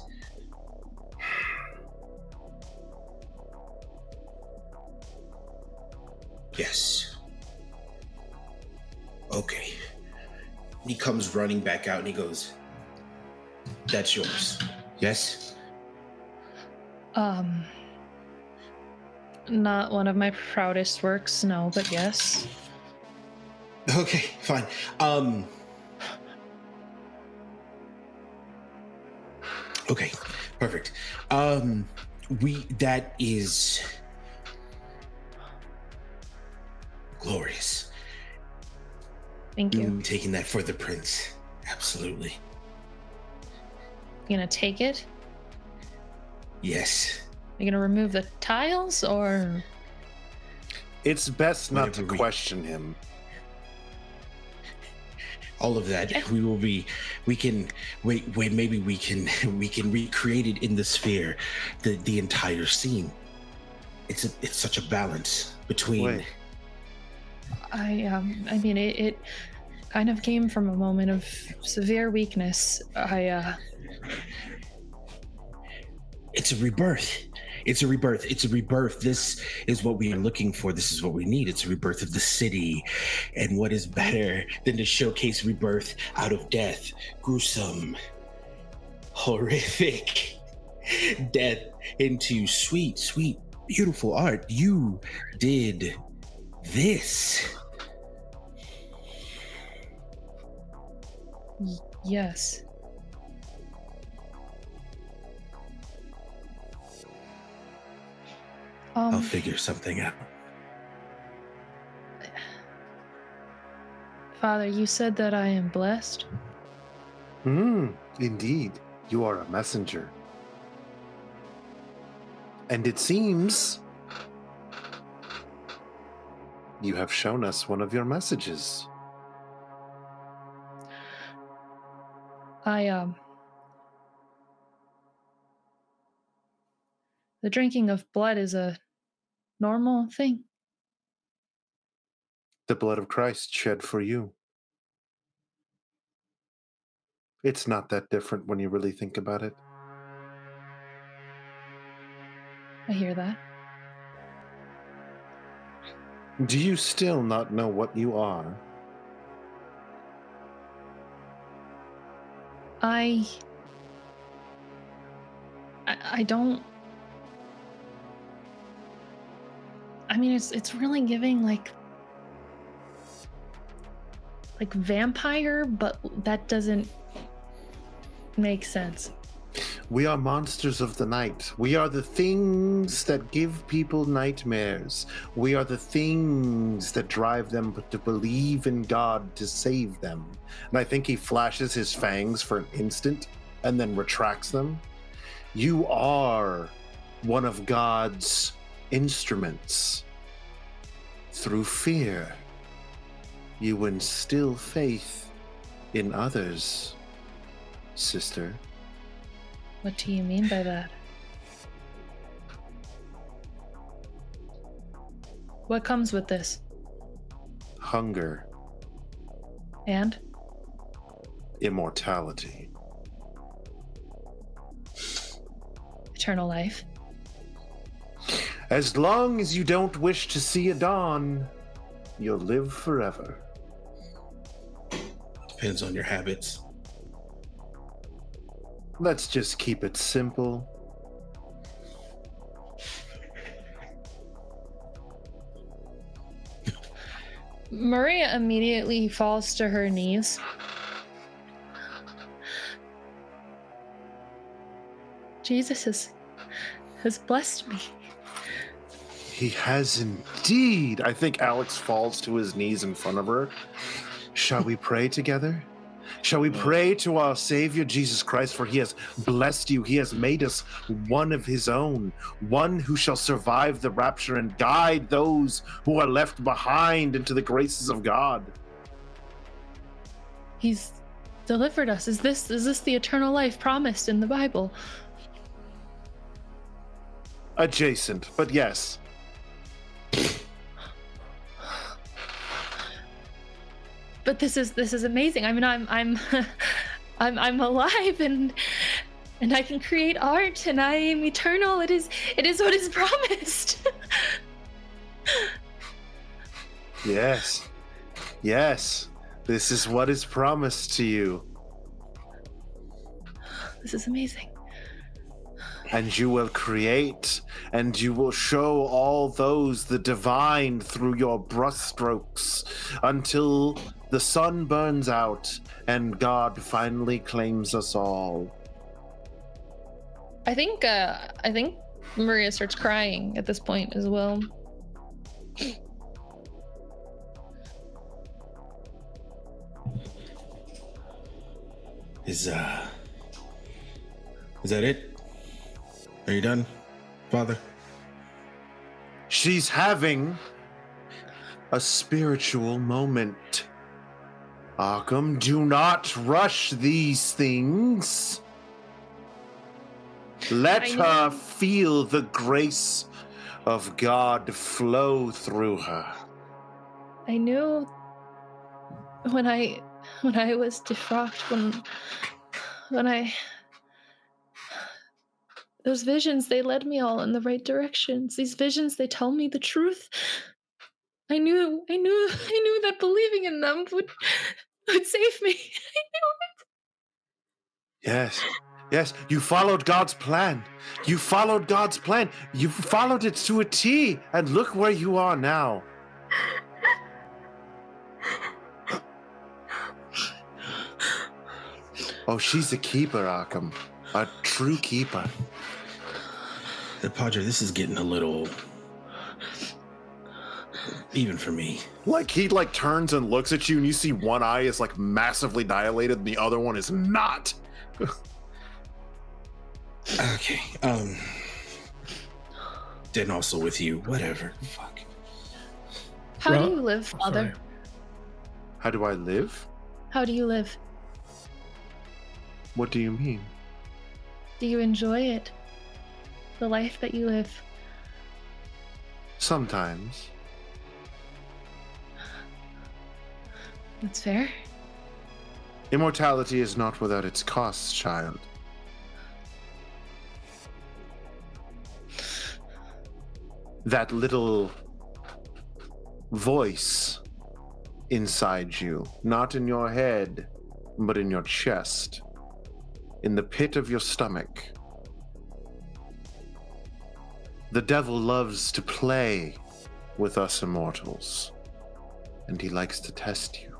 yes. Okay. He comes running back out and he goes, that's yours. Yes? Not one of my proudest works, no, but yes. Okay, fine. Okay, perfect. That is glorious. Thank you. I'm taking that for the prince. Absolutely. You gonna take it? Yes. You gonna remove the tiles, or? It's best not Whatever to question him. All of that. Yeah. We can maybe we can recreate it in the sphere, the entire scene. It's such a balance between. Wait. I mean, it kind of came from a moment of severe weakness. It's a rebirth. It's a rebirth. It's a rebirth. This is what we are looking for. This is what we need. It's a rebirth of the city. And what is better than to showcase rebirth out of death, gruesome, horrific death into sweet, sweet, beautiful art. You did this. Yes. I'll figure something out. Father, you said that I am blessed. Indeed, you are a messenger. And it seems you have shown us one of your messages. The drinking of blood is a normal thing. The blood of Christ shed for you. It's not that different when you really think about it. I hear that. Do you still not know what you are? I don't. I mean, it's really giving like vampire, but that doesn't make sense. We are monsters of the night. We are the things that give people nightmares. We are the things that drive them to believe in God to save them. And I think he flashes his fangs for an instant and then retracts them. You are one of God's instruments. Through fear, you instill faith in others, sister. What do you mean by that? What comes with this? Hunger. And? Immortality. Eternal life. As long as you don't wish to see a dawn, you'll live forever. Depends on your habits. Let's just keep it simple. Maria immediately falls to her knees. Jesus has blessed me. He has indeed. I think Alex falls to his knees in front of her. Shall we pray together? Shall we pray to our Savior Jesus Christ, for he has blessed you. He has made us one of his own, one who shall survive the rapture and guide those who are left behind into the graces of God. He's delivered us. Is this the eternal life promised in the Bible? Adjacent, but yes. But this is amazing. I mean, I'm I'm alive and I can create art and I am eternal. It is what is promised. Yes. Yes. This is what is promised to you. This is amazing. And you will create, and you will show all those the divine through your brushstrokes until the sun burns out and God finally claims us all. I think Maria starts crying at this point as well. Is that it? Are you done, Father? She's having a spiritual moment. Arkham, do not rush these things. Let her feel the grace of God flow through her. I knew when I was defrocked, when Those visions, they led me all in the right directions. These visions, they tell me the truth. I knew that believing in them would save me. I knew it. Yes. Yes, you followed God's plan. You followed God's plan. You followed it to a T, and look where you are now. Oh, she's a keeper, Arkham. A true keeper. Padre, this is getting a little... even for me. Like, he, turns and looks at you, and you see one eye is, massively dilated, and the other one is not. Okay, then also with you, whatever. Fuck. How do you live, Father? Sorry. How do I live? How do you live? What do you mean? Do you enjoy it? The life that you live? Sometimes. That's fair. Immortality is not without its costs, child. That little voice inside you, not in your head, but in your chest, in the pit of your stomach. The devil loves to play with us immortals, and he likes to test you.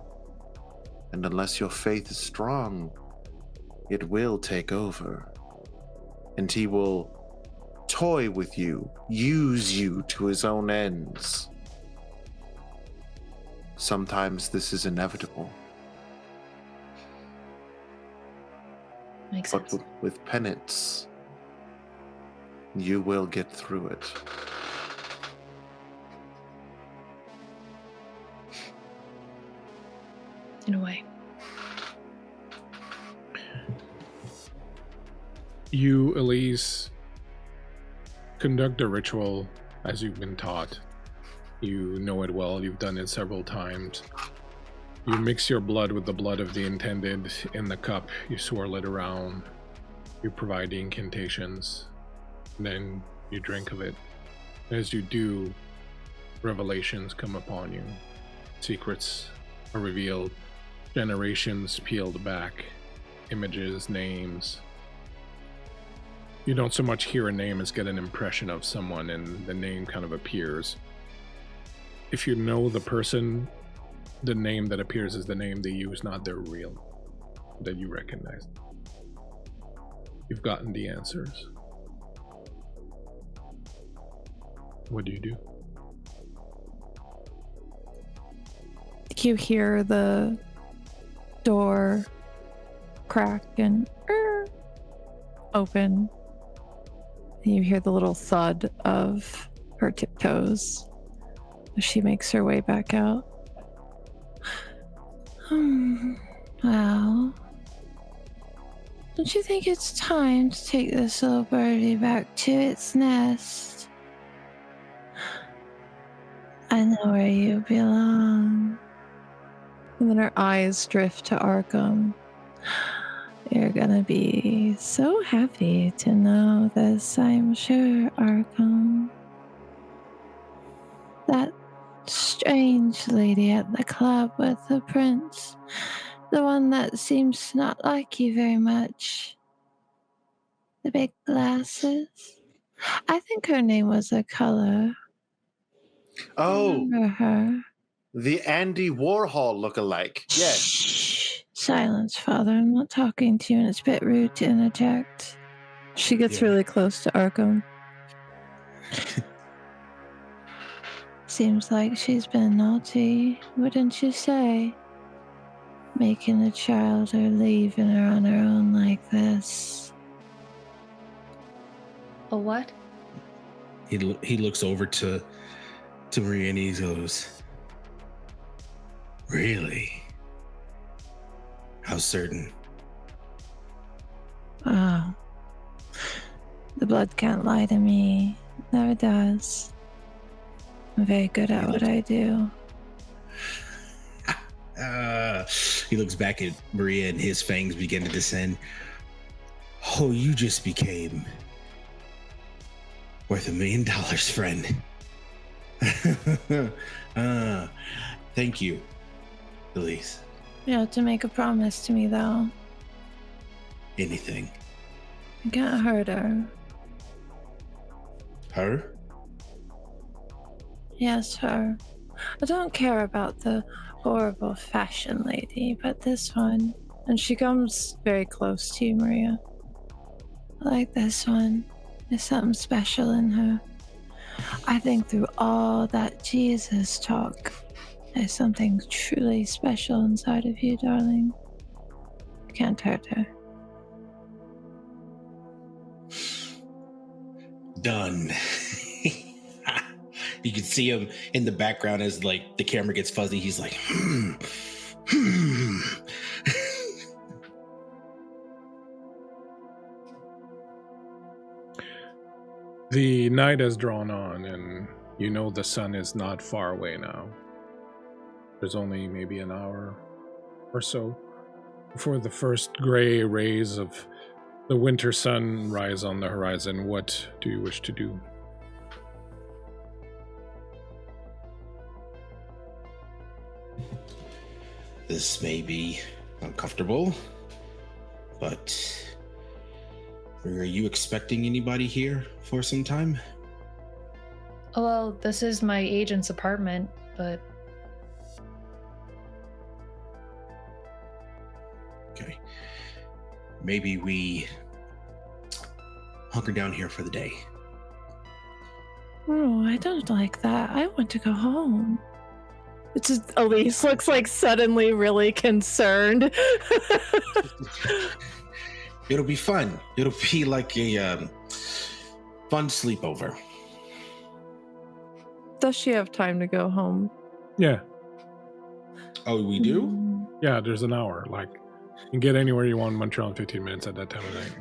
And unless your faith is strong, it will take over. And he will toy with you, use you to his own ends. Sometimes this is inevitable. Makes But sense. with penance, you will get through it. In a way. You, Elise, conduct a ritual as you've been taught. You know it well, you've done it several times. You mix your blood with the blood of the intended in the cup, you swirl it around, you provide the incantations, and then you drink of it. As you do, revelations come upon you. Secrets are revealed, generations peeled back, images, names. You don't so much hear a name as get an impression of someone, and the name kind of appears. If you know the person, the name that appears is the name they use, not their real, that you recognize. You've gotten the answers. What do you do? You hear the door crack and open. You hear the little thud of her tiptoes as she makes her way back out. Well, don't you think it's time to take this little birdie back to its nest? I know where you belong. And then her eyes drift to Arkham. You're gonna be so happy to know this, I'm sure, Arkham. That strange lady at the club with the prince, the one that seems to not like you very much. The big glasses. I think her name was a color. Oh, Remember her? the Andy Warhol lookalike. Yes. Shh. Silence, Father. I'm not talking to you, and it's a bit rude to interject. She gets really close to Arkham. Seems like she's been naughty, wouldn't you say? Making a child or leaving her on her own like this. A what? He looks over to Maria and he goes, "Really? How certain?" Oh. The blood can't lie to me. Never does. I'm very good at what I do. He looks back at Maria and his fangs begin to descend. Oh, you just became Worth $1 million, friend. Thank you, Elise. You have to make a promise to me, though. Anything. You can't hurt her. Her? Yes, her. I don't care about the horrible fashion lady, but this one. And she comes very close to you, Maria. I like this one. There's something special in her. I think through all that Jesus talk, there's something truly special inside of you, darling. You can't hurt her. Done. You can see him in the background as like the camera gets fuzzy. He's like, The night has drawn on, and you know the sun is not far away now. There's only maybe an hour or so before the first gray rays of the winter sun rise on the horizon. What do you wish to do? This may be uncomfortable, but are you expecting anybody here for some time? Well, this is my agent's apartment, but Okay. Maybe we hunker down here for the day. Oh, I don't like that. I want to go home. It's just, Elise looks like suddenly really concerned. It'll be fun. It'll be like a fun sleepover. Does she have time to go home? Yeah, Oh, we do? yeah, there's an hour. Like, you can get anywhere you want in Montreal in 15 minutes at that time of night.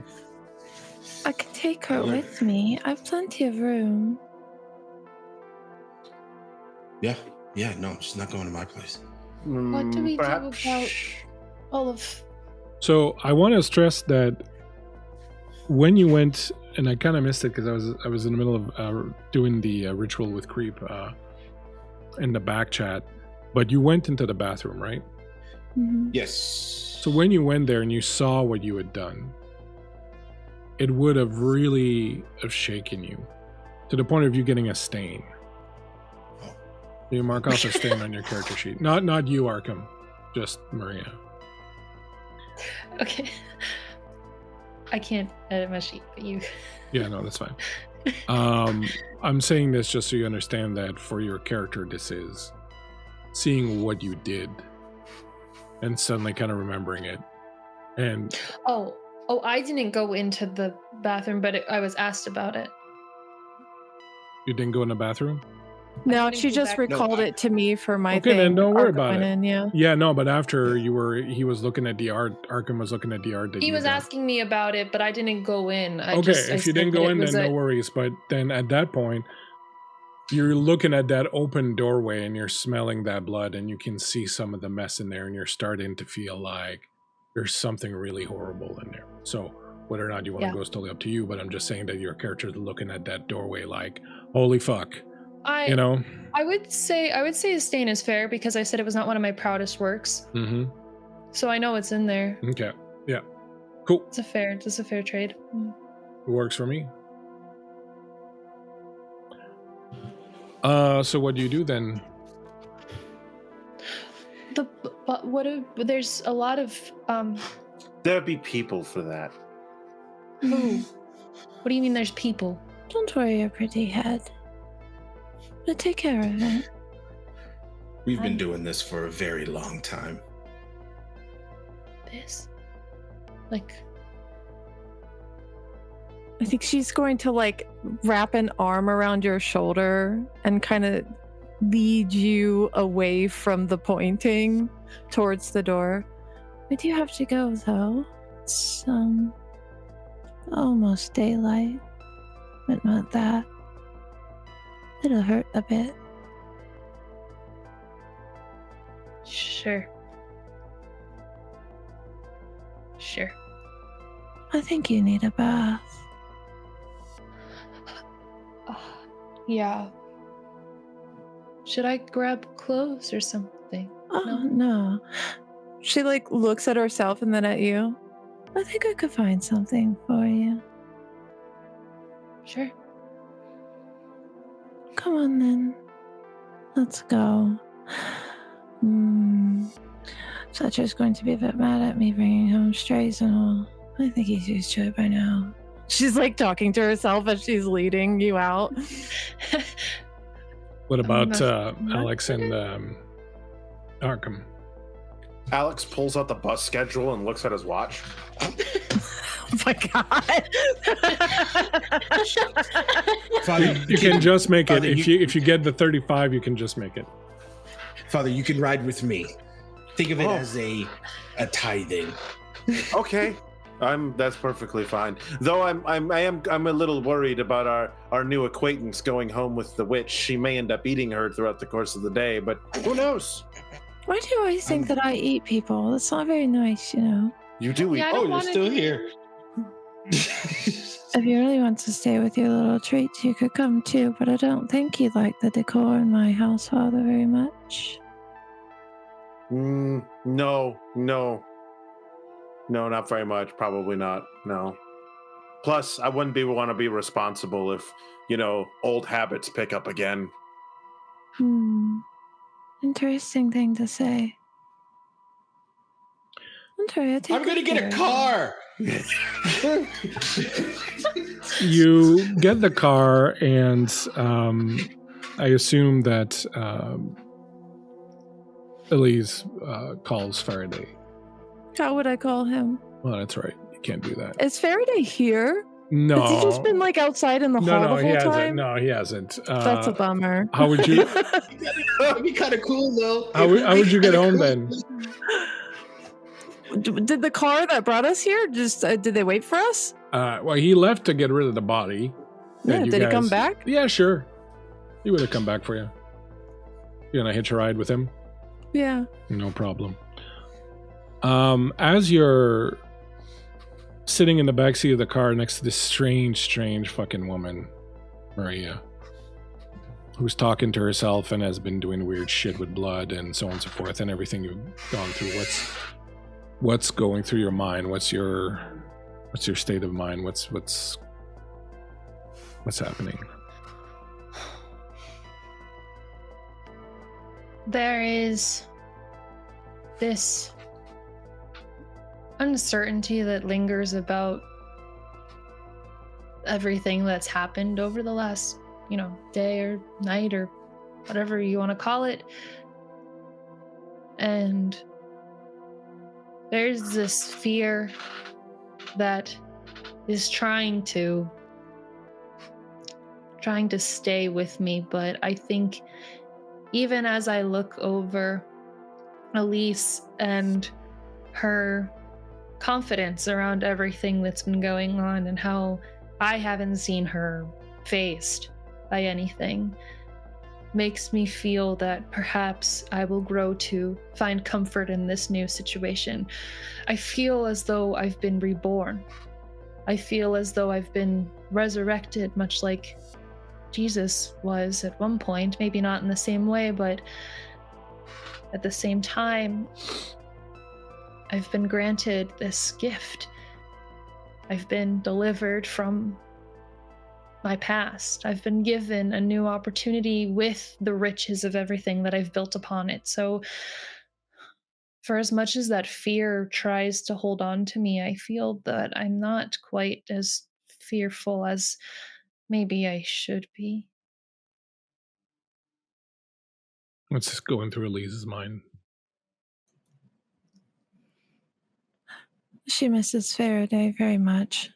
I can take her with me. I have plenty of room. Yeah, no, she's not going to my place. what do we do Perhaps- about all of... So I want to stress that when you went, and I kind of missed it because I was in the middle of doing the ritual with Creep in the back chat, but you went into the bathroom, right? Mhm. Yes. So when you went there and you saw what you had done, it would have really have shaken you to the point of you getting a stain. Oh. You mark off a stain on your character sheet. Not you, Arkham, just Maria. Okay. I can't edit my sheet, but you... Yeah, no, that's fine. I'm saying this just so you understand that for your character, this is seeing what you did and suddenly kind of remembering it. And Oh, I didn't go into the bathroom, but I was asked about it. you didn't go in the bathroom? No, couldn't she go just back- recalled it to me for my Okay, thing. then don't worry Arkham about went it. in, yeah. Yeah, no, but after he was looking at the art, Arkham was looking at the art that He you was done. asking me about it, but I didn't go in. I Okay, just, I if you said didn't that go it in, then was no worries. But then at that point, you're looking at that open doorway and you're smelling that blood and you can see some of the mess in there and you're starting to feel like there's something really horrible in there. So whether or not you want to Yeah. go is totally up to you, but I'm just saying that your character's looking at that doorway like, holy fuck, I you know? I would say a stain is fair because I said it was not one of my proudest works. Mm-hmm. So I know it's in there. Okay. Yeah. Cool. It's a fair trade. It works for me. So what do you do then? But there's a lot of There'd be people for that. who? What do you mean there's people? Don't worry your pretty head. We'll take care of it. We've been doing this for a very long time. This? Like I think she's going to like wrap an arm around your shoulder and kind of lead you away from the pointing towards the door. We do have to go though. It's almost daylight, but not that. It'll hurt a bit. Sure. I think you need a bath. Yeah. Should I grab clothes or something? Oh, no. She like looks at herself and then at you. I think I could find something for you. Sure. Come on then. Let's go. Fletcher's going to be a bit mad at me bringing home strays and all. I think he's used to it by now. She's like talking to herself as she's leading you out. What about Alex and Arkham? Alex pulls out the bus schedule and looks at his watch. Oh my god! Father, You can just make it. Father, If you get the 35, you can just make it. Father, you can ride with me. Think of it as a tithing. Okay, that's perfectly fine. Though I'm a little worried about our new acquaintance going home with the witch. She may end up eating her throughout the course of the day, but who knows? Why do you always think that I eat people? That's not very nice, you know. You do eat. Yeah, I don't You're wanna still do- here. If you really want to stay with your little treats, you could come too, but I don't think you like the decor in my house, Father, very much. No, not very much. Probably not. No. Plus, I wouldn't want to be responsible if old habits pick up again. Interesting thing to say. Andrea, I'm gonna get a car. You get the car, and I assume that Elise calls Faraday. How would I call him? Well, that's right. You can't do that. Is Faraday here? No. Has he just been like outside in the hall the he whole hasn't. time? No, he hasn't. That's a bummer. How would you? That'd be kind of cool, though. How would you get home then? Did the car that brought us here just did they wait for us? Well, he left to get rid of the body. Yeah, did he come back? Yeah, sure. He would have come back for you. You gonna hitch a ride with him? Yeah. No problem. As you're sitting in the backseat of the car next to this strange fucking woman, Maria, who's talking to herself and has been doing weird shit with blood and so on and so forth, and everything you've gone through. What's going through your mind? What's your state of mind? What's happening? There is this uncertainty that lingers about everything that's happened over the last, day or night or whatever you want to call it. And there's this fear that is trying to stay with me, but I think even as I look over Elise and her confidence around everything that's been going on and how I haven't seen her fazed by anything, makes me feel that perhaps I will grow to find comfort in this new situation. I feel as though I've been reborn. I feel as though I've been resurrected, much like Jesus was at one point, maybe not in the same way, but at the same time, I've been granted this gift. I've been delivered from my past. I've been given a new opportunity with the riches of everything that I've built upon it. So for as much as that fear tries to hold on to me, I feel that I'm not quite as fearful as maybe I should be. What's going through Elise's mind? She misses Faraday very much.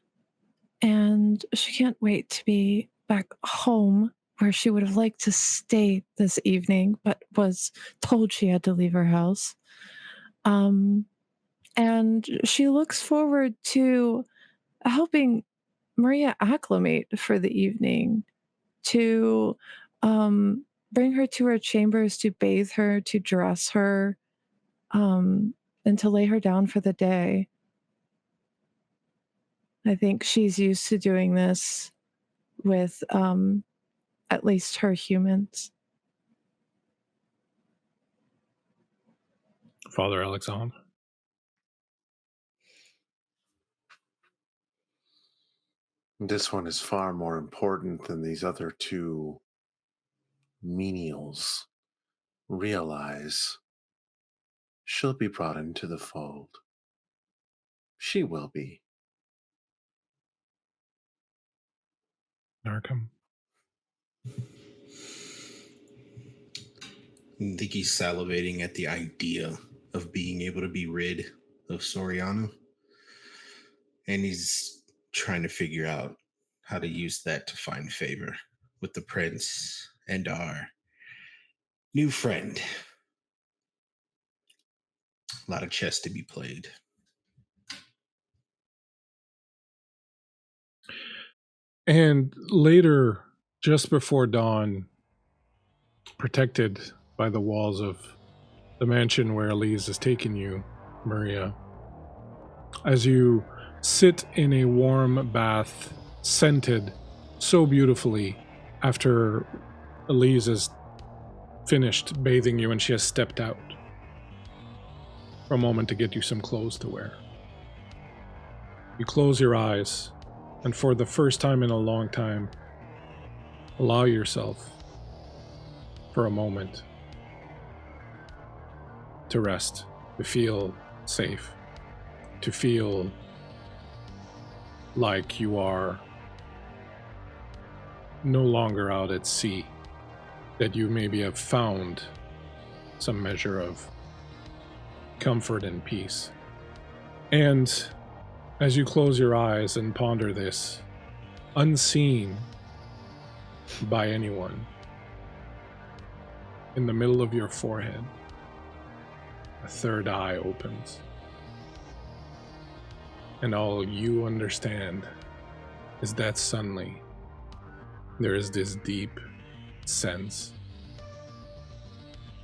And she can't wait to be back home where she would have liked to stay this evening, but was told she had to leave her house. And she looks forward to helping Maria acclimate for the evening, to bring her to her chambers, to bathe her, to dress her, and to lay her down for the day. I think she's used to doing this with at least her humans. Father Alexandre. This one is far more important than these other two menials. Realize she'll be brought into the fold. She will be. Narcom. I think he's salivating at the idea of being able to be rid of Soriano. And he's trying to figure out how to use that to find favor with the prince and our new friend. A lot of chess to be played. And later, just before dawn, protected by the walls of the mansion where Elise has taken you, Maria, as you sit in a warm bath, scented so beautifully after Elise has finished bathing you and she has stepped out for a moment to get you some clothes to wear. You close your eyes, and for the first time in a long time, allow yourself for a moment to rest, to feel safe, to feel like you are no longer out at sea, that you maybe have found some measure of comfort and peace. And as you close your eyes and ponder this, unseen by anyone, in the middle of your forehead, a third eye opens. And all you understand is that suddenly there is this deep sense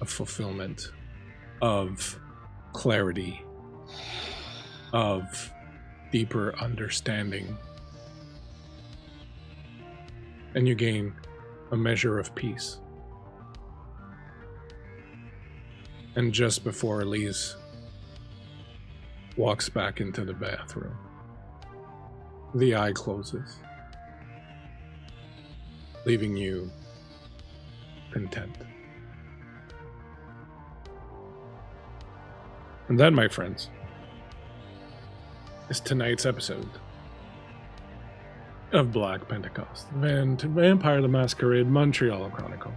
of fulfillment, of clarity, of deeper understanding. And you gain a measure of peace. And just before Elise walks back into the bathroom, the eye closes, leaving you content. And that, my friends, is tonight's episode of Black Pentecost, Vampire the Masquerade Montreal Chronicle.